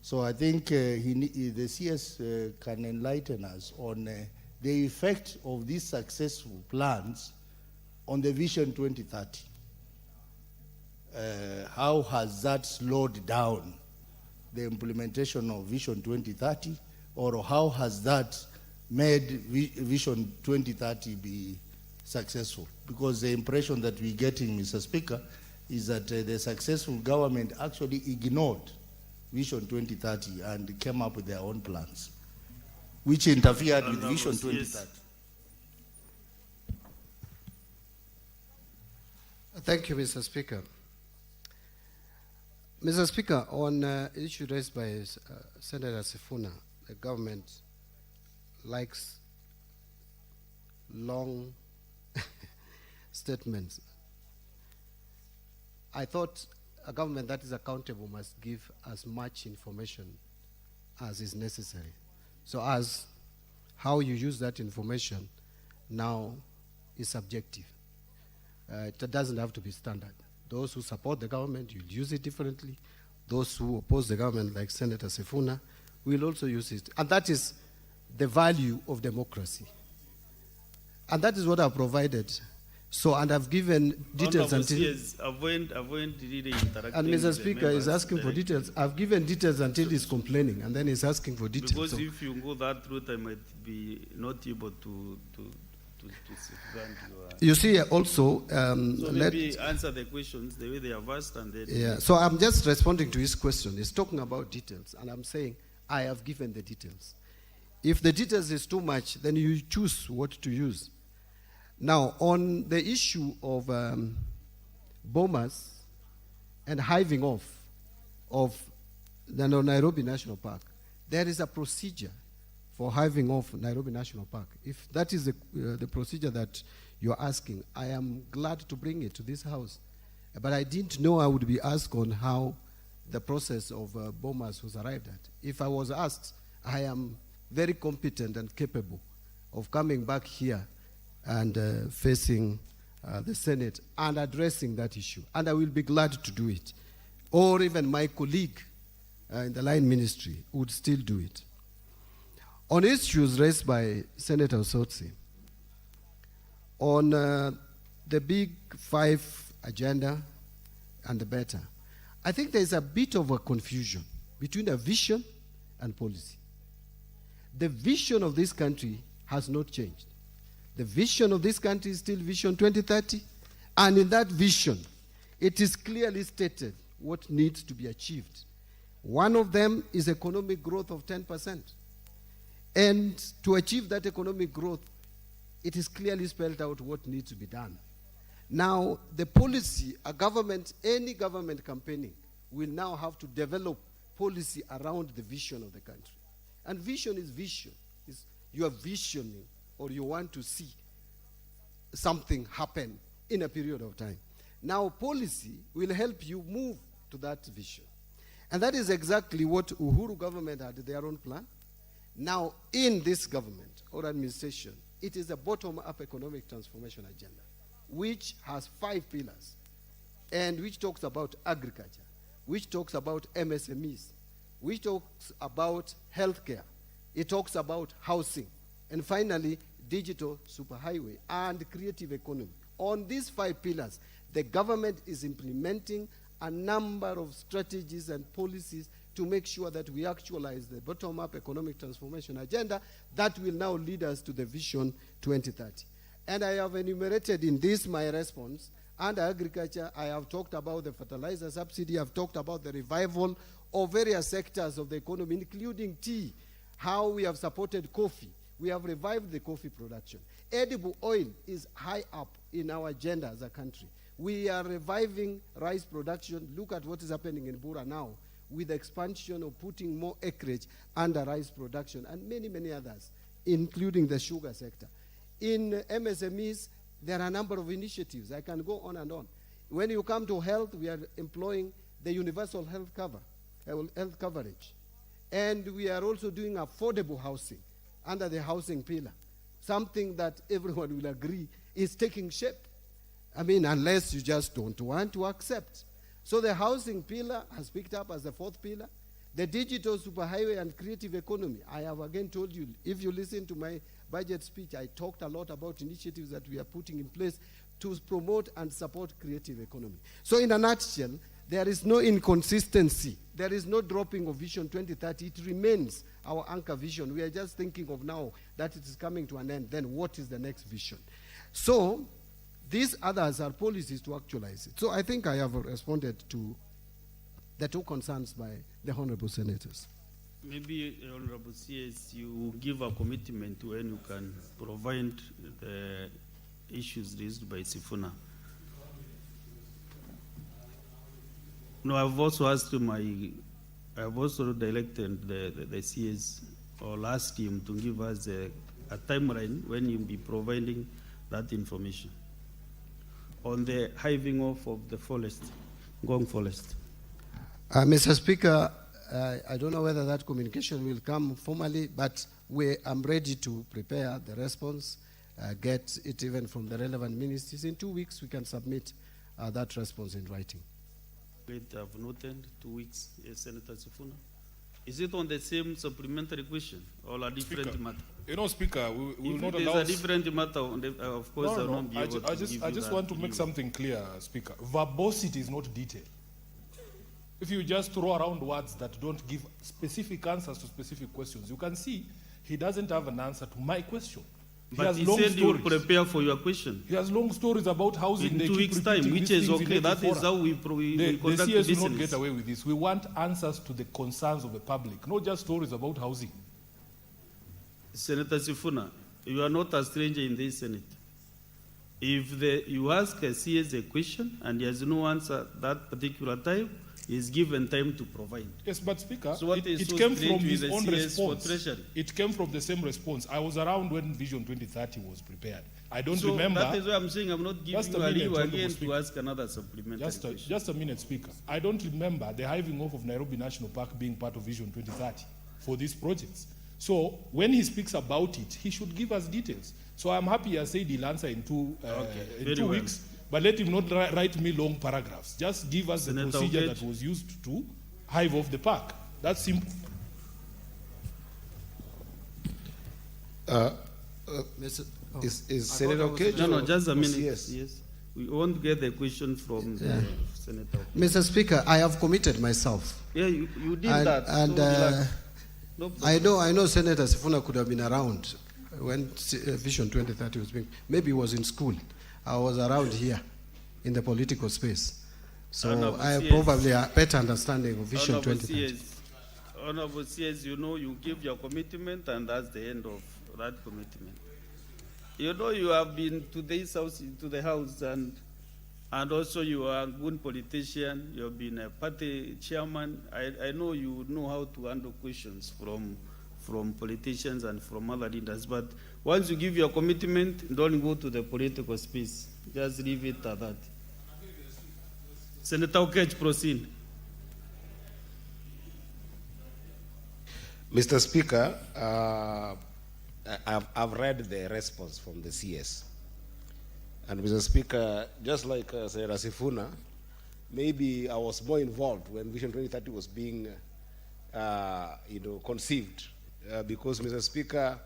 So I think the CS can enlighten us on the effect of these successful plans on the Vision 2030. How has that slowed down the implementation of Vision 2030, or how has that made Vision 2030 be successful? Because the impression that we're getting, Mr. Speaker, is that the successful government actually ignored Vision 2030 and came up with their own plans, which interfered with Vision 2030. Thank you, Mr. Speaker. Mr. Speaker, on issue raised by Senator Sifuna, the government likes long statements. I thought a government that is accountable must give as much information as is necessary. So as how you use that information now is subjective. It doesn't have to be standard. Those who support the government will use it differently. Those who oppose the government, like Senator Sifuna, will also use it. And that is the value of democracy. And that is what I've provided. So, and I've given details until... Avoid really interacting. And Mr. Speaker is asking for details. I've given details until he's complaining, and then he's asking for details. Because so if you go that route, I might be not able to safeguard you see, also... so maybe answer the questions the way they are asked, and then... Yeah, so I'm just responding to his question. He's talking about details, and I'm saying I have given the details. If the details is too much, then you choose what to use. Now, on the issue of bombers and hiving off of the Nairobi National Park, there is a procedure for hiving off Nairobi National Park. If that is the procedure that you're asking, I am glad to bring it to this house. But I didn't know I would be asked on how the process of bombers was arrived at. If I was asked, I am very competent and capable of coming back here and facing the Senate and addressing that issue. And I will be glad to do it. Or even my colleague in the line ministry would still do it. On issues raised by Senator Osotsi, on the Big Five agenda and the better, I think there's a bit of a confusion between a vision and policy. The vision of this country has not changed. The vision of this country is still Vision 2030, and in that vision, it is clearly stated what needs to be achieved. One of them is economic growth of 10%. And to achieve that economic growth, it is clearly spelled out what needs to be done. Now, the policy, a government, any government campaigning, will now have to develop policy around the vision of the country. And vision is vision. You are visioning, or you want to see something happen in a period of time. Now, policy will help you move to that vision. And that is exactly what Uhuru government had their own plan. Now, in this government or administration, it is a bottom-up economic transformation agenda, which has 5 pillars, and which talks about agriculture, which talks about MSMEs, which talks about healthcare, it talks about housing, and finally, digital superhighway and creative economy. On these 5 pillars, the government is implementing a number of strategies and policies to make sure that we actualize the bottom-up economic transformation agenda that will now lead us to the Vision 2030. And I have enumerated in this my response. Under agriculture, I have talked about the fertilizer subsidy, I've talked about the revival of various sectors of the economy, including tea, how we have supported coffee. We have revived the coffee production. Edible oil is high up in our agenda as a country. We are reviving rice production. Look at what is happening in Bura now with the expansion of putting more acreage under rice production and many, many others, including the sugar sector. In MSMEs, there are a number of initiatives. I can go on and on. When you come to health, we are employing the universal health coverage. And we are also doing affordable housing under the housing pillar, something that everyone will agree is taking shape. I mean, unless you just don't want to accept. So the housing pillar has picked up as the 4th pillar. The digital superhighway and creative economy. I have again told you, if you listen to my budget speech, I talked a lot about initiatives that we are putting in place to promote and support creative economy. So in a nutshell, there is no inconsistency. There is no dropping of Vision 2030. It remains our anchor vision. We are just thinking of now that it is coming to an end. Then what is the next vision? So these others are policies to actualize it. So I think I have responded to the 2 concerns by the honorable senators. Maybe, Honorable CS, you give a commitment when you can provide the issues raised by Sifuna. No, I've also asked I've also directed the CS or asked him to give us a timeline when you'll be providing that information on the hiving off of the forest, Ngong forest. Mr. Speaker, I don't know whether that communication will come formally, but I'm ready to prepare the response, get it even from the relevant ministries. In 2 weeks, we can submit that response in writing. I've noted 2 weeks, Senator Sifuna. Is it on the same supplementary question or a different matter? You know, Speaker, we will not allow... If it is a different matter, of course, I won't be able to give you I just want to make something clear, Speaker. Verbosity is not detail. If you just throw around words that don't give specific answers to specific questions, you can see he doesn't have an answer to my question. But he said he will prepare for your question. He has long stories about housing. In 2 weeks' time, which is okay. That is how we conduct the CS business. will not get away with this. We want answers to the concerns of the public, not just stories about housing. Senator Sifuna, you are not a stranger in this Senate. If you ask a CS a question and he has no answer that particular time, he is given time to provide. Yes, but Speaker, so what it came from his own response. It came from the same response. I was around when Vision 2030 was prepared. I don't remember. That is why I'm saying I'm not giving you a leave again to ask another supplementary question. Just a minute, Speaker. I don't remember the hiving off of Nairobi National Park being part of Vision 2030 for these projects. So when he speaks about it, he should give us details. So I'm happy I said he'll answer in 2 weeks. But let him not write me long paragraphs. Just give us the procedure that was used to hive off the park. That's simple. Is Senator okay? No, just a minute. Yes. We won't get the question from the Senator. Mr. Speaker, I have committed myself. Yeah, you did that. And no I know Senator Sifuna could have been around when Vision 2030 was being, maybe he was in school. I was around here in the political space. So I have probably a better understanding of Vision 2030. Honorable CS, you know, you give your commitment and that's the end of that commitment. You know, you have been to this house, to the house, and And also you are a good politician. You have been a party chairman. I know you know how to handle questions from politicians and from other leaders. But once you give your commitment, don't go to the political space. Just leave it at that. Senator Okech, proceed. Mr. Speaker, I've read the response from the CS. And Mr. Speaker, just like Senator Sifuna, maybe I was more involved when Vision 2030 was being conceived. Because, Mr. Speaker,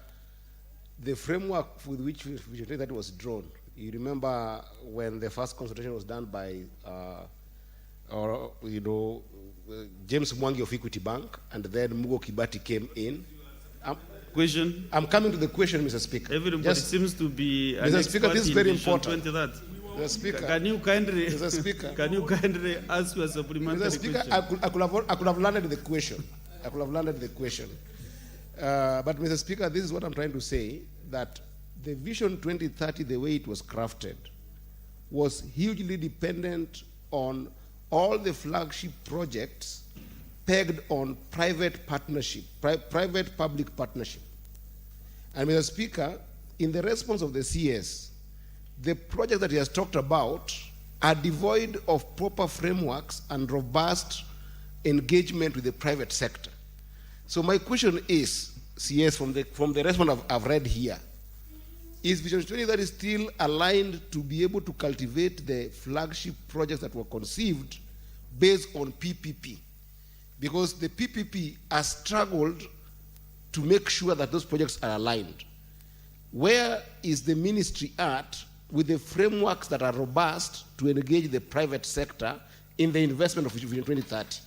the framework with which Vision 2030 was drawn, you remember when the first consultation was done by James Mwangi of Equity Bank, and then Mugo Kibati came in. Question? I'm coming to the question, Mr. Speaker. Everybody seems to be an Mr. Speaker, this is very Vision important. 2030. Mr. Speaker, Can you kindly, Mr. Speaker, can you kindly ask your supplementary Mr. Speaker, question? I could have landed the question. I could have landed the question. But, Mr. Speaker, this is what I'm trying to say, that the Vision 2030, the way it was crafted, was hugely dependent on all the flagship projects pegged on private partnership, private-public partnership. And, Mr. Speaker, in the response of the CS, the projects that he has talked about are devoid of proper frameworks and robust engagement with the private sector. So my question is, CS, from the response I've read here, is Vision 2030 still aligned to be able to cultivate the flagship projects that were conceived based on PPP? Because the PPP has struggled to make sure that those projects are aligned. Where is the ministry at with the frameworks that are robust to engage the private sector in the investment of Vision 2030?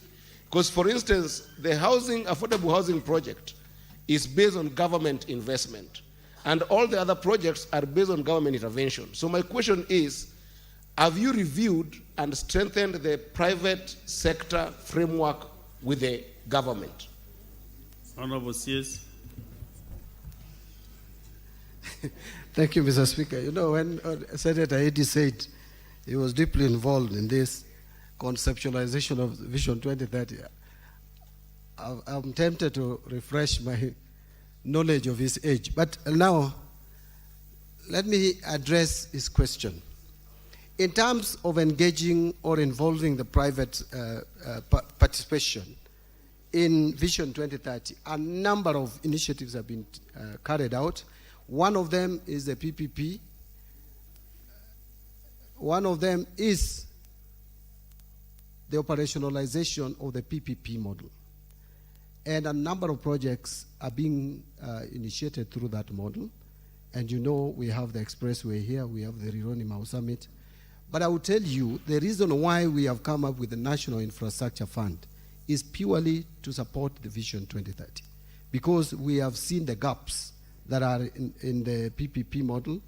Because, for instance, the affordable housing project is based on government investment, and all the other projects are based on government intervention. So my question is, have you reviewed and strengthened the private sector framework with the government? Honorable CS. Thank you, Mr. Speaker. You know, when Senator Eddy said he was deeply involved in this conceptualization of Vision 2030, I'm tempted to refresh my knowledge of his age. But now, let me address his question. In terms of engaging or involving the private participation in Vision 2030, a number of initiatives have been carried out. One of them is the PPP. One of them is the operationalization of the PPP model. And a number of projects are being initiated through that model. And you know, we have the expressway here, we have the Rironi Mau Summit. But I will tell you, the reason why we have come up with the National Infrastructure Fund is purely to support the Vision 2030. Because we have seen the gaps that are in the PPP model,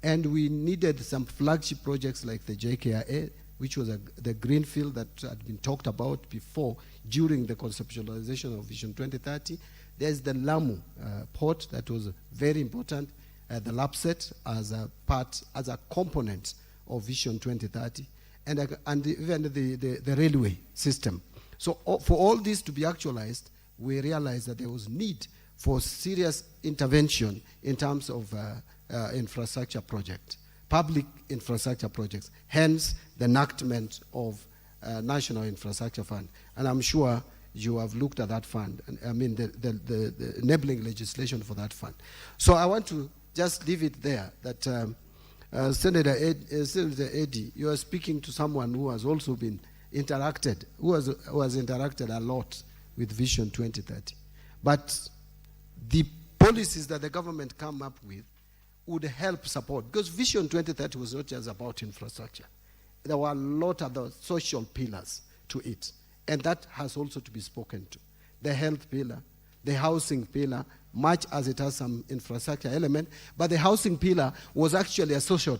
and we needed some flagship projects like the JKIA, which was the greenfield that had been talked about before during the conceptualization of Vision 2030. There's the Lamu port that was very important, the LAPSET as a component of Vision 2030, and even the railway system. So for all this to be actualized, we realized that there was need for serious intervention in terms of infrastructure project, public infrastructure projects, hence the enactment of National Infrastructure Fund. And I'm sure you have looked at that fund, I mean the enabling legislation for that fund. So I want to just leave it there, that Senator Eddy, you are speaking to someone who has also been interacted, who has interacted a lot with Vision 2030. But the policies that the government come up with would help support, because Vision 2030 was not just about infrastructure. There were a lot of the social pillars to it, and that has also to be spoken to. The health pillar, the housing pillar, much as it has some infrastructure element, but the housing pillar was actually a social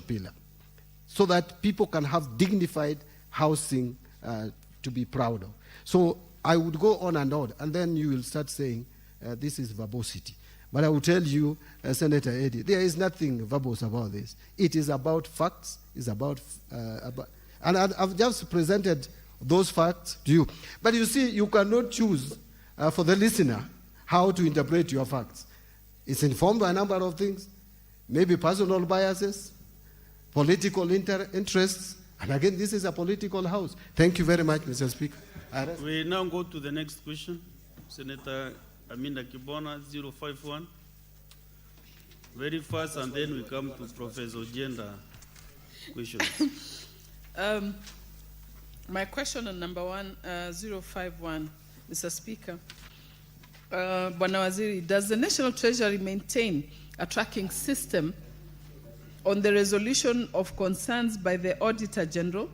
pillar, so that people can have dignified housing to be proud of. So I would go on, and then you will start saying this is verbosity. But I will tell you, Senator Eddy, there is nothing verbose about this. It is about facts. It's about and I've just presented those facts to you. But you see, you cannot choose for the listener how to interpret your facts. It's informed by a number of things, maybe personal biases, political interests, and again, this is a political house. Thank you very much, Mr. Speaker. We now go to the next question. Senator Aminda Kibona, 051. Very fast, and then we come to Professor Gender question. My question on number 051, Mr. Speaker. Bwana Waziri, does the National Treasury maintain a tracking system on the resolution of concerns by the Auditor General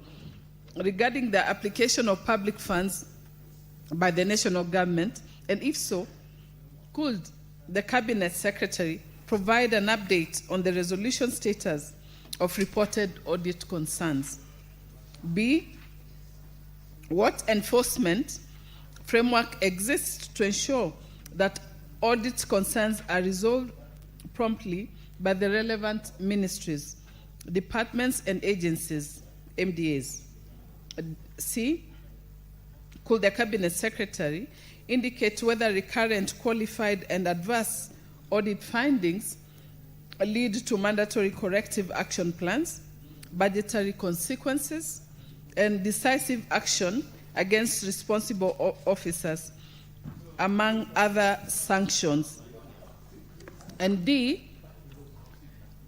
regarding the application of public funds by the national government? And if so, could the Cabinet Secretary provide an update on the resolution status of reported audit concerns? B, what enforcement framework exists to ensure that audit concerns are resolved promptly by the relevant ministries, departments, and agencies, MDAs? C, could the Cabinet Secretary indicate whether recurrent, qualified, and adverse audit findings lead to mandatory corrective action plans, budgetary consequences, and decisive action against responsible officers, among other sanctions? And D,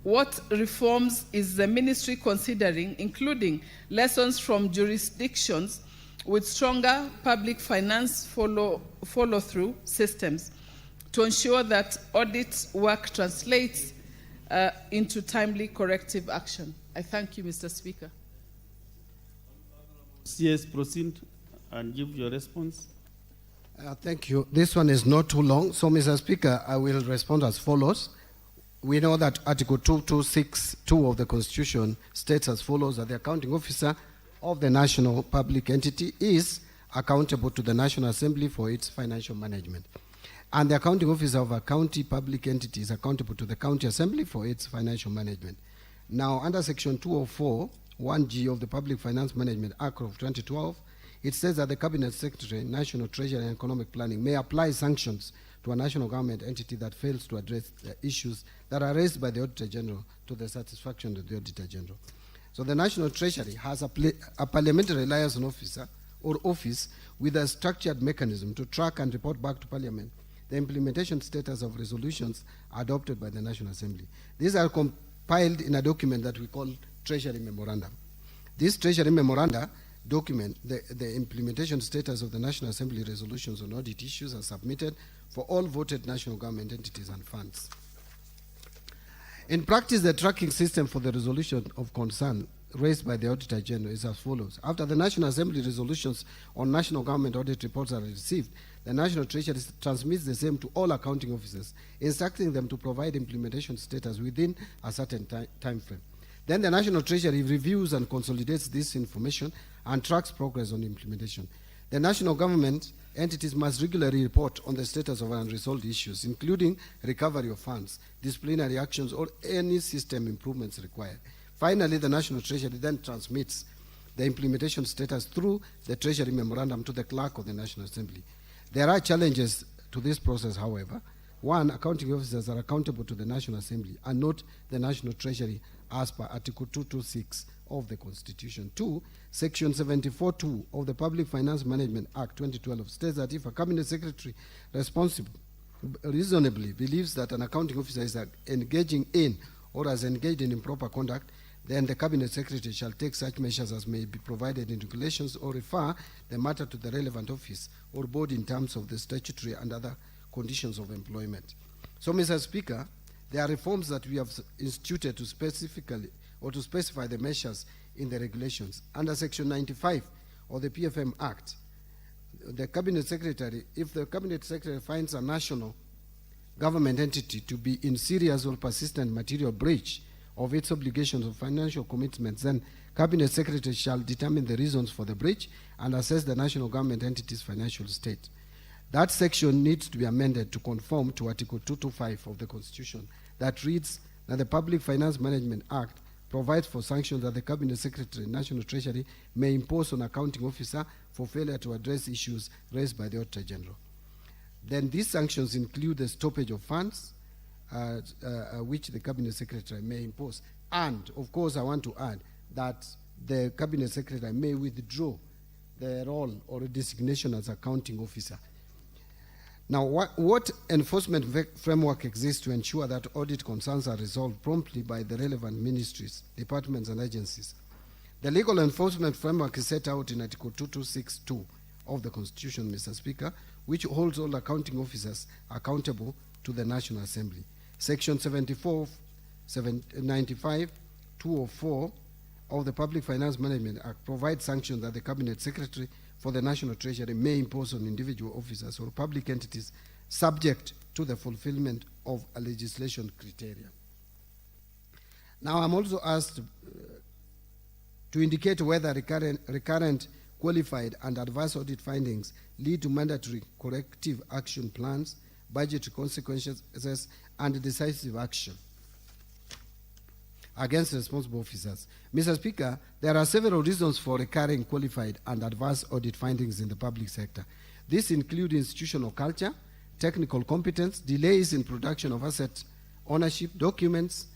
what reforms is the ministry considering, including lessons from jurisdictions with stronger public finance follow-through systems, to ensure that audit work translates into timely corrective action? I thank you, Mr. Speaker. CS, proceed and give your response. Thank you. This one is not too long. So, Mr. Speaker, I will respond as follows. We know that Article 226(2) of the Constitution states as follows, that the accounting officer of the national public entity is accountable to the National Assembly for its financial management. And the accounting officer of a county public entity is accountable to the County Assembly for its financial management. Now, under Section 204, 1G of the Public Finance Management Act of 2012, it says that the Cabinet Secretary, National Treasury, and Economic Planning may apply sanctions to a national government entity that fails to address the issues that are raised by the Auditor General to the satisfaction of the Auditor General. So the National Treasury has a parliamentary liaison officer or office with a structured mechanism to track and report back to Parliament the implementation status of resolutions adopted by the National Assembly. These are compiled in a document that we call Treasury Memorandum. This Treasury Memoranda document, the implementation status of the National Assembly resolutions on audit issues are submitted for all voted national government entities and funds. In practice, the tracking system for the resolution of concern raised by the Auditor General is as follows. After the National Assembly resolutions on national government audit reports are received, the National Treasury transmits the same to all accounting officers, instructing them to provide implementation status within a certain time frame. Then the National Treasury reviews and consolidates this information and tracks progress on implementation. The national government entities must regularly report on the status of unresolved issues, including recovery of funds, disciplinary actions, or any system improvements required. Finally, the National Treasury then transmits the implementation status through the Treasury Memorandum to the Clerk of the National Assembly. There are challenges to this process, however. One, accounting officers are accountable to the National Assembly and not the National Treasury as per Article 226 of the Constitution. Two, Section 74(2) of the Public Finance Management Act 2012 states that if a Cabinet Secretary responsible reasonably believes that an accounting officer is engaging in or has engaged in improper conduct, then the Cabinet Secretary shall take such measures as may be provided in regulations or refer the matter to the relevant office or board in terms of the statutory and other conditions of employment. So, Mr. Speaker, there are reforms that we have instituted to specifically or to specify the measures in the regulations. Under Section 95 of the PFM Act, the Cabinet Secretary, if the Cabinet Secretary finds a national government entity to be in serious or persistent material breach of its obligations of financial commitments, then Cabinet Secretary shall determine the reasons for the breach and assess the national government entity's financial state. That section needs to be amended to conform to Article 225 of the Constitution that reads that the Public Finance Management Act provides for sanctions that the Cabinet Secretary, National Treasury, may impose on accounting officer for failure to address issues raised by the Auditor General. Then these sanctions include the stoppage of funds, which the Cabinet Secretary may impose. And, of course, I want to add that the Cabinet Secretary may withdraw the role or designation as accounting officer. Now, what enforcement framework exists to ensure that audit concerns are resolved promptly by the relevant ministries, departments, and agencies? The legal enforcement framework is set out in Article 2262 of the Constitution, Mr. Speaker, which holds all accounting officers accountable to the National Assembly. Section 74, 95, 204 of the Public Finance Management Act provides sanctions that the Cabinet Secretary for the National Treasury may impose on individual officers or public entities subject to the fulfillment of a legislation criteria. Now, I'm also asked to indicate whether recurrent qualified and adverse audit findings lead to mandatory corrective action plans, budgetary consequences, and decisive action against responsible officers. Mr. Speaker, there are several reasons for recurring qualified and adverse audit findings in the public sector. These include institutional culture, technical competence, delays in production of asset ownership documents,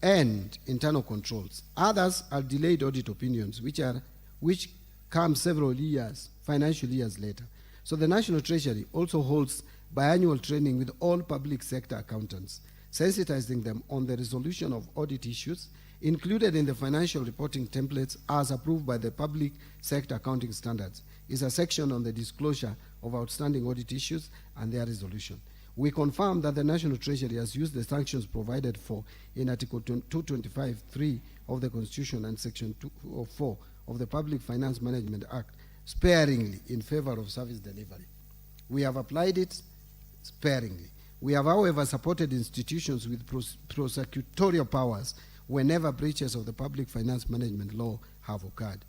and internal controls. Others are delayed audit opinions, which come several years, financial years later. So the National Treasury also holds biannual training with all public sector accountants, sensitizing them on the resolution of audit issues included in the financial reporting templates as approved by the Public Sector Accounting Standards is a section on the disclosure of outstanding audit issues and their resolution. We confirm that the National Treasury has used the sanctions provided for in Article 225(3) of the Constitution and Section 204 of the Public Finance Management Act sparingly in favor of service delivery. We have applied it sparingly. We have, however, supported institutions with prosecutorial powers whenever breaches of the public finance management law have occurred.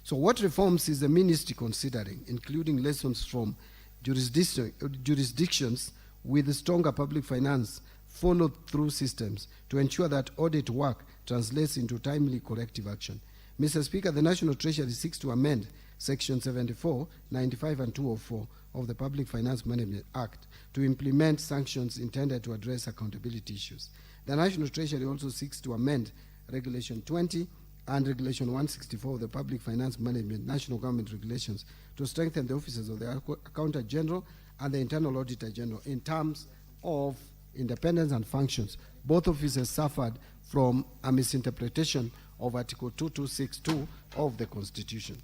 So what reforms is the ministry considering, including lessons from jurisdictions with stronger public finance follow-through systems to ensure that audit work translates into timely corrective action? Mr. Speaker, the National Treasury seeks to amend Section 74, 95, and 204 of the Public Finance Management Act to implement sanctions intended to address accountability issues. The National Treasury also seeks to amend Regulation 20 and Regulation 164 of the Public Finance Management National Government Regulations to strengthen the offices of the Accountant General and the Internal Auditor General in terms of independence and functions. Both offices suffered from a misinterpretation of Article 2262 of the Constitution.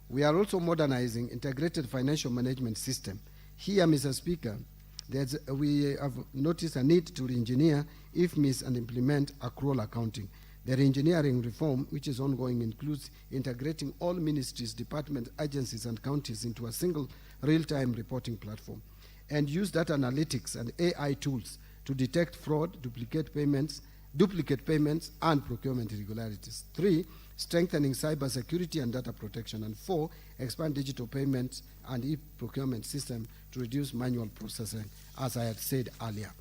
We are also modernizing integrated financial management system. Here, Mr. Speaker, we have noticed a need to re-engineer, IFMIS, and implement accrual accounting. The re-engineering reform, which is ongoing, includes integrating all ministries, departments, agencies, and counties into a single real-time reporting platform, and use data analytics and AI tools to detect fraud, duplicate payments, and procurement irregularities. 3, strengthening cybersecurity and data protection. And 4, expand digital payments and e-procurement system to reduce manual processing, as I had said earlier.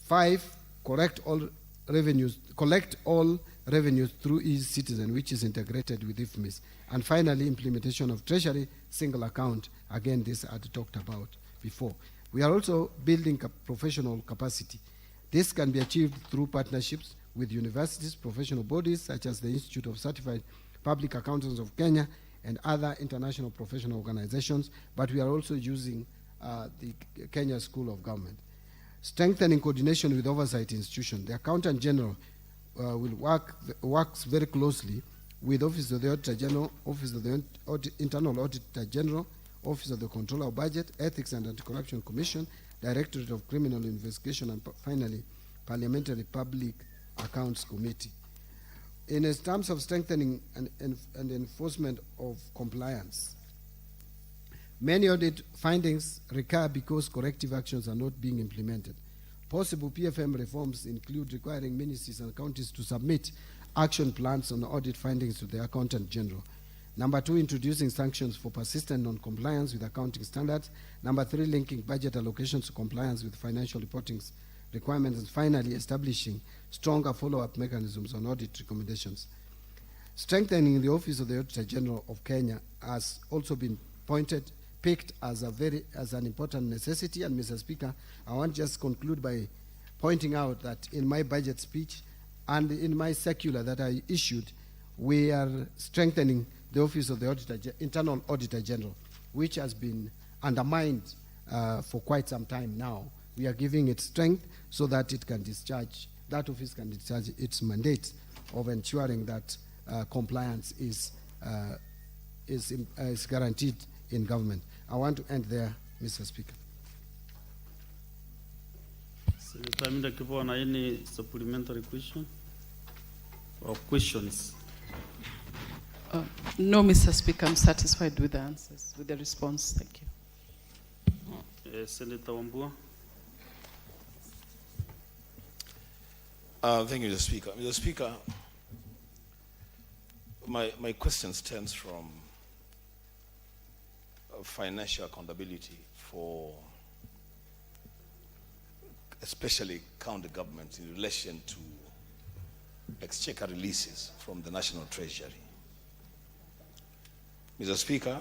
5, collect all revenues through e-Citizen, which is integrated with IFMIS. And finally, implementation of Treasury single account. Again, this I had talked about before. We are also building professional capacity. This can be achieved through partnerships with universities, professional bodies such as the Institute of Certified Public Accountants of Kenya and other international professional organizations, but we are also using the Kenya School of Government. Strengthening coordination with oversight institutions. The Accountant General works very closely with Office of the Auditor General, Office of the Internal Auditor General, Office of the Controller of Budget, Ethics and Anti-Corruption Commission, Directorate of Criminal Investigation, and finally, Parliamentary Public Accounts Committee. In terms of strengthening and enforcement of compliance, many audit findings recur because corrective actions are not being implemented. Possible PFM reforms include requiring ministries and counties to submit action plans on audit findings to the Accountant General. Number 2, introducing sanctions for persistent non-compliance with accounting standards. Number 3, linking budget allocations to compliance with financial reporting requirements. And finally, establishing stronger follow-up mechanisms on audit recommendations. Strengthening the Office of the Auditor General of Kenya has also been picked as an important necessity. And Mr. Speaker, I want to just conclude by pointing out that in my budget speech and in my circular that I issued, we are strengthening the Office of the Internal Auditor General, which has been undermined for quite some time now. We are giving it strength so that it can discharge, that office can discharge its mandate of ensuring that compliance is guaranteed in government. I want to end there, Mr. Speaker. Senator Amida Kibwana, any supplementary question or questions? No, Mr. Speaker, I'm satisfied with the answers, with the response. Thank you. Senator Wambua. Thank you, Mr. Speaker. Mr. Speaker, my question stems from financial accountability for especially county governments in relation to exchequer releases from the National Treasury. Mr. Speaker,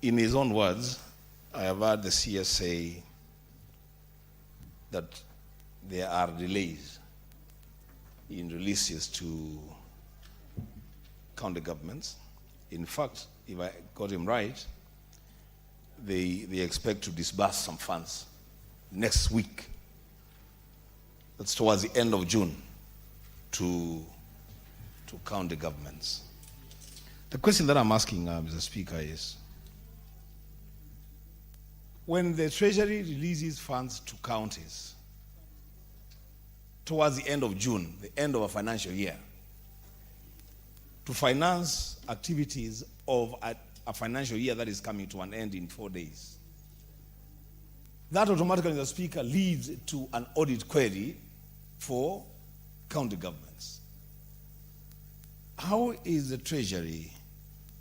in his own words, I have heard the CS say that there are delays in releases to county governments. In fact, if I got him right, they expect to disburse some funds next week. That's towards the end of June to county governments. The question that I'm asking, Mr. Speaker, is when the Treasury releases funds to counties towards the end of June, the end of a financial year, to finance activities of a financial year that is coming to an end in 4 days, that automatically, Mr. Speaker, leads to an audit query for county governments. How is the Treasury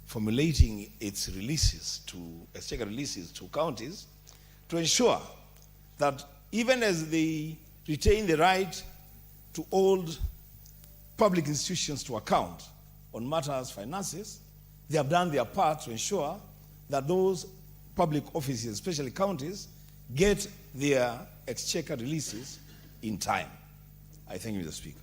formulating its releases exchequer releases to counties to ensure that even as they retain the right to hold public institutions to account on matters finances, they have done their part to ensure that those public offices, especially counties, get their exchequer releases in time? I thank you, Mr. Speaker.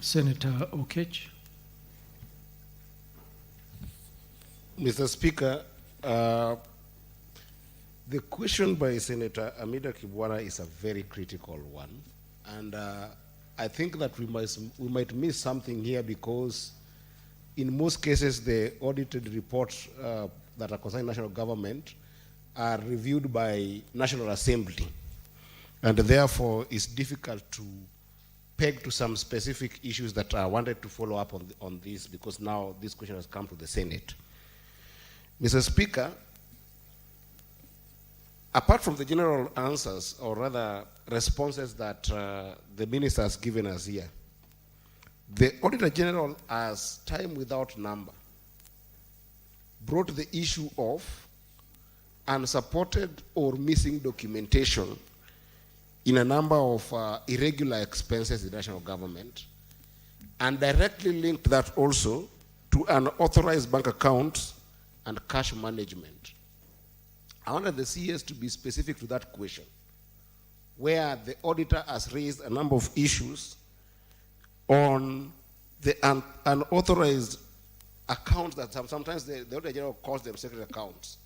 Senator Okech. Mr. Speaker, the question by Senator Amida Kibwana is a very critical one, and I think that we might miss something here, because in most cases the audited reports that are concerning national government are reviewed by National Assembly, and therefore it's difficult to peg to some specific issues that I wanted to follow up on this, because now this question has come to the Senate. Mr. Speaker, apart from the general answers, or rather responses that the minister has given us here, the Auditor General, as time without number, brought the issue of unsupported or missing documentation in a number of irregular expenses in the national government, and directly linked that also to unauthorized bank accounts and cash management. I wanted the CS to be specific to that question, where the auditor has raised a number of issues on the unauthorized accounts that sometimes the Auditor General calls them secret accounts.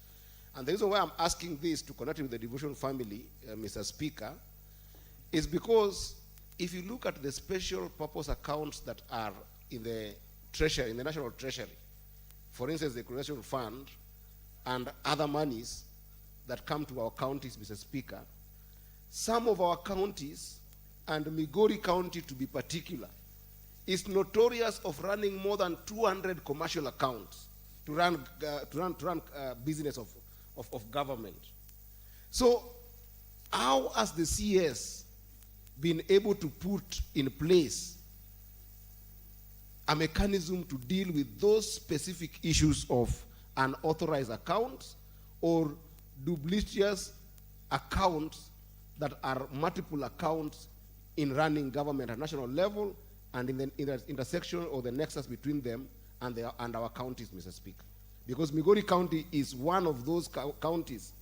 And the reason why I'm asking this to connect with the devotion family, Mr. Speaker, is because if you look at the special purpose accounts that are in the Treasury, in the National Treasury, for instance, the Equalization Fund and other monies that come to our counties, Mr. Speaker, some of our counties, and Migori County to be particular, is notorious of running more than 200 commercial accounts to run business of government. So how has the CS been able to put in place a mechanism to deal with those specific issues of unauthorized accounts or duplicitous accounts that are multiple accounts in running government at national level and in the intersection or the nexus between them and our counties, Mr. Speaker. Because Migori County is one of those counties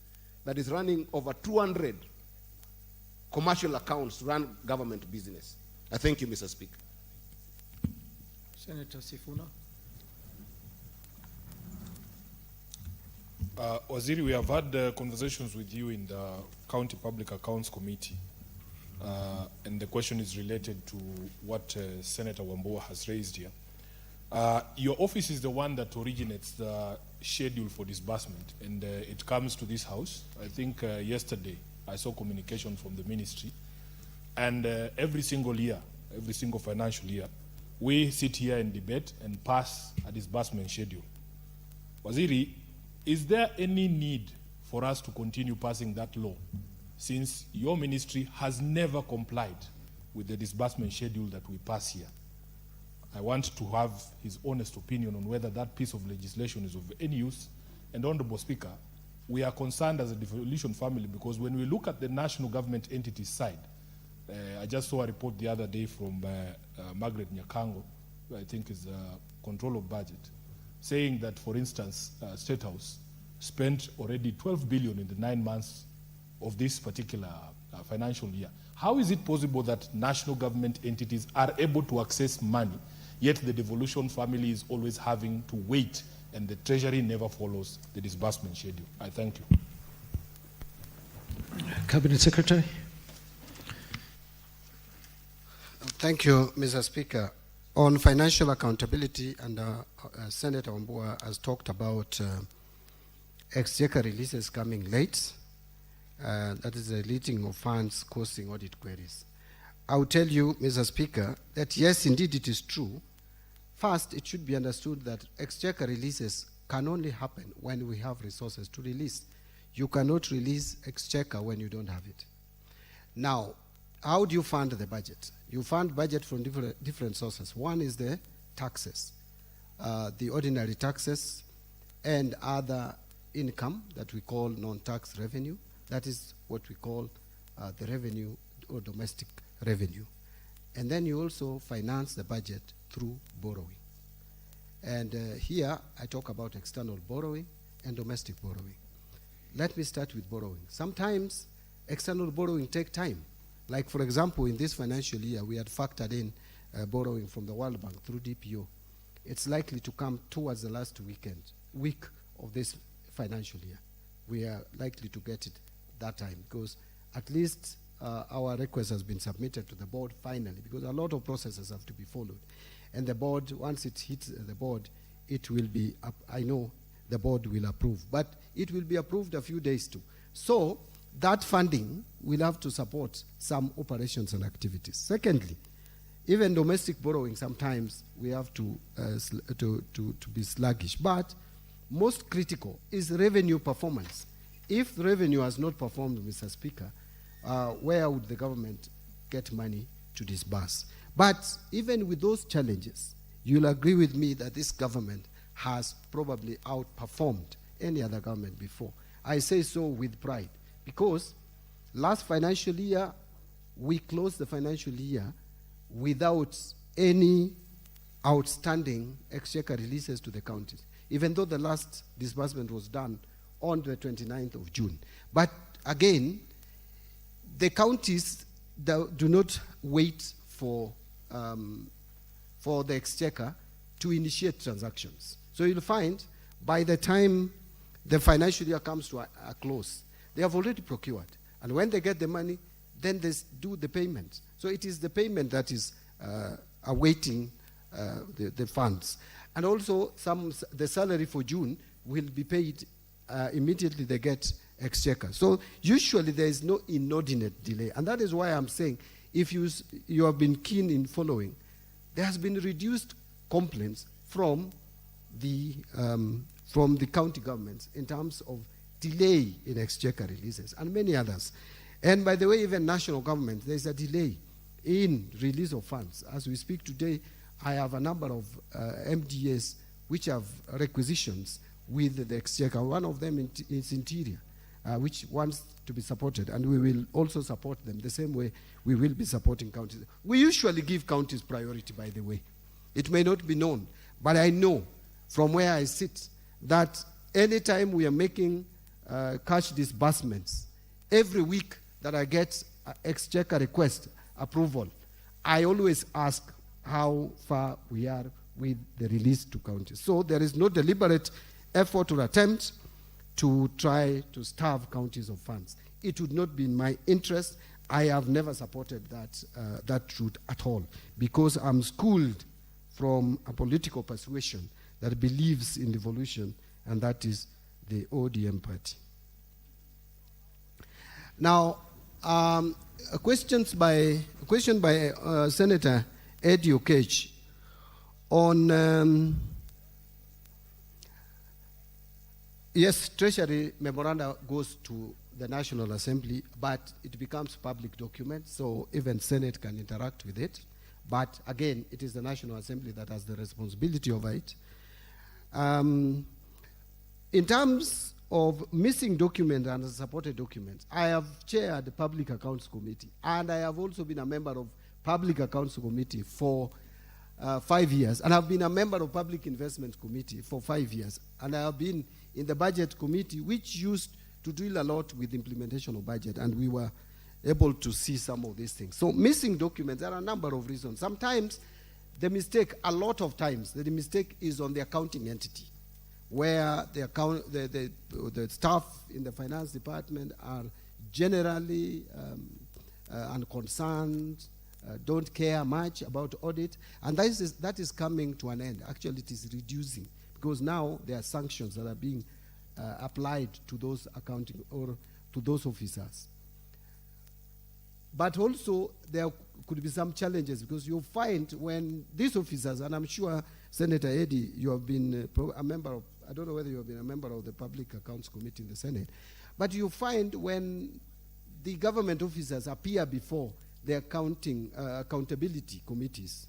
that is running over 200 commercial accounts to run government business. I thank you, Mr. Speaker. Senator Sifuna. Waziri, we have had conversations with you in the County Public Accounts Committee, and the question is related to what Senator Wambua has raised here. Your office is the one that originates the schedule for disbursement, and it comes to this house. I think yesterday I saw communication from the ministry, and every single year, every single financial year, we sit here and debate and pass a disbursement schedule. Waziri, is there any need for us to continue passing that law, since your ministry has never complied with the disbursement schedule that we pass here? I want to have his honest opinion on whether that piece of legislation is of any use. And Honorable Speaker, we are concerned as a devolution family because when we look at the national government entities side, I just saw a report the other day from Margaret Nyakango, who I think is control of budget, saying that, for instance, State House spent already 12 billion in the 9 months of this particular financial year. How is it possible that national government entities are able to access money, yet the devolution family is always having to wait and the Treasury never follows the disbursement schedule? I thank you. Cabinet Secretary. Thank you, Mr. Speaker. On financial accountability, and Senator Wambua has talked about exchequer releases coming late. That is the leading of funds causing audit queries. I will tell you, Mr. Speaker, that yes, indeed it is true. First, it should be understood that exchequer releases can only happen when we have resources to release. You cannot release exchequer when you don't have it. Now, how do you fund the budget? You fund budget from different sources. One is the taxes, the ordinary taxes and other income that we call non-tax revenue. That is what we call the revenue or domestic revenue. And then you also finance the budget through borrowing. And here I talk about external borrowing and domestic borrowing. Let me start with borrowing. Sometimes external borrowing takes time. Like, for example, in this financial year, we had factored in borrowing from the World Bank through DPO. It's likely to come towards the last week of this financial year. We are likely to get it that time because at least our request has been submitted to the board finally, because a lot of processes have to be followed. And the board, once it hits the board, it will be, I know the board will approve, but it will be approved a few days too. So that funding will have to support some operations and activities. Secondly, even domestic borrowing, sometimes we have to be sluggish. But most critical is revenue performance. If revenue has not performed, Mr. Speaker, where would the government get money to disburse? But even with those challenges, you'll agree with me that this government has probably outperformed any other government before. I say so with pride, because last financial year, we closed the financial year without any outstanding exchequer releases to the counties, even though the last disbursement was done on the 29th of June. But again, the counties do not wait for the exchequer to initiate transactions. So you'll find by the time the financial year comes to a close, they have already procured. And when they get the money, then they do the payment. So it is the payment that is awaiting the funds. And also, the salary for June will be paid immediately they get exchequer. So usually there is no inordinate delay. And that is why I'm saying, if you have been keen in following, there has been reduced complaints from the county governments in terms of delay in exchequer releases and many others. And by the way, even national government, there's a delay in release of funds. As we speak today, I have a number of MDAs which have requisitions with the Exchequer. One of them is Interior, which wants to be supported, and we will also support them the same way we will be supporting counties. We usually give counties priority, by the way. It may not be known, but I know from where I sit that anytime we are making cash disbursements, every week that I get Exchequer request approval, I always ask how far we are with the release to counties. So there is no deliberate effort or attempt to try to starve counties of funds. It would not be in my interest. I have never supported that route at all, because I'm schooled from a political persuasion that believes in devolution, and that is the ODM party. Now, a question by Senator Eddie Okech on yes, Treasury memoranda goes to the National Assembly, but it becomes public document, so even Senate can interact with it. But again, it is the National Assembly that has the responsibility over it. In terms of missing documents and supported documents, I have chaired the Public Accounts Committee, and I have also been a member of Public Accounts Committee for 5 years, and I've been a member of Public Investment Committee for 5 years, and I have been in the Budget Committee, which used to deal a lot with implementation of budget, and we were able to see some of these things. So missing documents, there are a number of reasons. Sometimes the mistake, a lot of times, the mistake is on the accounting entity, where the staff in the finance department are generally unconcerned, don't care much about audit, and that is coming to an end. Actually, it is reducing, because now there are sanctions that are being applied to those accounting or to those officers. But also, there could be some challenges, because you'll find when these officers, and I'm sure, Senator Eddie, you have been a member of, I don't know whether you have been a member of the Public Accounts Committee in the Senate, but you find when the government officers appear before the accountability committees,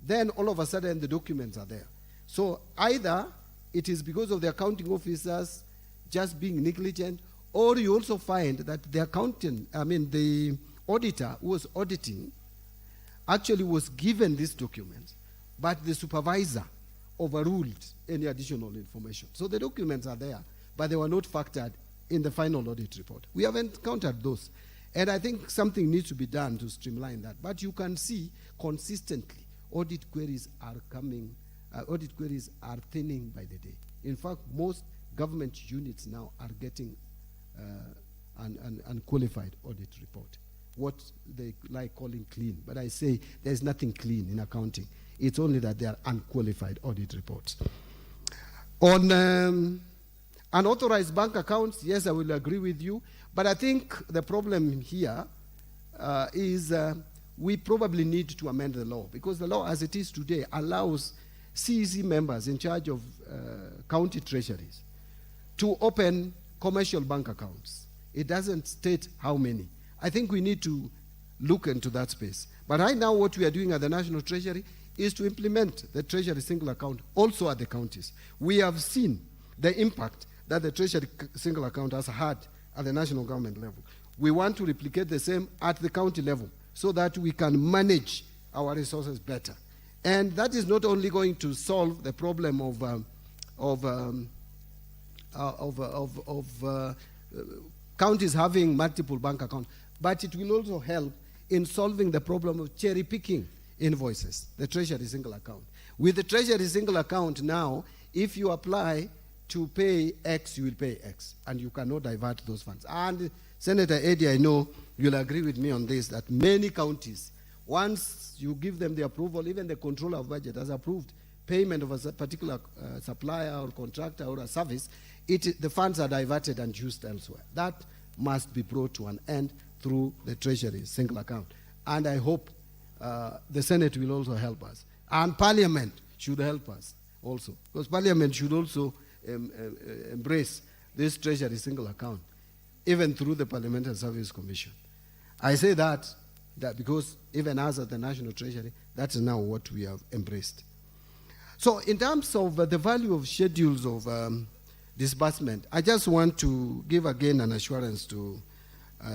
then all of a sudden the documents are there. So either it is because of the accounting officers just being negligent, or you also find that the auditor who was auditing actually was given this document, but the supervisor overruled any additional information. So the documents are there, but they were not factored in the final audit report. We haven't encountered those. And I think something needs to be done to streamline that. But you can see consistently audit queries are coming, audit queries are thinning by the day. In fact, most government units now are getting an unqualified audit report, what they like calling clean. But I say there's nothing clean in accounting. It's only that they are unqualified audit reports. On unauthorized bank accounts, yes, I will agree with you. But I think the problem here is we probably need to amend the law, because the law as it is today allows CEC members in charge of county treasuries to open commercial bank accounts. It doesn't state how many. I think we need to look into that space. But right now what we are doing at the National Treasury is to implement the Treasury single account also at the counties. We have seen the impact that the Treasury single account has had at the national government level. We want to replicate the same at the county level so that we can manage our resources better. And that is not only going to solve the problem of counties having multiple bank accounts, but it will also help in solving the problem of cherry picking invoices, the Treasury single account. With the Treasury single account now, if you apply to pay X, you will pay X, and you cannot divert those funds. And Senator Eddie, I know you'll agree with me on this, that many counties, once you give them the approval, even the controller of budget has approved payment of a particular supplier or contractor or a service, the funds are diverted and used elsewhere. That must be brought to an end through the Treasury single account. And I hope the Senate will also help us. And Parliament should help us also, because Parliament should also embrace this Treasury single account, even through the Parliamentary Service Commission. I say that That because even us at the National Treasury, that is now what we have embraced. So in terms of the value of schedules of disbursement, I just want to give again an assurance to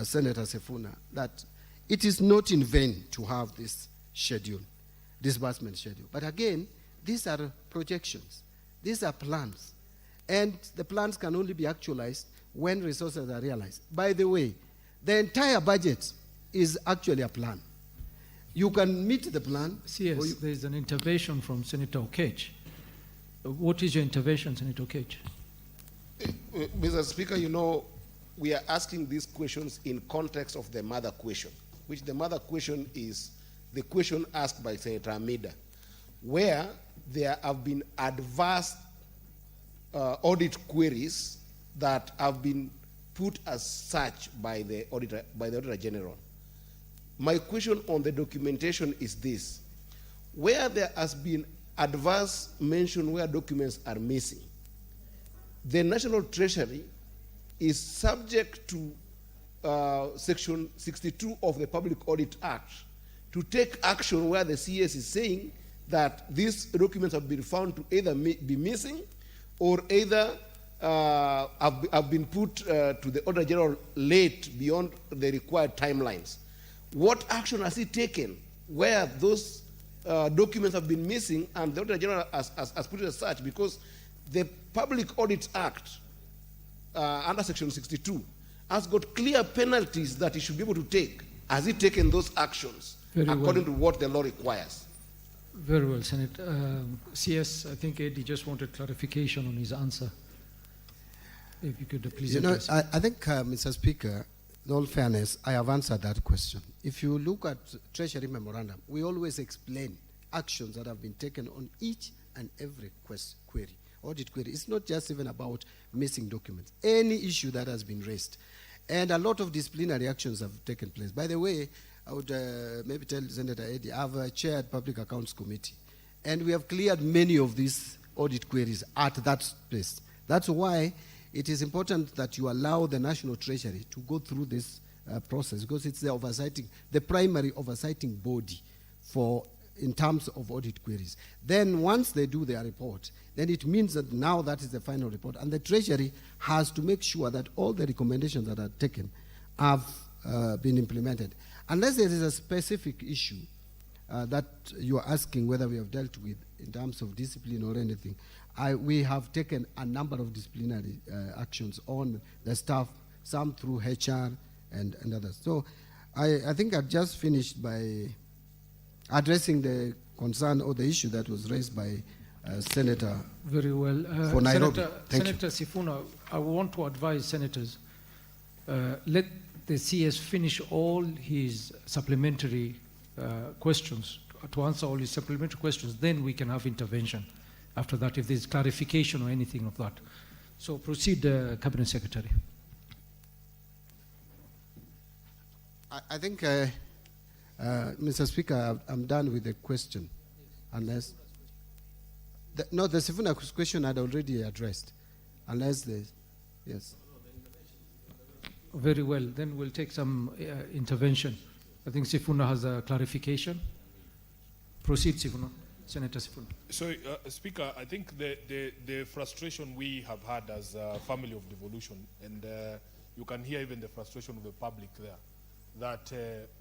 Senator Sifuna that it is not in vain to have this schedule, disbursement schedule. But again, these are projections. These are plans. And the plans can only be actualized when resources are realized. By the way, the entire budget is actually a plan. You can meet the plan. Yes, there is an intervention from Senator Okech. What is your intervention, Senator Okech? Mr. Speaker, you know, we are asking these questions in context of the mother question, which the mother question is the question asked by Senator Amida, where there have been adverse audit queries that have been put as such by the Auditor General. My question on the documentation is this: where there has been adverse mention where documents are missing, the National Treasury is subject to Section 62 of the Public Audit Act to take action where the CS is saying that these documents have been found to either be missing or either have been put to the Auditor General late beyond the required timelines. What action has he taken where those documents have been missing and the Auditor General has put it as such? Because the Public Audit Act under Section 62 has got clear penalties that he should be able to take. Has he taken those actions according to what the law requires? Very well, Senator. CS, I think Eddie just wanted clarification on his answer. If you could please address it. I think, Mr. Speaker, in all fairness, I have answered that question. If you look at Treasury Memorandum, we always explain actions that have been taken on each and every query, audit query. It's not just even about missing documents. Any issue that has been raised. And a lot of disciplinary actions have taken place. By the way, I would maybe tell Senator Eddie, I've chaired Public Accounts Committee, and we have cleared many of these audit queries at that space. That's why it is important that you allow the National Treasury to go through this process, because it's the primary oversighting body in terms of audit queries. Then once they do their report, then it means that now that is the final report, and the Treasury has to make sure that all the recommendations that are taken have been implemented. Unless there is a specific issue that you are asking whether we have dealt with in terms of discipline or anything, we have taken a number of disciplinary actions on the staff, some through HR and others. So I think I've just finished by addressing the concern or the issue that was raised by Senator. Very well. For Nairobi. Senator Sifuna, I want to advise senators, let the CS finish all his supplementary questions, to answer all his supplementary questions, then we can have intervention after that, if there's clarification or anything of that. So proceed, Cabinet Secretary. I think, Mr. Speaker, I'm done with the question, unless... the Sifuna question I'd already addressed, unless there's... Yes. Very well, then we'll take some intervention. I think Sifuna has a clarification. Proceed, Sifuna. Senator Sifuna. So, Speaker, I think the frustration we have had as a family of devolution, and you can hear even the frustration of the public there, that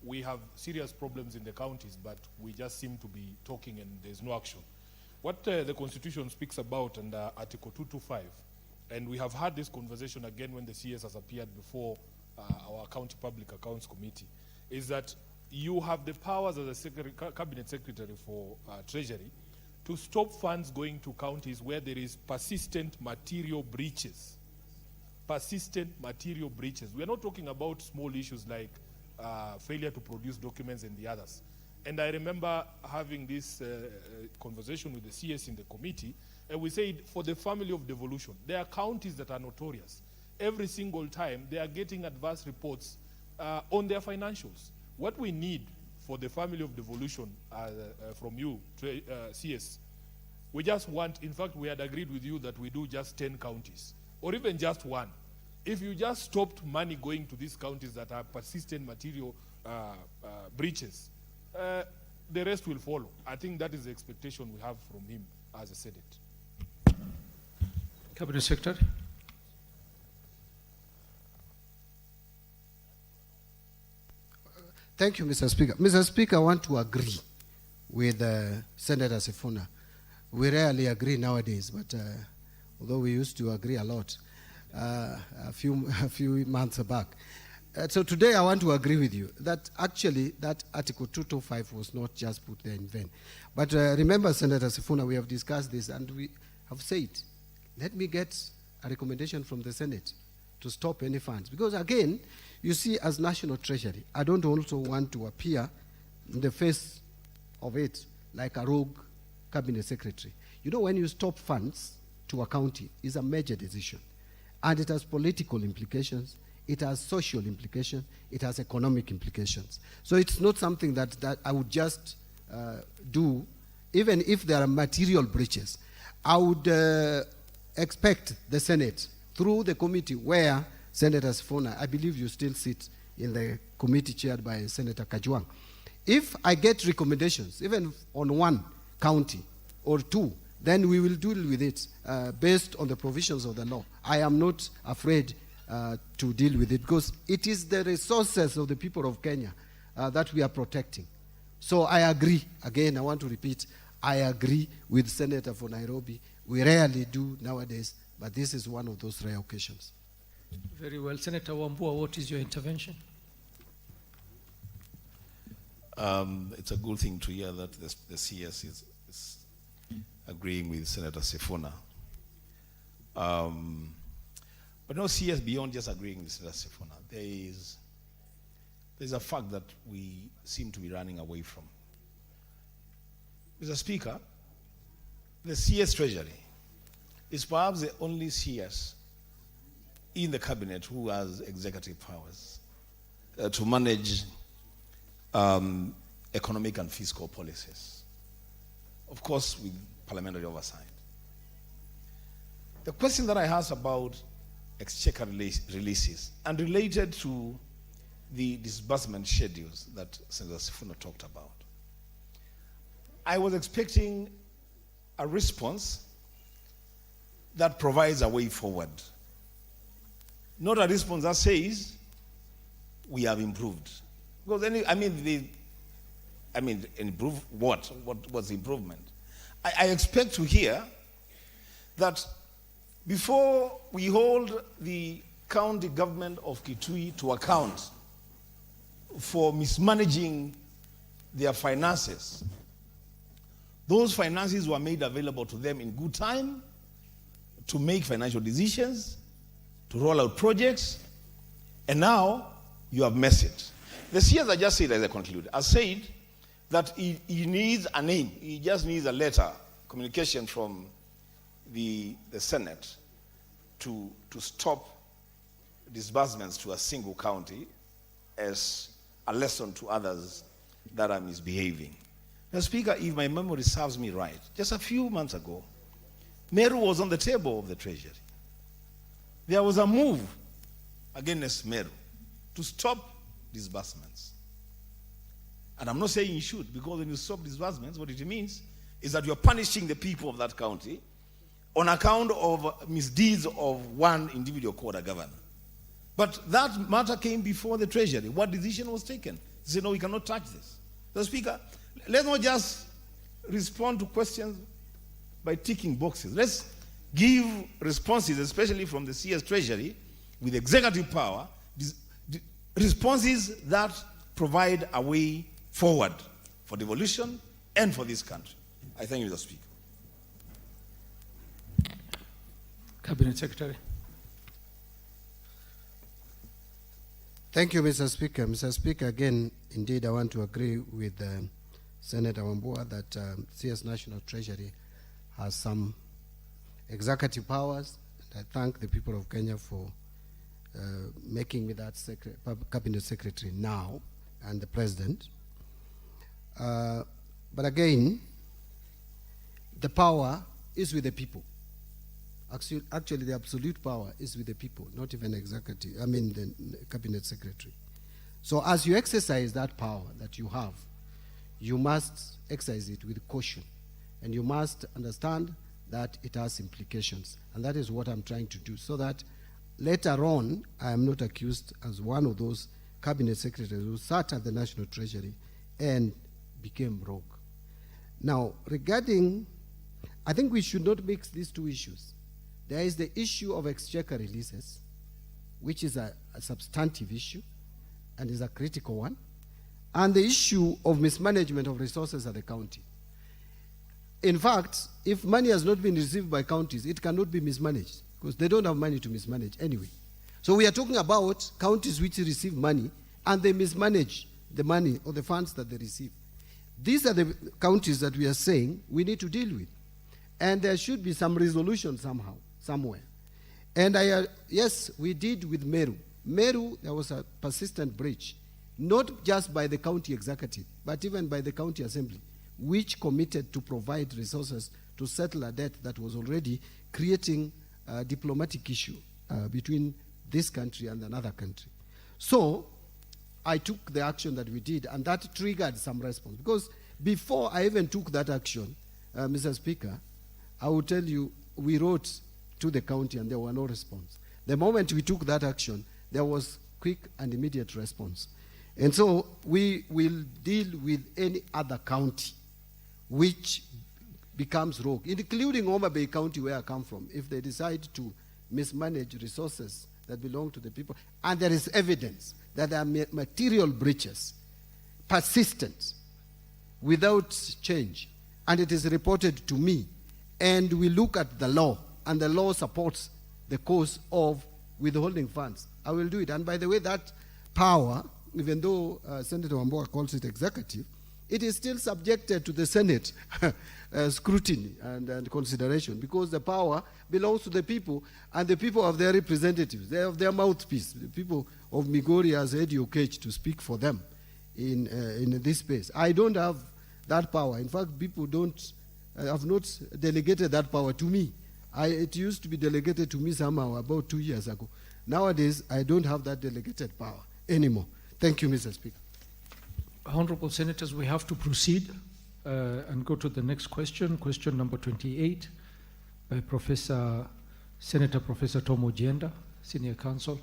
we have serious problems in the counties, but we just seem to be talking and there's no action. What the Constitution speaks about under Article 225, and we have had this conversation again when the CS has appeared before our County Public Accounts Committee, is that you have the powers as a Cabinet Secretary for Treasury to stop funds going to counties where there is persistent material breaches. Persistent material breaches. We are not talking about small issues like failure to produce documents and the others. And I remember having this conversation with the CS in the committee, and we said for the family of devolution, there are counties that are notorious. Every single time they are getting adverse reports on their financials. What we need for the family of devolution from you, CS, we just want, in fact, we had agreed with you that we do just 10 counties, or even just one. If you just stopped money going to these counties that are persistent material breaches, the rest will follow. I think that is the expectation we have from him as a Senate. Cabinet Secretary. Thank you, Mr. Speaker. Mr. Speaker, I want to agree with Senator Sifuna. We rarely agree nowadays, but although we used to agree a lot a few months back. So today I want to agree with you that actually that Article 225 was not just put there in vain. But remember, Senator Sifuna, we have discussed this and we have said, let me get a recommendation from the Senate to stop any funds. Because again, you see, as National Treasury, I don't also want to appear in the face of it like a rogue cabinet secretary. You know, when you stop funds to a county, it's a major decision. And it has political implications, it has social implications, it has economic implications. So it's not something that I would just do, even if there are material breaches. I would expect the Senate, through the committee where Senator Sifuna, I believe you still sit in the committee chaired by Senator Kajwang. If I get recommendations, even on one county or two, then we will deal with it based on the provisions of the law. I am not afraid to deal with it because it is the resources of the people of Kenya that we are protecting. So I agree. Again, I want to repeat, I agree with Senator for Nairobi. We rarely do nowadays, but this is one of those rare occasions. Very well. Senator Wambua, what is your intervention? It's a good thing to hear that the CS is agreeing with Senator Sifuna. But no CS beyond just agreeing with Senator Sifuna. There's a fact that we seem to be running away from. Mr. Speaker, the CS Treasury is perhaps the only CS in the cabinet who has executive powers to manage economic and fiscal policies, of course with parliamentary oversight. The question that I asked about exchequer releases and related to the disbursement schedules that Senator Sifuna talked about, I was expecting a response that provides a way forward. Not a response that says we have improved. Because improve what? What's the improvement? I expect to hear that before we hold the county government of Kitui to account for mismanaging their finances, those finances were made available to them in good time to make financial decisions, to roll out projects, and now you have messed it. The CS, I just said as I conclude, I said that he needs a name. He just needs a letter, communication from the Senate to stop disbursements to a single county as a lesson to others that are misbehaving. Now, Speaker, if my memory serves me right, just a few months ago, Meru was on the table of the Treasury. There was a move against Meru to stop disbursements. And I'm not saying you should, because when you stop disbursements, what it means is that you're punishing the people of that county on account of misdeeds of one individual called a governor. But that matter came before the Treasury. What decision was taken? They said, no, we cannot touch this. So, Speaker, let's not just respond to questions by ticking boxes. Let's give responses, especially from the CS Treasury, with executive power, responses that provide a way forward for devolution and for this country. I thank you, Mr. Speaker. Cabinet Secretary. Thank you, Mr. Speaker. Mr. Speaker, again, indeed, I want to agree with Senator Wambua that CS National Treasury has some executive powers. And I thank the people of Kenya for making me that cabinet secretary now, and the president. But again, the power is with the people. Actually, the absolute power is with the people, not even the cabinet secretary. So as you exercise that power that you have, you must exercise it with caution. And you must understand that it has implications. And that is what I'm trying to do, so that later on, I am not accused as one of those cabinet secretaries who sat at the National Treasury and became rogue. Now, regarding, I think we should not mix these two issues. There is the issue of exchequer releases, which is a substantive issue and is a critical one, and the issue of mismanagement of resources at the county. In fact, if money has not been received by counties, it cannot be mismanaged, because they don't have money to mismanage anyway. So we are talking about counties which receive money and they mismanage the money or the funds that they receive. These are the counties that we are saying we need to deal with. And there should be some resolution somehow, somewhere. And yes, we did with Meru. Meru, there was a persistent breach, not just by the county executive, but even by the county assembly, which committed to provide resources to settle a debt that was already creating a diplomatic issue between this country and another country. So I took the action that we did, and that triggered some response. Because before I even took that action, Mr. Speaker, I will tell you, we wrote to the county and there were no response. The moment we took that action, there was quick and immediate response. And so we will deal with any other county which becomes rogue, including Homa Bay County, where I come from, if they decide to mismanage resources that belong to the people, and there is evidence that there are material breaches, persistent, without change, and it is reported to me, and we look at the law, and the law supports the cause of withholding funds, I will do it. And by the way, that power, even though Senator Wambua calls it executive, it is still subjected to the Senate scrutiny and consideration, because the power belongs to the people, and the people have their representatives. They have their mouthpiece. The people of Migori has Eddie Okech to speak for them in this space. I don't have that power. In fact, people have not delegated that power to me. It used to be delegated to me somehow about 2 years ago. Nowadays, I don't have that delegated power anymore. Thank you, Mr. Speaker. Honorable Senators, we have to proceed and go to the next question, question number 28, by Senator Professor Tom Ojienda, Senior Counsel.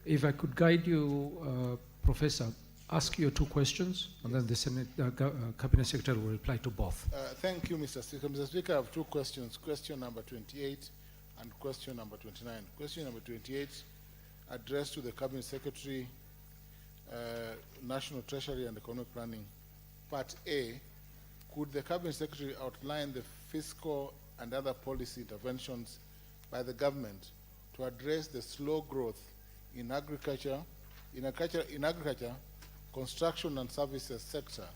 If I could guide you, Professor, ask your two questions, and then the Cabinet Secretary will reply to both. Thank you, Mr. Speaker. Mr. Speaker, I have two questions, question number 28 and question number 29. Question number 28, addressed to the Cabinet Secretary, National Treasury and Economic Planning. Part A, could the Cabinet Secretary outline the fiscal and other policy interventions by the government to address the slow growth in agriculture, construction and services sector,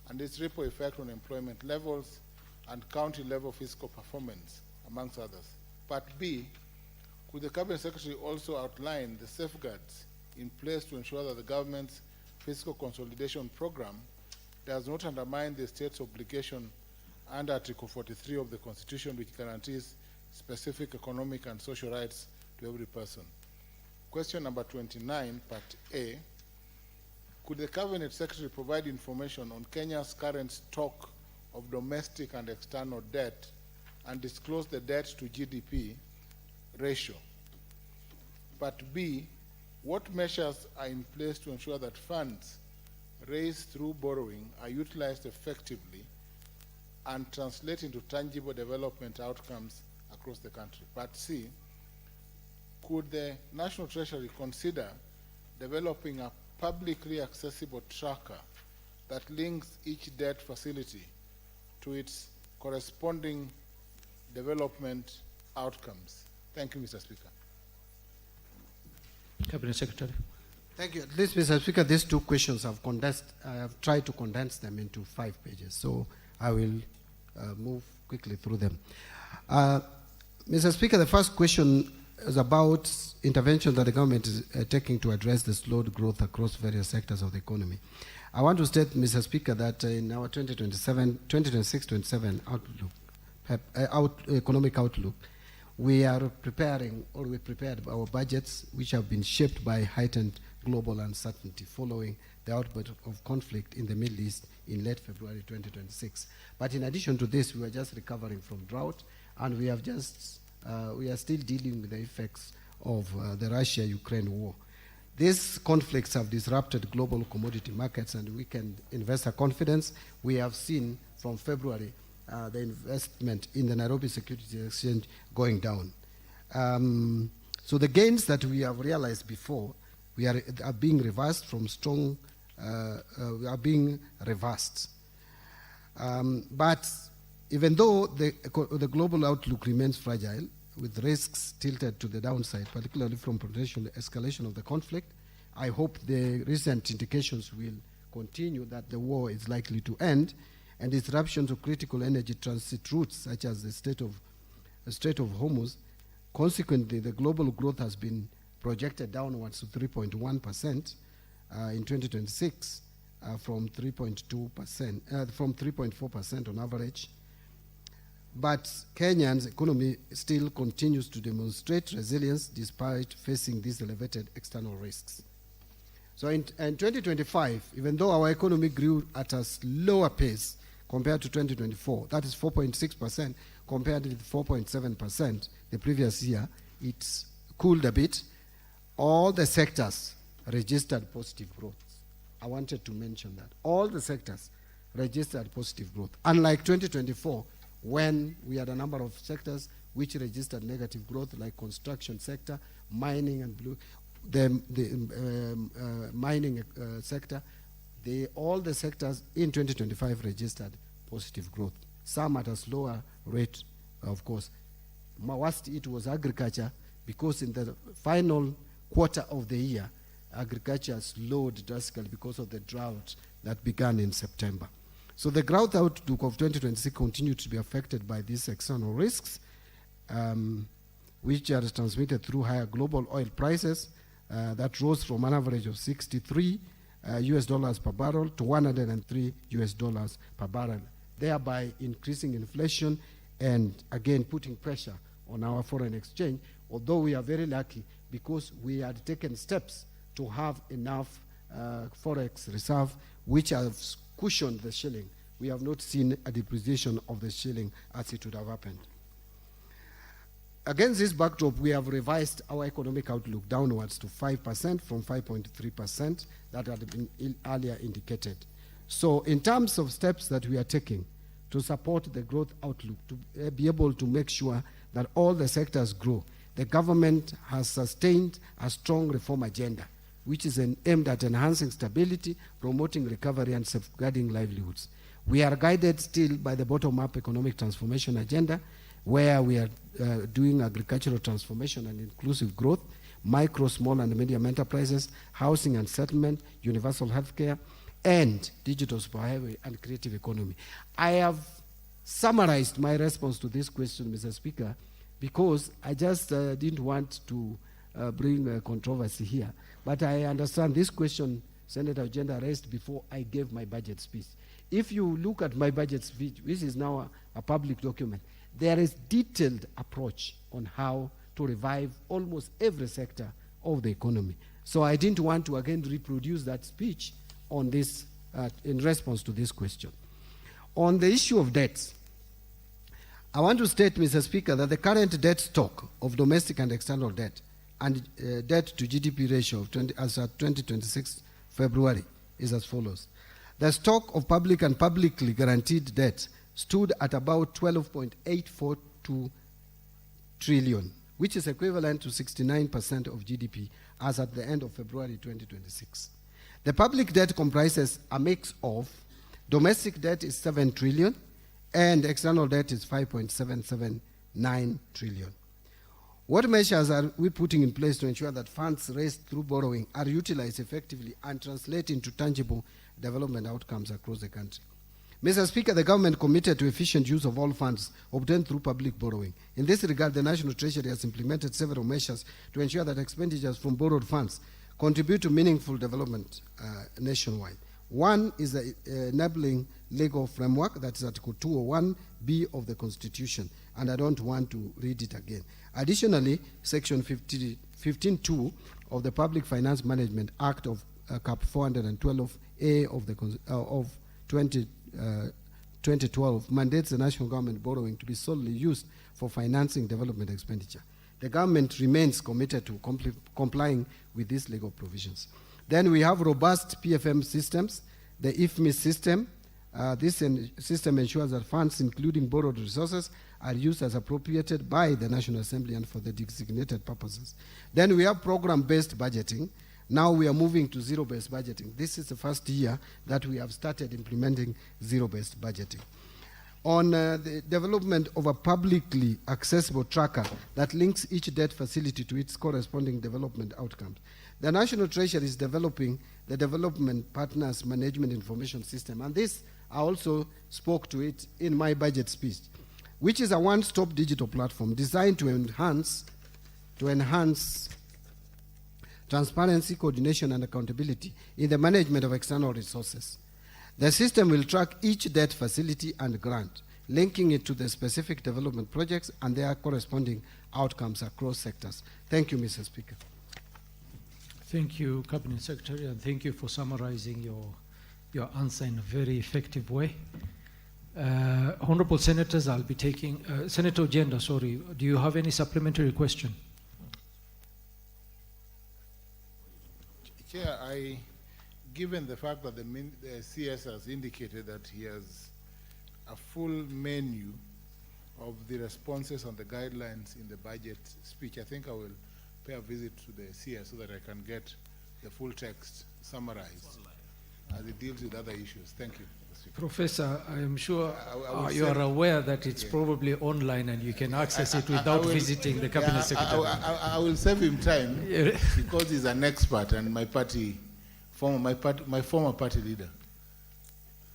and its ripple effect on employment levels and county level fiscal performance, amongst others? Part B, could the Cabinet Secretary also outline the safeguards in place to ensure that the government's fiscal consolidation program does not undermine the state's obligation under Article 43 of the Constitution, which guarantees specific economic and social rights to every person? Question number 29, Part A, could the Cabinet Secretary provide information on Kenya's current stock of domestic and external debt and disclose the debt to GDP ratio? Part B, what measures are in place to ensure that funds raised through borrowing are utilized effectively and translate into tangible development outcomes across the country? Part C, could the National Treasury consider developing a publicly accessible tracker that links each debt facility to its corresponding development outcomes? Thank you, Mr. Speaker. Cabinet Secretary. Thank you. At least, Mr. Speaker, these two questions I have tried to condense them into 5 pages, so I will move quickly through them. Mr. Speaker, the first question is about intervention that the government is taking to address the slowed growth across various sectors of the economy. I want to state, Mr. Speaker, that in our 2026-27 economic outlook, we are preparing, or we prepared our budgets, which have been shaped by heightened global uncertainty following the outbreak of conflict in the Middle East in late February 2026. But in addition to this, we are just recovering from drought, and we are still dealing with the effects of the Russia-Ukraine war. These conflicts have disrupted global commodity markets and weakened investor confidence. We have seen from February the investment in the Nairobi Securities Exchange going down. So the gains that we have realized before are being reversed from strong, are being reversed. But even though the global outlook remains fragile, with risks tilted to the downside, particularly from potential escalation of the conflict, I hope the recent indications will continue that the war is likely to end, and disruptions of critical energy transit routes, such as the Strait of Hormuz. Consequently, the global growth has been projected downwards to 3.1% in 2026 from 3.2%, from 3.4% on average. But Kenya's economy still continues to demonstrate resilience despite facing these elevated external risks. So in 2025, even though our economy grew at a slower pace compared to 2024, that is 4.6% compared with 4.7% the previous year, it's cooled a bit. All the sectors registered positive growth. I wanted to mention that. All the sectors registered positive growth. Unlike 2024, when we had a number of sectors which registered negative growth, like construction sector, mining and mining sector, all the sectors in 2025 registered positive growth. Some at a slower rate, of course. Worst it was agriculture, because in the final quarter of the year, agriculture slowed drastically because of the drought that began in September. So the growth outlook of 2026 continued to be affected by these external risks, which are transmitted through higher global oil prices that rose from an average of $63 US per barrel to $103 US per barrel, thereby increasing inflation and again putting pressure on our foreign exchange, although we are very lucky because we had taken steps to have enough forex reserve which has cushioned the shilling. We have not seen a depreciation of the shilling as it would have happened. Against this backdrop, we have revised our economic outlook downwards to 5% from 5.3% that had been earlier indicated. So in terms of steps that we are taking to support the growth outlook, to be able to make sure that all the sectors grow, the government has sustained a strong reform agenda, which is aimed at enhancing stability, promoting recovery, and safeguarding livelihoods. We are guided still by the bottom-up economic transformation agenda, where we are doing agricultural transformation and inclusive growth, micro, small, and medium enterprises, housing and settlement, universal healthcare, and digital superhighway and creative economy. I have summarized my response to this question, Mr. Speaker, because I just didn't want to bring controversy here. But I understand this question Senator Agenda raised before I gave my budget speech. If you look at my budget speech, which is now a public document, there is detailed approach on how to revive almost every sector of the economy. So I didn't want to again reproduce that speech on this in response to this question. On the issue of debts, I want to state, Mr. Speaker, that the current debt stock of domestic and external debt and debt to GDP ratio of as at 2026 February is as follows. The stock of public and publicly guaranteed debt stood at about 12.842 trillion, which is equivalent to 69% of GDP as at the end of February 2026. The public debt comprises a mix of domestic debt is 7 trillion and external debt is 5.779 trillion. What measures are we putting in place to ensure that funds raised through borrowing are utilized effectively and translate into tangible development outcomes across the country? Mr. Speaker, the government committed to efficient use of all funds obtained through public borrowing. In this regard, the National Treasury has implemented several measures to ensure that expenditures from borrowed funds contribute to meaningful development nationwide. One is the enabling legal framework, that is Article 201B of the Constitution, and I don't want to read it again. Additionally, Section 15.2 of the Public Finance Management Act of Cap 412A of 2012 mandates the national government borrowing to be solely used for financing development expenditure. The government remains committed to complying with these legal provisions. Then we have robust PFM systems, the IFMIS system. This system ensures that funds, including borrowed resources, are used as appropriated by the National Assembly and for the designated purposes. Then we have program-based budgeting. Now we are moving to zero-based budgeting. This is the first year that we have started implementing zero-based budgeting. On the development of a publicly accessible tracker that links each debt facility to its corresponding development outcomes. The National Treasury is developing the Development Partners Management Information System, and this, I also spoke to it in my budget speech, which is a one-stop digital platform designed to enhance transparency, coordination, and accountability in the management of external resources. The system will track each debt facility and grant, linking it to the specific development projects and their corresponding outcomes across sectors. Thank you, Mr. Speaker. Thank you, Cabinet Secretary, and thank you for summarizing your answer in a very effective way. Honorable Senators, I'll be taking, Senator Ojenda, sorry, do you have any supplementary question? Chair, given the fact that the CS has indicated that he has a full menu of the responses on the guidelines in the budget speech, I think I will pay a visit to the CS so that I can get the full text summarized as it deals with other issues. Thank you. Professor, I am sure you are aware that it's probably online and you can access it without visiting the Cabinet Secretary. I will save him time because he's an expert and my former party leader.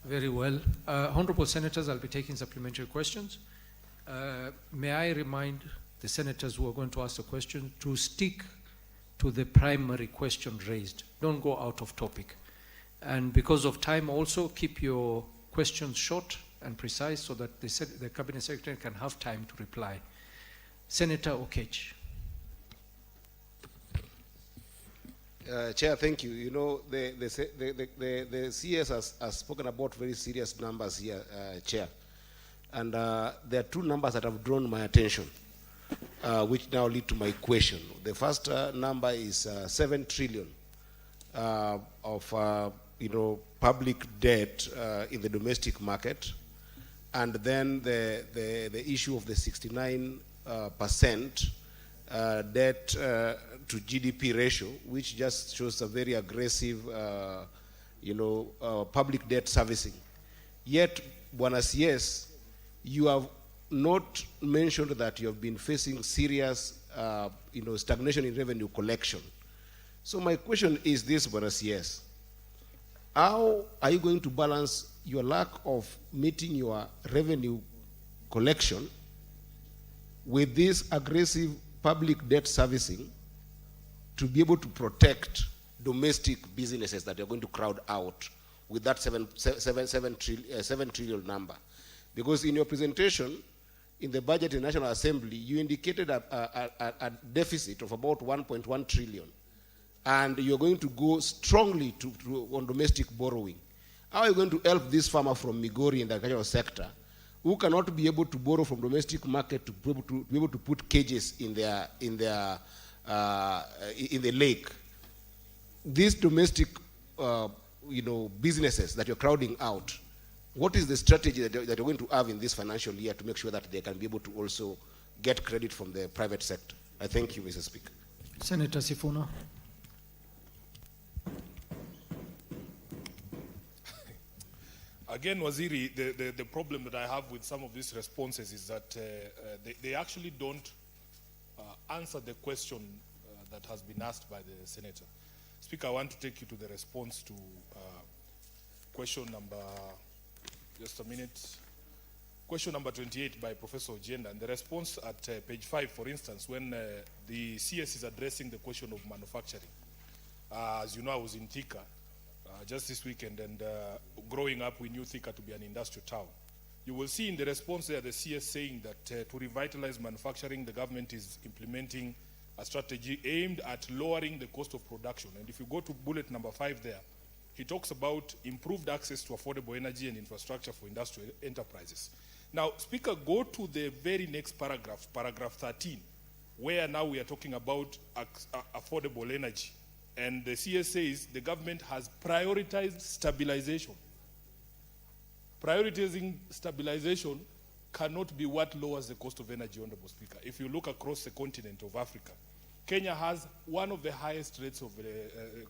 Very well. Honorable Senators, I'll be taking supplementary questions. May I remind the Senators who are going to ask the question to stick to the primary question raised. Don't go out of topic. And because of time also, keep your questions short and precise so that the Cabinet Secretary can have time to reply. Senator Okech. Chair, thank you. You know, the CS has spoken about very serious numbers here, Chair. And there are two numbers that have drawn my attention, which now lead to my question. The first number is 7 trillion of public debt in the domestic market, and then the issue of the 69% debt to GDP ratio, which just shows a very aggressive, public debt servicing. Yet, Bwana CS, you have not mentioned that you have been facing serious, stagnation in revenue collection. So my question is this, Bwana CS. How are you going to balance your lack of meeting your revenue collection with this aggressive public debt servicing to be able to protect domestic businesses that you're going to crowd out with that 7 trillion number? Because in your presentation, in the budget in National Assembly, you indicated a deficit of about 1.1 trillion. And you're going to go strongly on domestic borrowing. How are you going to help this farmer from Migori in the agricultural sector who cannot be able to borrow from domestic market to be able to put cages in the lake? These domestic businesses that you're crowding out, what is the strategy that you're going to have in this financial year to make sure that they can be able to also get credit from the private sector? I thank you, Mr. Speaker. Senator Sifuna. Again, Waziri, the problem that I have with some of these responses is that they actually don't answer the question that has been asked by the Senator. Speaker, I want to take you to the response to question number, just a minute, question number 28 by Professor Ojenda. And the response at page 5, for instance, when the CS is addressing the question of manufacturing. As you know, I was in Thika just this weekend, and growing up, we knew Thika to be an industrial town. You will see in the response there the CS saying that to revitalize manufacturing, the government is implementing a strategy aimed at lowering the cost of production. And if you go to bullet number 5 there, he talks about improved access to affordable energy and infrastructure for industrial enterprises. Now, Speaker, go to the very next paragraph, paragraph 13, where now we are talking about affordable energy. And the CS says the government has prioritized stabilization. Prioritizing stabilization cannot be what lowers the cost of energy, Honorable Speaker. If you look across the continent of Africa, Kenya has one of the highest rates of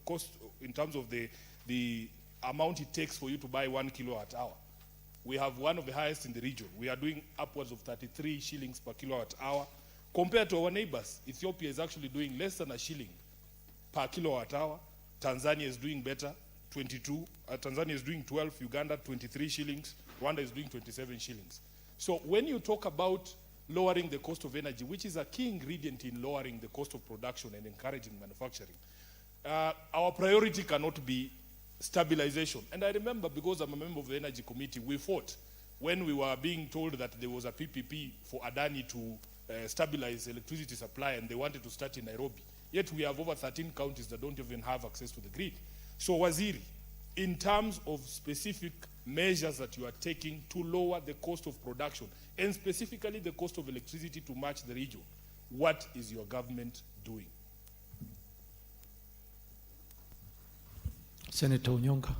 cost in terms of the amount it takes for you to buy 1 kilowatt hour. We have one of the highest in the region. We are doing upwards of 33 shillings per kilowatt hour. Compared to our neighbors, Ethiopia is actually doing less than a shilling per kilowatt hour. Tanzania is doing better, 22. Tanzania is doing 12, Uganda 23 shillings, Rwanda is doing 27 shillings. So when you talk about lowering the cost of energy, which is a key ingredient in lowering the cost of production and encouraging manufacturing, our priority cannot be stabilization. And I remember, because I'm a member of the Energy Committee, we fought when we were being told that there was a PPP for Adani to stabilize electricity supply, and they wanted to start in Nairobi. Yet we have over 13 counties that don't even have access to the grid. So Waziri, in terms of specific measures that you are taking to lower the cost of production, and specifically the cost of electricity to match the region, what is your government doing? Senator Onyonga.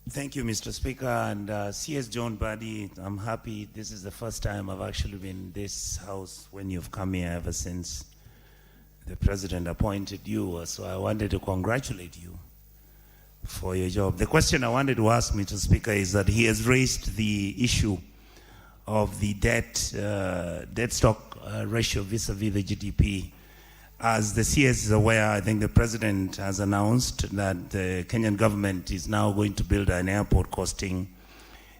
Thank you, Mr. Speaker. And CS John Buddy, I'm happy. This is the first time I've actually been in this house when you've come here ever since the president appointed you. So I wanted to congratulate you for your job. The question I wanted to ask, Mr. Speaker, is that he has raised the issue of the debt stock ratio vis-a-vis the GDP. As the CS is aware, I think the president has announced that the Kenyan government is now going to build an airport costing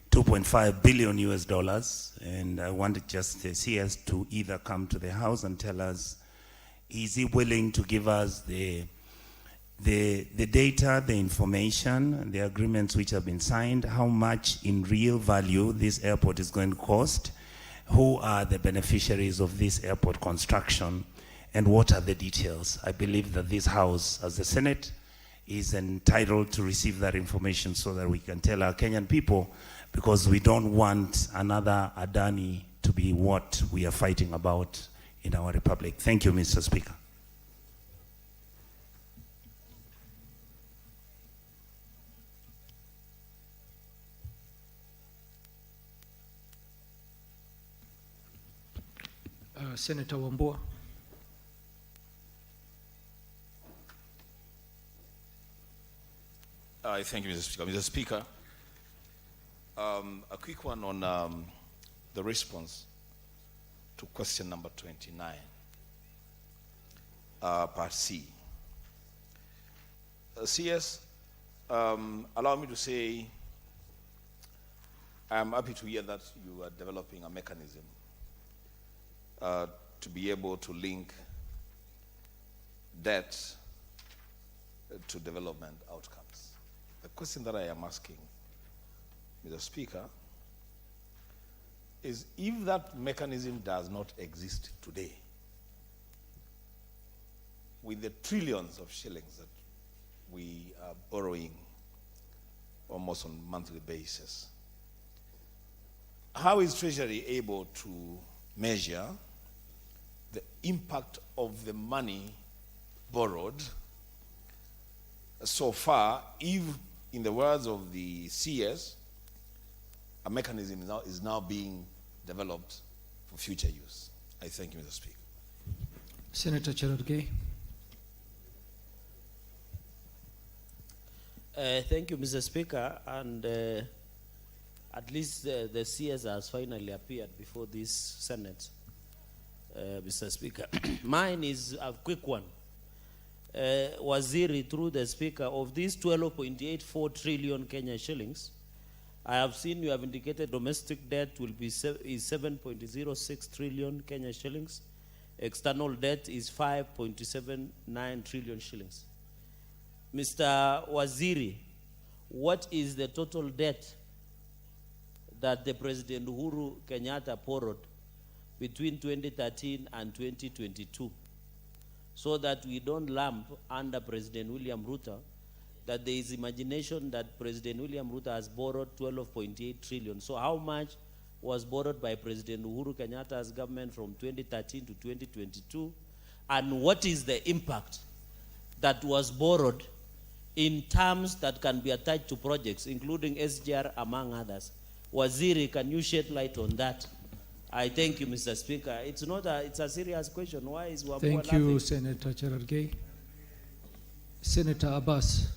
$2.5 billion US. And I wanted just the CS to either come to the house and tell us, is he willing to give us the data, the information, the agreements which have been signed, how much in real value this airport is going to cost, who are the beneficiaries of this airport construction, and what are the details? I believe that this House, as the Senate, is entitled to receive that information so that we can tell our Kenyan people, because we don't want another Adani to be what we are fighting about in our republic. Thank you, Mr. Speaker. Senator Wambua. Thank you, Mr. Speaker. Mr. Speaker, a quick one on the response to question number 29, part C. CS, allow me to say I'm happy to hear that you are developing a mechanism to be able to link debt to development outcomes. The question that I am asking, Mr. Speaker, is if that mechanism does not exist today, with the trillions of shillings that we are borrowing almost on a monthly basis, how is Treasury able to measure the impact of the money borrowed so far, if, in the words of the CS, a mechanism is now being developed for future use? I thank you, Mr. Speaker. Senator Cherargei. Thank you, Mr. Speaker. And at least the CS has finally appeared before this Senate, Mr. Speaker. Mine is a quick one. Waziri, through the Speaker, of these 12.84 trillion Kenya shillings, I have seen you have indicated domestic debt will be is 7.06 trillion Kenya shillings, external debt is 5.79 trillion shillings. Mr. Waziri, what is the total debt that the President Uhuru Kenyatta borrowed between 2013 and 2022, so that we don't lump under President William Ruto that there is imagination that President William Ruto has borrowed 12.8 trillion. So how much was borrowed by President Uhuru Kenyatta's government from 2013 to 2022? And what is the impact that was borrowed in terms that can be attached to projects, including SGR, among others? Waziri, can you shed light on that? I thank you, Mr. Speaker. It's a serious question. Why is Wambua Thank laughing? you, Senator Cherargei. Senator Abbas.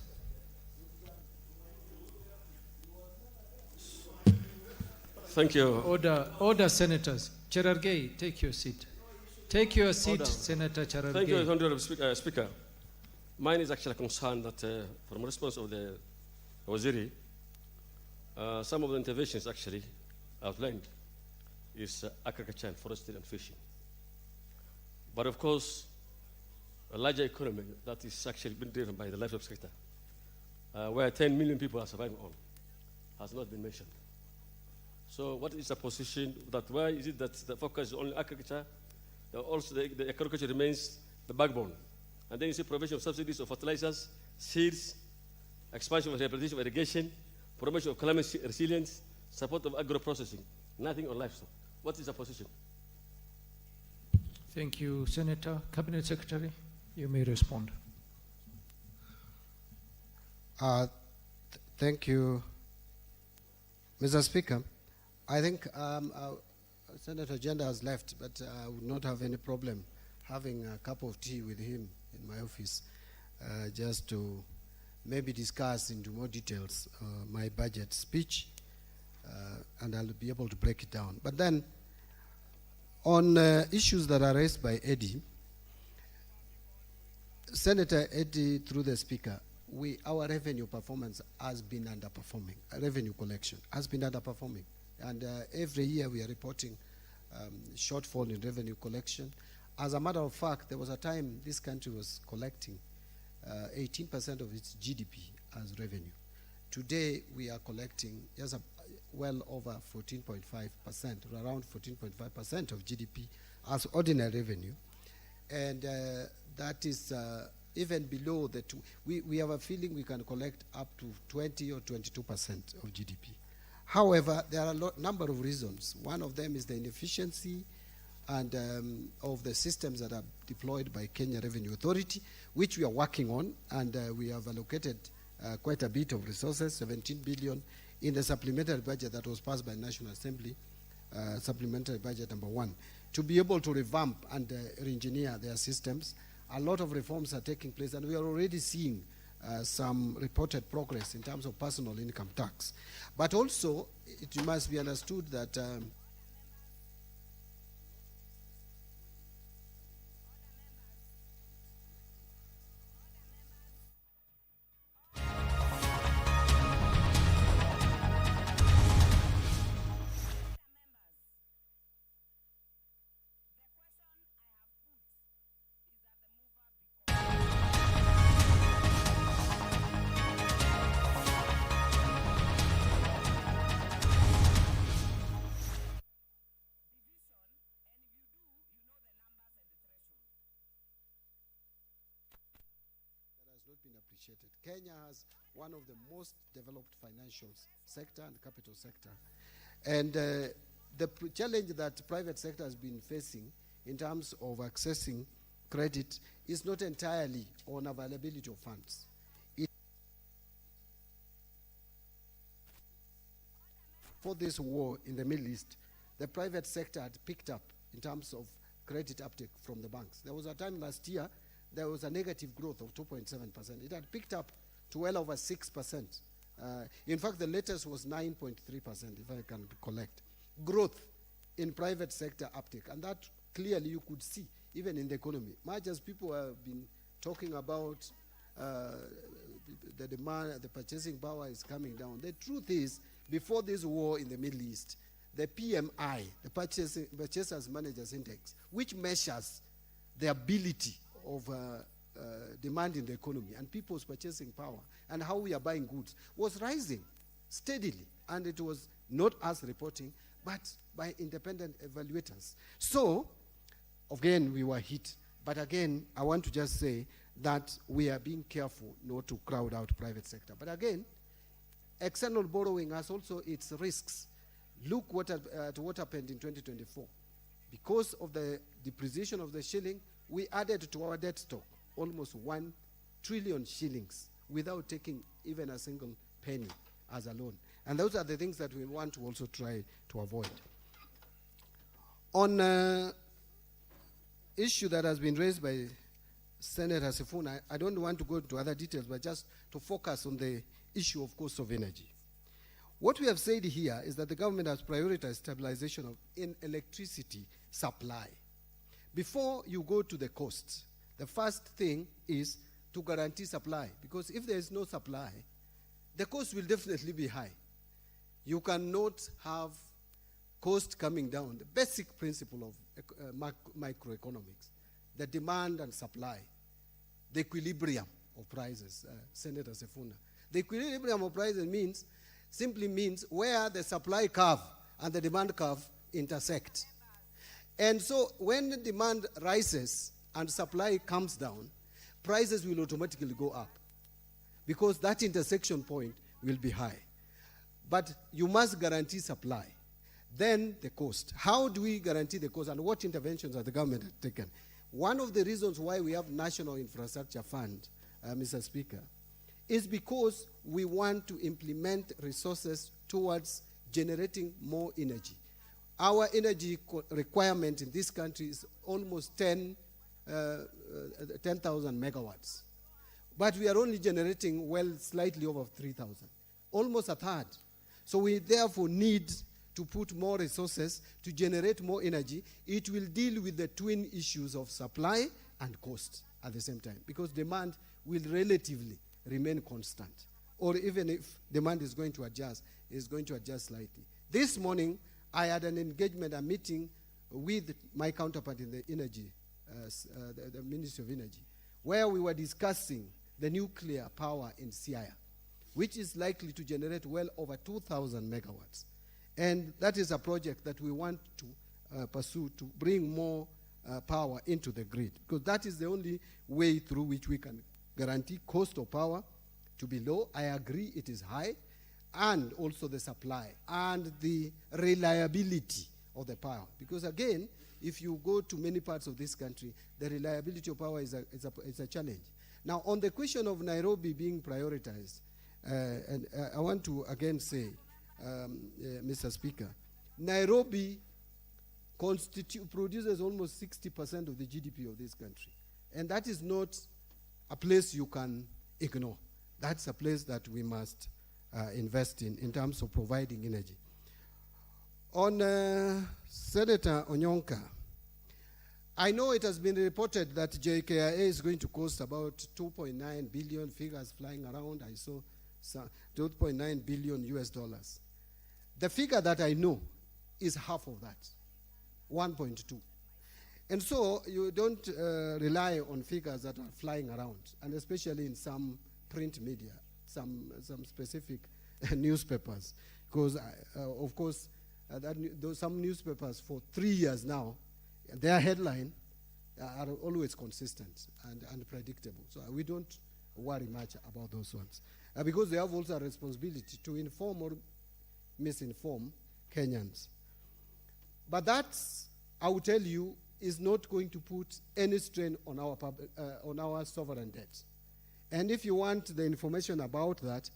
Thank you. Order, senators. Cherargei, take your seat. Take your seat, Order. Senator Cherargei. Thank you, Honorable Speaker. Mine is actually a concern that, from response of the Waziri, some of the interventions actually outlined is agriculture and forestry and fishing. But of course, a larger economy that is actually been driven by the livestock sector, where 10 million people are surviving on, has not been mentioned. So what is the position that, why is it that the focus is only agriculture, also the agriculture remains the backbone? And then you see provision of subsidies of fertilizers, seeds, expansion of rehabilitation of irrigation, promotion of climate resilience, support of agro-processing, nothing on livestock. What is the position? Thank you, Senator. Cabinet Secretary, you may respond. Thank you, Mr. Speaker. I think Senator Jenda has left, but I would not have any problem having a cup of tea with him in my office, just to maybe discuss into more details my budget speech, and I'll be able to break it down. But then, on issues that are raised by Eddie, Senator Eddie, through the Speaker, our revenue performance has been underperforming. Revenue collection has been underperforming. And every year we are reporting shortfall in revenue collection. As a matter of fact, there was a time this country was collecting 18% of its GDP as revenue. Today we are collecting just well over 14.5%, around 14.5% of GDP as ordinary revenue. And that is even below the two. We have a feeling we can collect up to 20 or 22% of GDP. However, there are a number of reasons. One of them is the inefficiency and of the systems that are deployed by Kenya Revenue Authority, which we are working on, and we have allocated quite a bit of resources, 17 billion, in the supplementary budget that was passed by National Assembly, supplementary budget number 1, to be able to revamp and re-engineer their systems. A lot of reforms are taking place, and we are already seeing some reported progress in terms of personal income tax. But also, it must be understood that been appreciated. Kenya has one of the most developed financial sector and capital sector. And the challenge that private sector has been facing in terms of accessing credit is not entirely on availability of funds. For this war in the Middle East, the private sector had picked up in terms of credit uptake from the banks. There was a time last year there was a negative growth of 2.7%. It had picked up to well over 6%. In fact, the latest was 9.3%, if I can recollect. Growth in private sector uptake, and that clearly you could see even in the economy. Much as people have been talking about the demand, the purchasing power is coming down. The truth is, before this war in the Middle East, the PMI, the Purchasers Managers Index, which measures the ability of demand in the economy and people's purchasing power and how we are buying goods was rising steadily. And it was not us reporting, but by independent evaluators. So, again, we were hit. But again, I want to just say that we are being careful not to crowd out private sector. But again, external borrowing has also its risks. Look at what happened in 2024. Because of the depreciation of the shilling, we added to our debt stock almost 1 trillion shillings without taking even a single penny as a loan. And those are the things that we want to also try to avoid. On issue that has been raised by Senator Sifuna, I don't want to go into other details, but just to focus on the issue of cost of energy. What we have said here is that the government has prioritized stabilization of electricity supply. Before you go to the costs, the first thing is to guarantee supply, because if there is no supply, the cost will definitely be high. You cannot have cost coming down. The basic principle of microeconomics, the demand and supply, the equilibrium of prices, Senator Sifuna. The equilibrium of prices simply means where the supply curve and the demand curve intersect. And so when the demand rises and supply comes down, prices will automatically go up because that intersection point will be high. But you must guarantee supply. Then the cost. How do we guarantee the cost, and what interventions have the government taken? One of the reasons why we have National Infrastructure Fund, Mr. Speaker, is because we want to implement resources towards generating more energy. Our energy requirement in this country is almost 10,000 megawatts. But we are only generating, slightly over 3,000, almost a third. So we therefore need to put more resources to generate more energy. It will deal with the twin issues of supply and cost at the same time, because demand will relatively remain constant. Or even if demand is going to adjust, it's going to adjust slightly. This morning, I had an engagement, a meeting with my counterpart in the energy, the Ministry of Energy, where we were discussing the nuclear power in Siaya, which is likely to generate well over 2,000 megawatts. And that is a project that we want to pursue to bring more power into the grid, because that is the only way through which we can guarantee cost of power to be low. I agree it is high, and also the supply and the reliability of the power. Because again, if you go to many parts of this country, the reliability of power is a challenge. Now, on the question of Nairobi being prioritized, and I want to again say, Mr. Speaker, Nairobi produces almost 60% of the GDP of this country. And that is not a place you can ignore. That's a place that we must invest in terms of providing energy. On Senator Onyonka, I know it has been reported that JKIA is going to cost about 2.9 billion, figures flying around. I saw 2.9 billion US dollars. The figure that I know is half of that, 1.2. And so you don't rely on figures that are flying around, and especially in some print media, some specific newspapers, because of course some newspapers for 3 years now, their headline are always consistent and predictable. So we don't worry much about those ones, because they have also a responsibility to inform or misinform Kenyans. But that, I will tell you, is not going to put any strain on our sovereign debt. And if you want the information about that,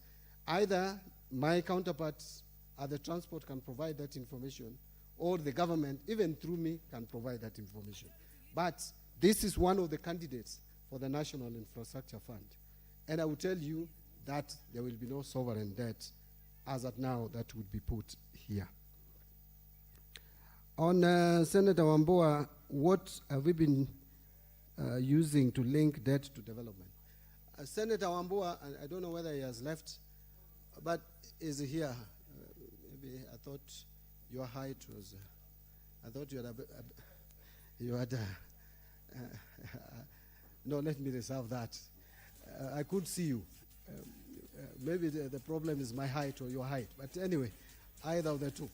either my counterparts at the transport can provide that information, or the government, even through me, can provide that information. But this is one of the candidates for the National Infrastructure Fund. And I will tell you that there will be no sovereign debt as at now that would be put here. On Senator Wambua, what have we been using to link debt to development? Senator Wambua, I don't know whether he has left, but is here. Maybe I thought your height was, I thought you had No, let me reserve that. I could see you. Maybe the problem is my height or your height. But anyway, either of the two.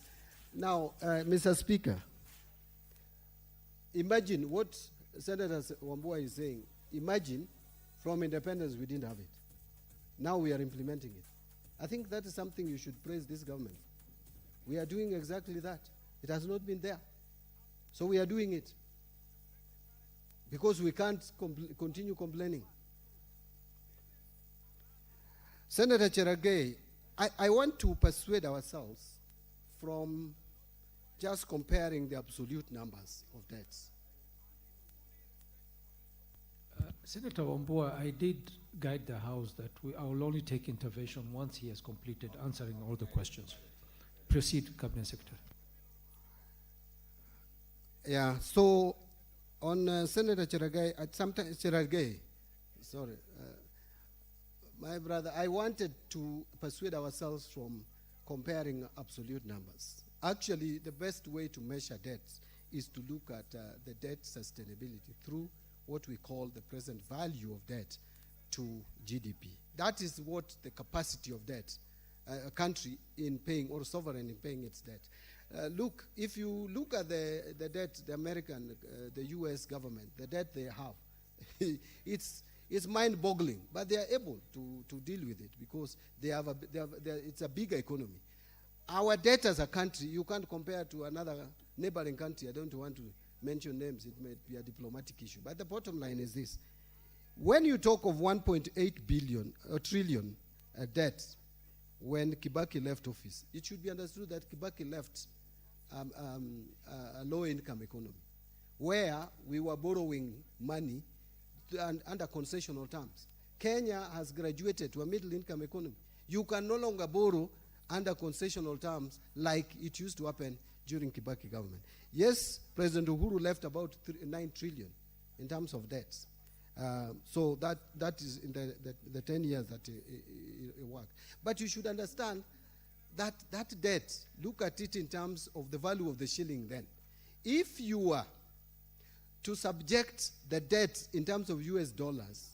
Now, Mr. Speaker, imagine what Senator Wambua is saying. Imagine from independence we didn't have it. Now we are implementing it. I think that is something you should praise this government. We are doing exactly that. It has not been there. So we are doing it. Because we can't continue complaining. Senator Cherargei, I want to persuade ourselves from just comparing the absolute numbers of debts. Senator Wambua, I did guide the House that I will only take intervention once he has completed answering all the questions. Proceed, Cabinet Secretary. Yeah, so on Senator Cherargei, sorry, my brother, I wanted to persuade ourselves from comparing absolute numbers. Actually, the best way to measure debts is to look at the debt sustainability through what we call the present value of debt to GDP. That is what the capacity of debt, a country in paying, or sovereign in paying its debt. Look, if you look at the debt, the American, the US government, the debt they have, it's mind-boggling, but they are able to deal with it because it's a bigger economy. Our debt as a country, you can't compare to another neighboring country. I don't want to mention names. It may be a diplomatic issue. But the bottom line is this. When you talk of 1.8 billion, or trillion debt, when Kibaki left office, it should be understood that Kibaki left a low-income economy, where we were borrowing money under concessional terms. Kenya has graduated to a middle-income economy. You can no longer borrow under concessional terms like it used to happen during Kibaki government. Yes, President Uhuru left about 9 trillion in terms of debts. So that is in the 10 years that it worked. But you should understand that debt, look at it in terms of the value of the shilling then. If you were to subject the debt in terms of US dollars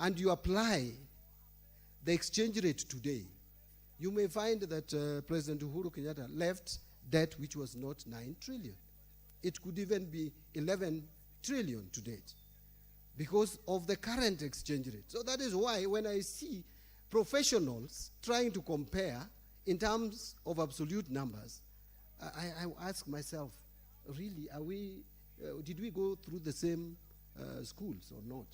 and you apply the exchange rate today, you may find that President Uhuru Kenyatta left debt which was not 9 trillion. It could even be 11 trillion to date because of the current exchange rate. So that is why when I see professionals trying to compare in terms of absolute numbers, I ask myself, really, did we go through the same schools or not?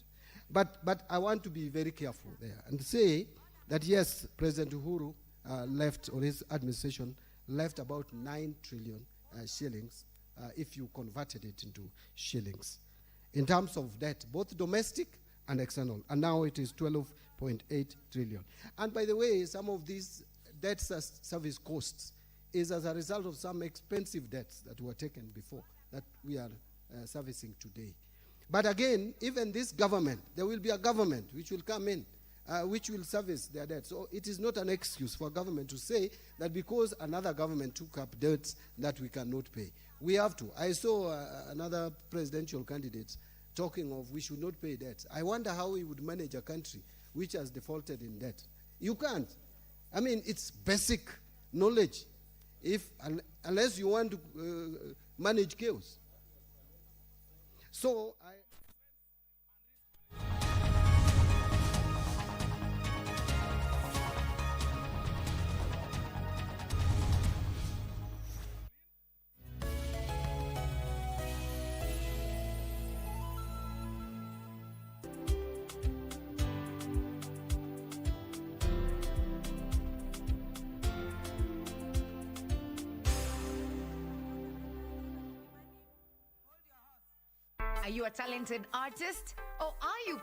But I want to be very careful there and say that yes, President Uhuru left, or his administration left about 9 trillion shillings if you converted it into shillings in terms of debt, both domestic and external. And now it is 12.8 trillion. And by the way, some of these debt service costs is as a result of some expensive debts that were taken before that we are servicing today. But again, even this government, there will be a government which will come in which will service their debt. So it is not an excuse for government to say that because another government took up debts that we cannot pay. We have to. I saw another presidential candidate talking of we should not pay debts. I wonder how we would manage a country which has defaulted in debt. You can't. I mean, it's basic knowledge. Unless you want to manage chaos. So Are you a talented artist or are you